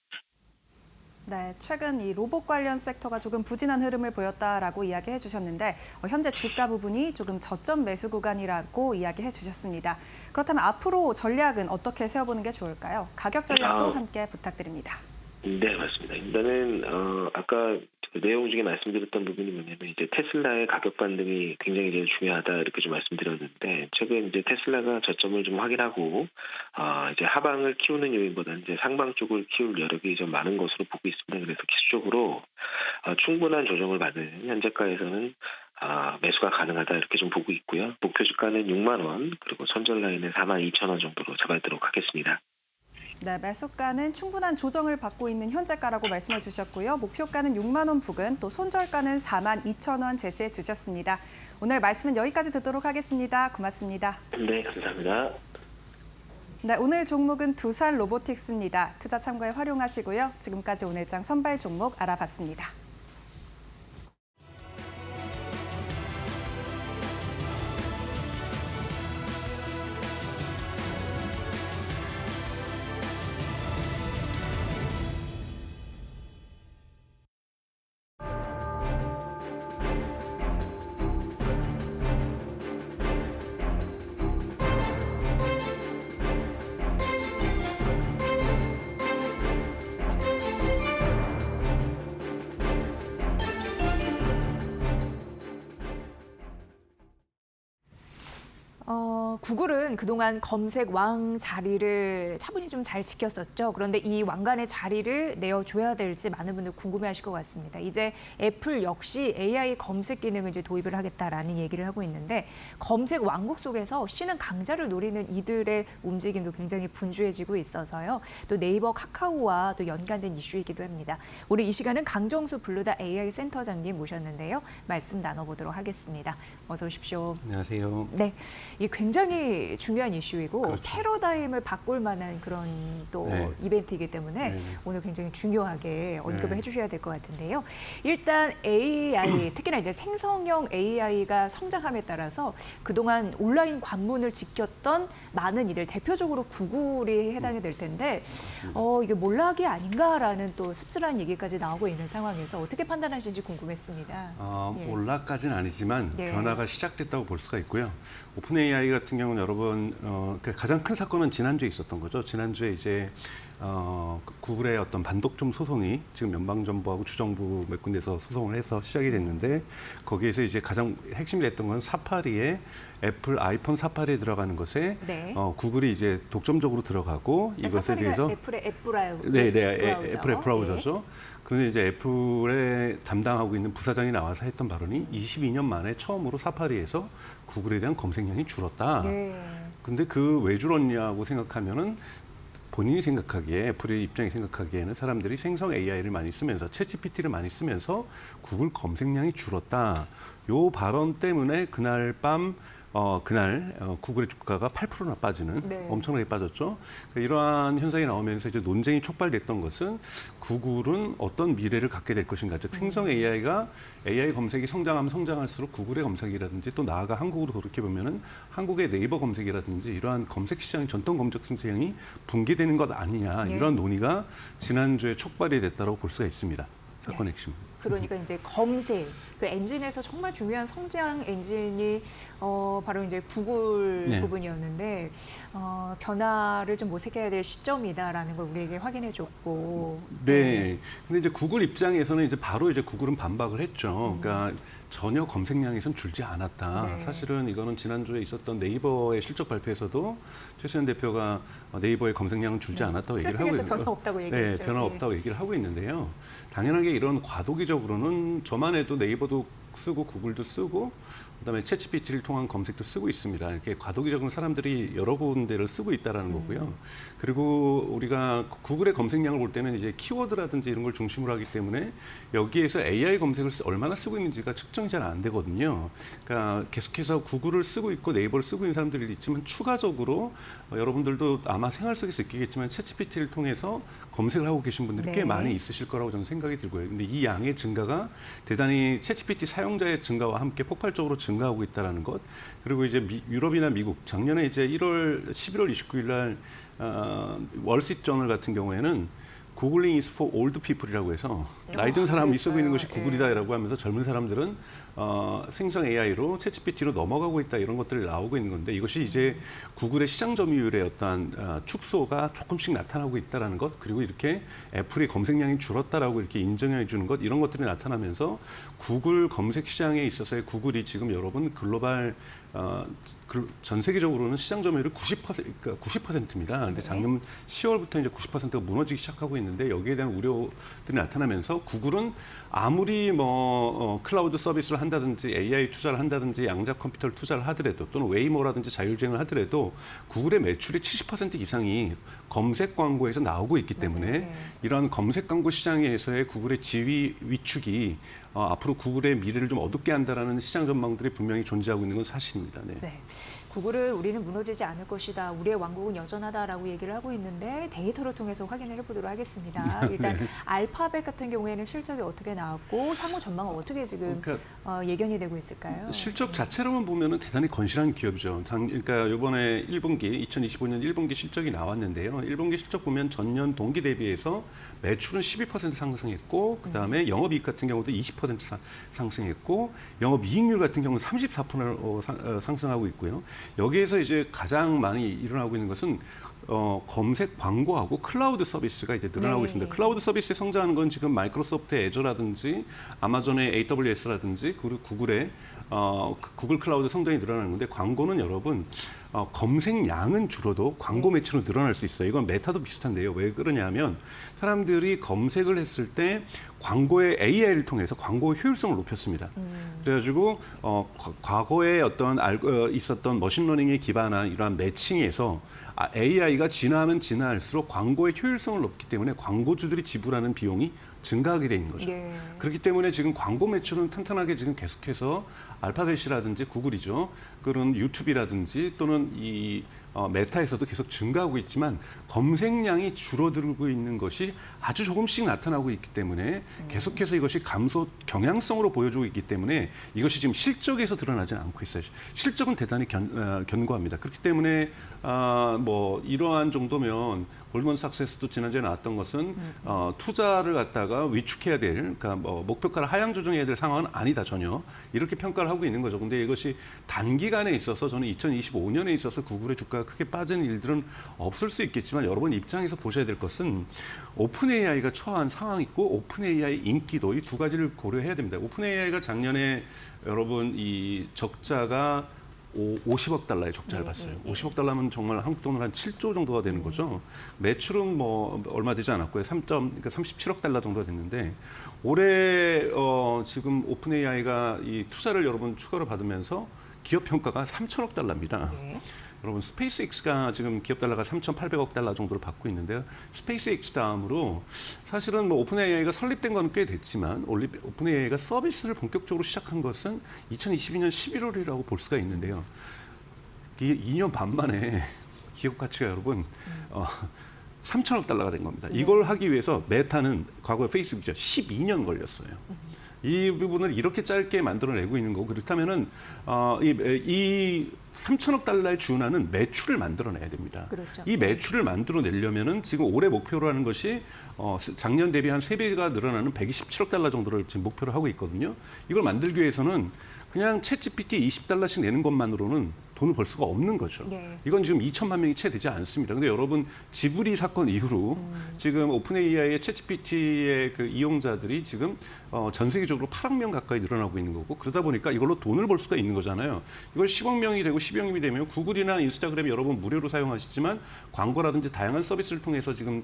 네, 최근 이 로봇 관련 섹터가 조금 부진한 흐름을 보였다라고 이야기해 주셨는데 현재 주가 부분이 조금 저점 매수 구간이라고 이야기해 주셨습니다. 그렇다면 앞으로 전략은 어떻게 세워보는 게 좋을까요? 가격 전략도 함께 부탁드립니다. 네, 맞습니다. 일단은 아까 내용 중에 말씀드렸던 부분이 뭐냐면 이제 테슬라의 가격 반등이 굉장히 제일 중요하다 이렇게 좀 말씀드렸는데 최근 이제 테슬라가 저점을 좀 확인하고 이제 하방을 키우는 요인보다는 이제 상방 쪽을 키울 여력이 좀 많은 것으로 보고 있습니다. 그래서 기술적으로 충분한 조정을 받은 현재가에서는 매수가 가능하다 이렇게 좀 보고 있고요. 목표 주가는 6만 원 그리고 손절 라인은 4만 2천 원 정도로 잡아도록 하겠습니다. 네, 매수가는 충분한 조정을 받고 있는 현재가라고 말씀해 주셨고요. 목표가는 6만 원 부근, 또 손절가는 4만 2천 원 제시해 주셨습니다. 오늘 말씀은 여기까지 듣도록 하겠습니다. 고맙습니다. 네, 감사합니다. 네, 오늘 종목은 두산 로보틱스입니다. 투자 참고에 활용하시고요. 지금까지 오늘장 선발 종목 알아봤습니다. 구글은 그동안 검색 왕 자리를 차분히 좀 잘 지켰었죠. 그런데 이 왕관의 자리를 내어줘야 될지 많은 분들 궁금해하실 것 같습니다. 이제 애플 역시 AI 검색 기능을 이제 도입을 하겠다라는 얘기를 하고 있는데 검색 왕국 속에서 쉬는 강자를 노리는 이들의 움직임도 굉장히 분주해지고 있어서요. 또 네이버, 카카오와 또 연관된 이슈이기도 합니다. 오늘 이 시간은 강정수 블루다 AI 센터장님 모셨는데요. 말씀 나눠보도록 하겠습니다. 어서 오십시오. 안녕하세요. 네, 이 굉장히 중요한 이슈이고 그렇죠. 패러다임을 바꿀 만한 그런 또 네. 이벤트이기 때문에 오늘 굉장히 중요하게 언급을 네. 해주셔야 될 것 같은데요. 일단 AI, 특히나 이제 생성형 AI가 성장함에 따라서 그동안 온라인 관문을 지켰던 많은 이들, 대표적으로 구글이 해당이 될 텐데 이게 몰락이 아닌가라는 또 씁쓸한 얘기까지 나오고 있는 상황에서 어떻게 판단하시는지 궁금했습니다. 예. 몰락까지는 아니지만 네. 변화가 시작됐다고 볼 수가 있고요. 오픈 AI 같은 경우는 여러분 가장 큰 사건은 지난주에 있었던 거죠. 지난주에 이제 구글의 어떤 반독점 소송이 지금 연방정부하고 주정부 몇 군데서 소송을 해서 시작이 됐는데 거기에서 이제 가장 핵심이 됐던 건 사파리에 애플 아이폰 사파리에 들어가는 것에 네. 구글이 이제 독점적으로 들어가고 이것에 대해서 애플의 앱브라우저. 애플의 브라우저죠. 그런데 이제 애플에 담당하고 있는 부사장이 나와서 했던 발언이 22년 만에 처음으로 사파리에서 구글에 대한 검색량이 줄었다. 네. 근데 그 왜 줄었냐고 생각하면은 본인이 생각하기에 애플의 입장이 생각하기에는 사람들이 생성 AI를 많이 쓰면서 챗GPT를 많이 쓰면서 구글 검색량이 줄었다. 요 발언 때문에 그날 밤 구글의 주가가 8%나 빠지는 네. 엄청나게 빠졌죠. 그러니까 이러한 현상이 나오면서 이제 논쟁이 촉발됐던 것은 구글은 어떤 미래를 갖게 될 것인가. 즉 생성 AI가 AI 검색이 성장하면 성장할수록 구글의 검색이라든지 또 나아가 한국으로 돌이켜 보면은 한국의 네이버 검색이라든지 이러한 검색 시장의 전통 검색 시장이 붕괴되는 것 아니냐. 네. 이런 논의가 지난주에 촉발이 됐다고 볼 수가 있습니다. 사건의 핵심. 그러니까 이제 검색, 그 엔진에서 정말 중요한 성장 엔진이 바로 이제 구글 네. 부분이었는데 변화를 좀 모색해야 될 시점이다라는 걸 우리에게 확인해줬고. 네. 근데 이제 구글 입장에서는 이제 바로 이제 구글은 반박을 했죠. 그러니까 전혀 검색량에선 줄지 않았다. 네. 사실은 이거는 지난주에 있었던 네이버의 실적 발표에서도 최수현 대표가 네이버의 검색량은 줄지 않았다고 얘기를 하고 트래픽에서 있는 변화 없다고 네, 얘기했죠. 변화 예. 없다고 얘기를 하고 있는데요. 당연하게 이런 과도기적으로는 저만 해도 네이버도 쓰고 구글도 쓰고 그다음에 챗GPT를 통한 검색도 쓰고 있습니다. 이렇게 과도기적으로 사람들이 여러 군데를 쓰고 있다라는 거고요. 그리고 우리가 구글의 검색량을 볼 때는 이제 키워드라든지 이런 걸 중심으로 하기 때문에 여기에서 AI 검색을 얼마나 쓰고 있는지가 측정이 잘 안 되거든요. 그러니까 계속해서 구글을 쓰고 있고 네이버를 쓰고 있는 사람들이 있지만 추가적으로 여러분들도 아마 생활 속에서 느끼겠지만 챗GPT를 통해서 검색을 하고 계신 분들이 네. 꽤 많이 있으실 거라고 저는 생각이 들고요. 근데 이 양의 증가가 대단히 챗GPT 사용자의 증가와 함께 폭발적으로 증가하고 있다는 것. 그리고 이제 유럽이나 미국 작년에 이제 11월 29일 날 월스트리트저널 같은 경우에는 구글링 is for old people이라고 해서 나이 든 사람이 쓰고 있는 것이 구글이다라고 하면서 젊은 사람들은 생성 AI로 챗GPT로 넘어가고 있다 이런 것들이 나오고 있는 건데 이것이 이제 구글의 시장 점유율의 어떤 축소가 조금씩 나타나고 있다라는 것 그리고 이렇게 애플의 검색량이 줄었다라고 이렇게 인정해 주는 것 이런 것들이 나타나면서 구글 검색 시장에 있어서의 구글이 지금 여러분 글로벌 전 세계적으로는 시장 점유율이 90%입니다. 근데 작년 10월부터 이제 90%가 무너지기 시작하고 있는데 여기에 대한 우려들이 나타나면서 구글은 아무리 클라우드 서비스를 한다든지 AI 투자를 한다든지 양자 컴퓨터를 투자를 하더라도 또는 웨이모라든지 자율주행을 하더라도 구글의 매출의 70% 이상이 검색 광고에서 나오고 있기 때문에 이러한 검색 광고 시장에서의 구글의 지위 위축이 앞으로 구글의 미래를 좀 어둡게 한다라는 시장 전망들이 분명히 존재하고 있는 건 사실입니다. 네. 네. 구글은 우리는 무너지지 않을 것이다. 우리의 왕국은 여전하다라고 얘기를 하고 있는데 데이터를 통해서 확인을 해보도록 하겠습니다. 일단 알파벳 같은 경우에는 실적이 어떻게 나왔고 향후 전망은 어떻게 지금 예견이 되고 있을까요? 실적 자체로만 보면은 대단히 건실한 기업이죠. 그러니까 이번에 1분기 2025년 1분기 실적이 나왔는데요. 1분기 실적 보면 전년 동기 대비해서 매출은 12% 상승했고 그다음에 영업이익 같은 경우도 20% 상승했고 영업이익률 같은 경우는 34% 상승하고 있고요. 여기에서 이제 가장 많이 일어나고 있는 것은 검색 광고하고 클라우드 서비스가 이제 늘어나고 있습니다. 클라우드 서비스에 성장하는 건 지금 마이크로소프트의 애저라든지 아마존의 AWS라든지 그리고 구글의 구글 클라우드 성장이 늘어나는 건데 광고는 여러분 검색량은 줄어도 광고 매출은 늘어날 수 있어요. 이건 메타도 비슷한데요. 왜 그러냐면 사람들이 검색을 했을 때 광고의 AI를 통해서 광고 효율성을 높였습니다. 그래가지고 과거에 있었던 머신러닝에 기반한 이러한 매칭에서 AI가 진화하면 진화할수록 광고의 효율성을 높기 때문에 광고주들이 지불하는 비용이 증가하게 돼 있는 거죠. 그렇기 때문에 지금 광고 매출은 탄탄하게 지금 계속해서 알파벳이라든지 구글이죠. 그런 유튜브라든지 또는 이 메타에서도 계속 증가하고 있지만 검색량이 줄어들고 있는 것이 아주 조금씩 나타나고 있기 때문에 계속해서 이것이 감소 경향성으로 보여주고 있기 때문에 이것이 지금 실적에서 드러나지는 않고 있어요. 실적은 대단히 견고합니다. 그렇기 때문에 이러한 정도면 골드만삭스에서도 지난주에 나왔던 것은 투자를 갖다가 위축해야 될, 그러니까 목표가를 하향 조정해야 될 상황은 아니다 전혀 이렇게 평가를 하고 있는 거죠. 근데 이것이 단기간에 있어서 저는 2025년에 있어서 구글의 주가가 크게 빠진 일들은 없을 수 있겠지만 여러분 입장에서 보셔야 될 것은 오픈 AI가 처한 상황이 있고 오픈 AI 인기도 이 두 가지를 고려해야 됩니다. 오픈 AI가 작년에 여러분 이 적자가 50억 달러의 적자를 봤어요. 50억 달러면 정말 한국 돈으로 한 7조 정도가 되는 거죠. 매출은 얼마 되지 않았고요. 그러니까 37억 달러 정도가 됐는데 올해 지금 오픈 AI가 이 투자를 여러분 추가로 받으면서 기업 평가가 3천억 달러입니다. 여러분 스페이스X가 지금 기업 달러가 3,800억 달러 정도를 받고 있는데요. 스페이스X 다음으로 사실은 뭐 오픈 AI가 설립된 건 꽤 됐지만 오픈 AI가 서비스를 본격적으로 시작한 것은 2022년 11월이라고 볼 수가 있는데요. 이게 2년 반 만에 기업 가치가 여러분 3천억 달러가 된 겁니다. 이걸 하기 위해서 메타는 과거에 페이스북이죠. 12년 걸렸어요. 이 부분을 이렇게 짧게 만들어내고 있는 거고 그렇다면은 이 3천억 달러에 준하는 매출을 만들어내야 됩니다. 그렇죠. 이 매출을 만들어내려면은 지금 올해 목표로 하는 것이 작년 대비 한 3배가 늘어나는 127억 달러 정도를 지금 목표로 하고 있거든요. 이걸 만들기 위해서는 그냥 챗GPT 20달러씩 내는 것만으로는 돈을 벌 수가 없는 거죠. 네. 이건 지금 2천만 명이 채 되지 않습니다. 근데 여러분 지브리 사건 이후로 지금 오픈 AI의 챗GPT의 그 이용자들이 지금 전 세계적으로 8억 명 가까이 늘어나고 있는 거고 그러다 보니까 이걸로 돈을 벌 수가 있는 거잖아요. 이걸 10억 명이 되고 10억 명이 되면 구글이나 인스타그램 여러분 무료로 사용하시지만 광고라든지 다양한 서비스를 통해서 지금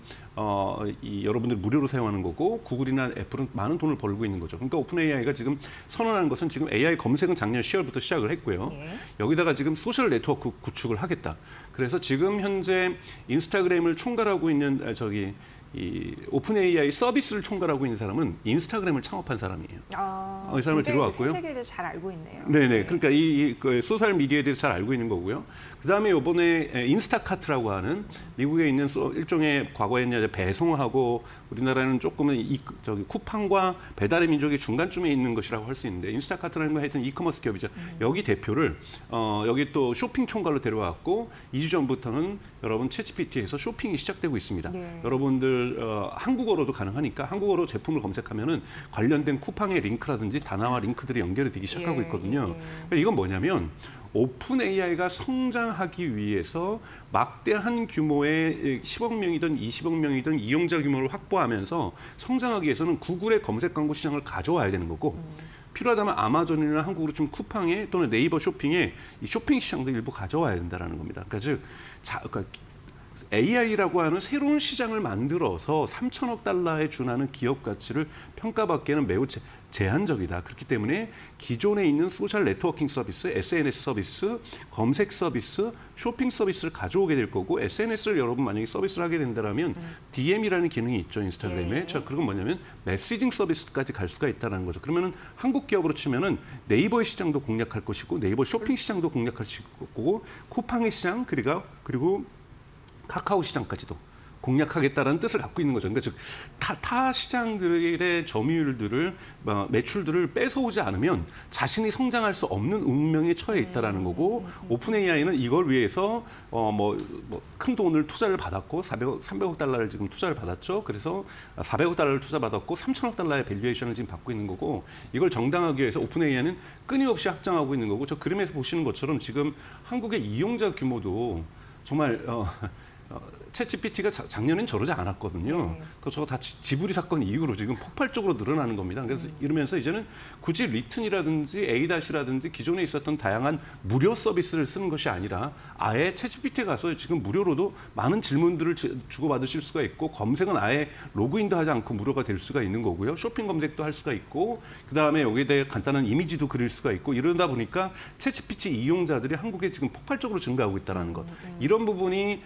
여러분들 무료로 사용하는 거고 구글이나 애플은 많은 돈을 벌고 있는 거죠. 그러니까 오픈 AI가 지금 선언하는 것은 지금 AI 검색은 작년 10월부터 시작을 했고요. 네. 여기다가 지금 소셜 네트워크 구축을 하겠다. 그래서 지금 현재 인스타그램을 총괄하고 있는 이 오픈 AI 서비스를 총괄하고 있는 사람은 인스타그램을 창업한 사람이에요. 이 사람을 들어왔고요. 생태계에 대해서 잘 알고 있네요. 네네. 그러니까 그 소셜 미디어에 대해서 잘 알고 있는 거고요. 그다음에 이번에 인스타카트라고 하는 미국에 있는 일종의 과거에는 이제 배송하고 우리나라는 조금은 쿠팡과 배달의 민족의 중간쯤에 있는 것이라고 할 수 있는데 인스타카트라는 건 하여튼 이커머스 기업이죠. 여기 대표를 여기 또 쇼핑 총괄로 데려왔고 2주 전부터는 여러분 챗GPT에서 쇼핑이 시작되고 있습니다. 네. 여러분들 한국어로도 가능하니까 한국어로 제품을 검색하면은 관련된 쿠팡의 링크라든지 다나와 링크들이 연결이 되기 시작하고 있거든요. 그러니까 이건 뭐냐면 오픈 AI가 성장하기 위해서 막대한 규모의 10억 명이든 20억 명이든 이용자 규모를 확보하면서 성장하기 위해서는 구글의 검색 광고 시장을 가져와야 되는 거고 필요하다면 아마존이나 한국으로 좀 쿠팡에 또는 네이버 쇼핑에 이 쇼핑 시장도 일부 가져와야 된다는 겁니다. 그러니까 그러니까 AI라고 하는 새로운 시장을 만들어서 3천억 달러에 준하는 기업 가치를 평가받기에는 매우 제한적이다. 그렇기 때문에 기존에 있는 소셜 네트워킹 서비스, SNS 서비스, 검색 서비스, 쇼핑 서비스를 가져오게 될 거고 SNS를 여러분 만약에 서비스를 하게 된다면 DM이라는 기능이 있죠. 인스타그램에. 그건 뭐냐면 메시징 서비스까지 갈 수가 있다는 거죠. 그러면은 한국 기업으로 치면은 네이버의 시장도 공략할 것이고 네이버 쇼핑 시장도 공략할 것이고 쿠팡의 시장 그리고 카카오 시장까지도 공략하겠다라는 뜻을 갖고 있는 거죠. 그러니까 즉 타 시장들의 점유율들을 매출들을 뺏어오지 않으면 자신이 성장할 수 없는 운명에 처해 있다라는 거고 오픈 AI는 이걸 위해서 큰 돈을 투자를 받았고 300억 달러를 지금 투자를 받았죠. 그래서 400억 달러를 투자받았고 3천억 달러의 밸류에이션을 지금 받고 있는 거고 이걸 정당하기 위해서 오픈 AI는 끊임없이 확장하고 있는 거고 저 그림에서 보시는 것처럼 지금 한국의 이용자 규모도 정말 챗GPT가 작년엔 저러지 않았거든요. 저거 다 지브리 사건 이후로 지금 폭발적으로 늘어나는 겁니다. 그래서 이러면서 이제는 굳이 리튼이라든지 A-라든지 기존에 있었던 다양한 무료 서비스를 쓰는 것이 아니라 아예 챗GPT에 가서 지금 무료로도 많은 질문들을 주고받으실 수가 있고 검색은 아예 로그인도 하지 않고 무료가 될 수가 있는 거고요. 쇼핑 검색도 할 수가 있고 그다음에 여기에 대해 간단한 이미지도 그릴 수가 있고 이러다 보니까 챗GPT 이용자들이 한국에 지금 폭발적으로 증가하고 있다는 것. 이런 부분이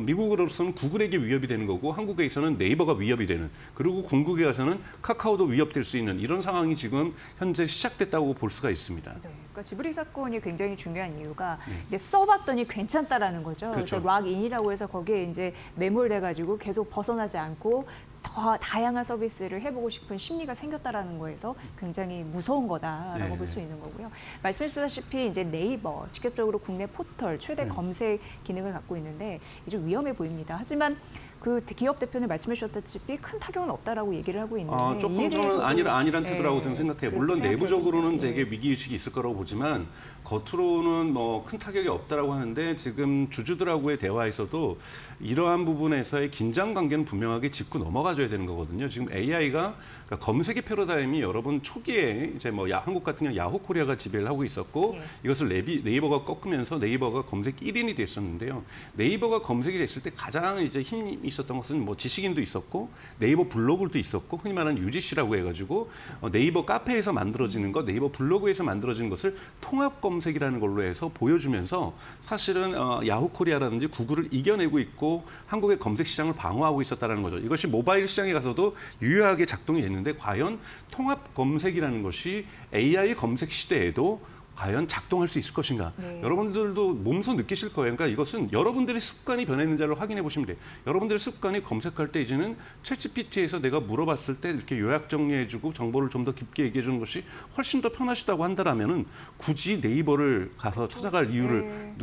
미국으로서는 구글에게 위협이 되는 거고 한국에서는 네이버가 위협이 되는 그리고 궁극에 가서는 카카오도 위협될 수 있는 이런 상황이 지금 현재 시작됐다고 볼 수가 있습니다. 네, 그러니까 지브리 사건이 굉장히 중요한 이유가 이제 써봤더니 괜찮다라는 거죠. 그렇죠. 그래서 락인이라고 해서 거기에 이제 매몰돼가지고 계속 벗어나지 않고 더 다양한 서비스를 해보고 싶은 심리가 생겼다라는 거에서 굉장히 무서운 거다라고 볼 수 있는 거고요. 말씀해 주셨다시피 이제 네이버 직접적으로 국내 포털 최대 검색 기능을 갖고 있는데 좀 위험해 보입니다. 하지만 그 기업 대표는 말씀해 주셨다시피 큰 타격은 없다라고 얘기를 하고 있는데 조금 저는 아니란 태도라고 생각해요. 물론 내부적으로는 되게 위기의식이 있을 거라고 보지만 겉으로는 큰 타격이 없다라고 하는데 지금 주주들하고의 대화에서도 이러한 부분에서의 긴장 관계는 분명하게 짚고 넘어가줘야 되는 거거든요. 지금 AI가 그러니까 검색의 패러다임이 여러분 초기에 이제 한국 같은 경우 야후 코리아가 지배를 하고 있었고 이것을 네이버가 꺾으면서 네이버가 검색 1인이 됐었는데요. 네이버가 검색이 됐을 때 가장 이제 힘이 있었던 것은 뭐 지식인도 있었고 네이버 블로그도 있었고 흔히 말하는 UGC라고 해가지고 네이버 카페에서 만들어지는 것, 네이버 블로그에서 만들어지는 것을 통합 검색이라는 걸로 해서 보여주면서 사실은 야후 코리아라든지 구글을 이겨내고 있고 한국의 검색 시장을 방어하고 있었다는 거죠. 이것이 모바일 시장에 가서도 유효하게 작동이 됐는데 과연 통합 검색이라는 것이 AI 검색 시대에도 과연 작동할 수 있을 것인가? 네. 여러분들도 몸소 느끼실 거예요. 그러니까 이것은 여러분들의 습관이 변했는지를 확인해 보시면 돼요. 여러분들의 습관이 검색할 때 이제는 챗GPT에서 내가 물어봤을 때 이렇게 요약 정리해주고 정보를 좀 더 깊게 얘기해주는 것이 훨씬 더 편하시다고 한다라면은 굳이 네이버를 가서 찾아갈 이유를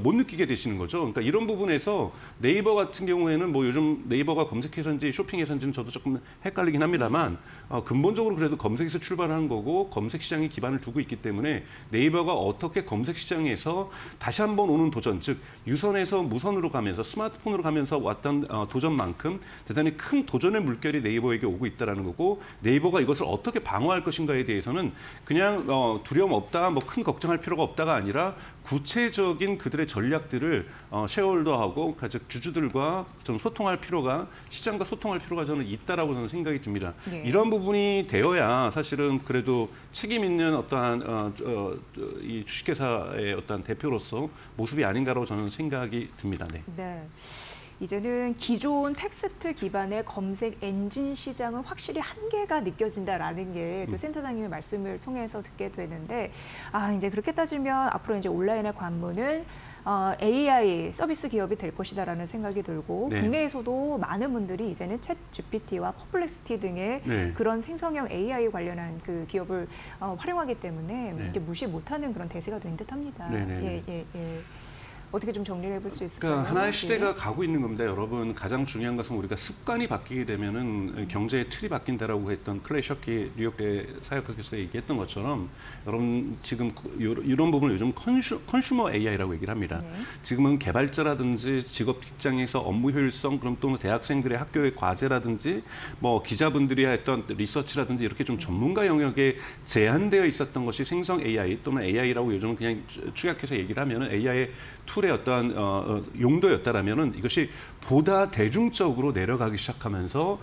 못 느끼게 되시는 거죠. 그러니까 이런 부분에서 네이버 같은 경우에는 뭐 요즘 네이버가 검색해서인지 쇼핑해서인지는 저도 조금 헷갈리긴 합니다만 근본적으로 그래도 검색에서 출발하는 거고 검색 시장에 기반을 두고 있기 때문에 네이버가 어떻게 검색 시장에서 다시 한번 오는 도전, 즉 유선에서 무선으로 가면서 스마트폰으로 가면서 왔던 도전만큼 대단히 큰 도전의 물결이 네이버에게 오고 있다는 거고 네이버가 이것을 어떻게 방어할 것인가에 대해서는 그냥 두려움 없다, 뭐 큰 걱정할 필요가 없다가 아니라 구체적인 그들의 전략들을 쉐어홀더하고 즉 주주들과 좀 소통할 필요가 시장과 소통할 필요가 저는 있다라고 저는 생각이 듭니다. 네. 이런 부분이 되어야 사실은 그래도 책임 있는 어떠한 이 주식회사의 어떤 대표로서 모습이 아닌가라고 저는 생각이 듭니다. 네. 네. 이제는 기존 텍스트 기반의 검색 엔진 시장은 확실히 한계가 느껴진다라는 게 또 센터장님의 말씀을 통해서 듣게 되는데 이제 그렇게 따지면 앞으로 이제 온라인의 관문은 AI 서비스 기업이 될 것이다라는 생각이 들고 네. 국내에서도 많은 분들이 이제는 챗 GPT와 퍼플렉시티 등의 네. 그런 생성형 AI 관련한 그 기업을 활용하기 때문에 네. 이게 무시 못하는 그런 대세가 된 듯합니다. 네, 네, 네. 예. 어떻게 좀 정리를 해볼 수 있을까요? 그러니까 하나의 시대가 가고 있는 겁니다, 여러분. 가장 중요한 것은 우리가 습관이 바뀌게 되면은 경제의 틀이 바뀐다라고 했던 클레이 셔키 뉴욕대 사회학교에서 얘기했던 것처럼 여러분 지금 이런 부분을 요즘 컨슈머 AI라고 얘기를 합니다. 네. 지금은 개발자라든지 직업 직장에서 업무 효율성 그럼 또는 대학생들의 학교의 과제라든지 뭐 기자분들이 했던 리서치라든지 이렇게 좀 전문가 영역에 제한되어 있었던 것이 생성 AI 또는 AI라고 요즘 그냥 축약해서 얘기를 하면은 AI의 툴의 어떠한 용도였다라면은 이것이 보다 대중적으로 내려가기 시작하면서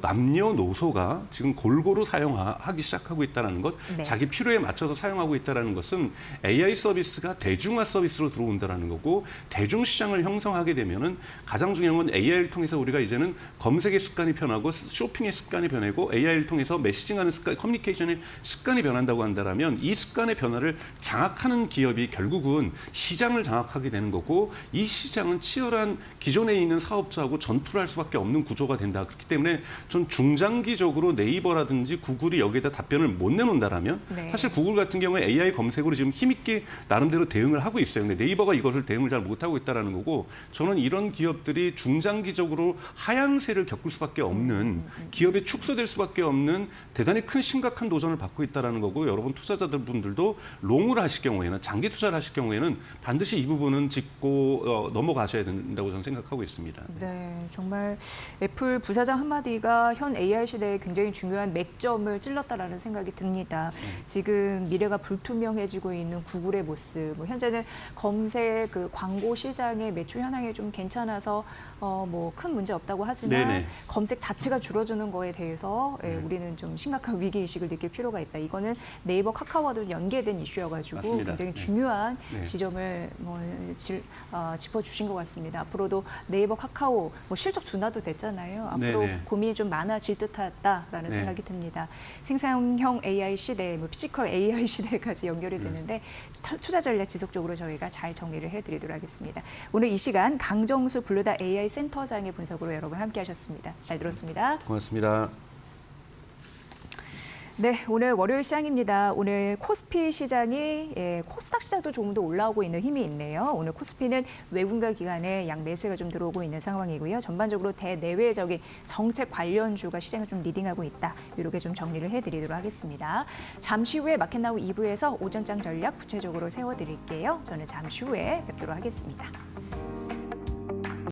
남녀노소가 지금 골고루 사용하기 시작하고 있다는 것, 네. 자기 필요에 맞춰서 사용하고 있다는 것은 AI 서비스가 대중화 서비스로 들어온다는 거고 대중 시장을 형성하게 되면은 가장 중요한 건 AI를 통해서 우리가 이제는 검색의 습관이 변하고 쇼핑의 습관이 변하고 AI를 통해서 메시징하는 습관, 커뮤니케이션의 습관이 변한다고 한다라면 이 습관의 변화를 장악하는 기업이 결국은 시장을 장악하게 되는 거고 이 시장은 치열한 기존에 있는 사업자하고 전투를 할 수밖에 없는 구조가 된다. 그렇기 때문에 전 중장기적으로 네이버라든지 구글이 여기에다 답변을 못 내놓는다라면 네. 사실 구글 같은 경우에 AI 검색으로 지금 힘있게 나름대로 대응을 하고 있어요. 근데 네이버가 이것을 대응을 잘 못하고 있다는 거고 저는 이런 기업들이 중장기적으로 하향세를 겪을 수밖에 없는 기업에 축소될 수밖에 없는 대단히 큰 심각한 도전을 받고 있다는 거고 여러분 투자자들 분들도 롱을 하실 경우에는 장기 투자를 하실 경우에는 반드시 이 부분은 짚고 넘어가셔야 된다고 저는 생각하고 있습니다. 네, 정말 애플 부사장 한마디가 현 AI 시대에 굉장히 중요한 맥점을 찔렀다라는 생각이 듭니다. 지금 미래가 불투명해지고 있는 구글의 모습, 뭐 현재는 검색 그 광고 시장의 매출 현황이 좀 괜찮아서 뭐 큰 문제 없다고 하지만 네네. 검색 자체가 줄어드는 거에 대해서 우리는 좀 심각한 위기 의식을 느낄 필요가 있다. 이거는 네이버, 카카오와도 연계된 이슈여가지고 맞습니다. 굉장히 네. 중요한 네. 지점을 짚어주신 것 같습니다. 앞으로도 네이버, 카카오 뭐 실적 둔화도 됐잖아요. 앞으로 네네. 고민이 좀 많아질 듯하다라는 네. 생각이 듭니다. 생산형 AI 시대, 뭐 피지컬 AI 시대까지 연결이 되는데 투자 전략 지속적으로 저희가 잘 정리를 해드리도록 하겠습니다. 오늘 이 시간 강정수 블루다 AI 센터장의 분석으로 여러분 함께하셨습니다. 잘 들었습니다. 고맙습니다. 네, 오늘 월요일 시장입니다. 오늘 코스피 시장이 코스닥 시장도 조금 더 올라오고 있는 힘이 있네요. 오늘 코스피는 외국인과 기관의 양 매수가 좀 들어오고 있는 상황이고요. 전반적으로 대내외적인 정책 관련주가 시장을 좀 리딩하고 있다. 이렇게 좀 정리를 해드리도록 하겠습니다. 잠시 후에 마켓나우 2부에서 오전장 전략 구체적으로 세워드릴게요. 저는 잠시 후에 뵙도록 하겠습니다.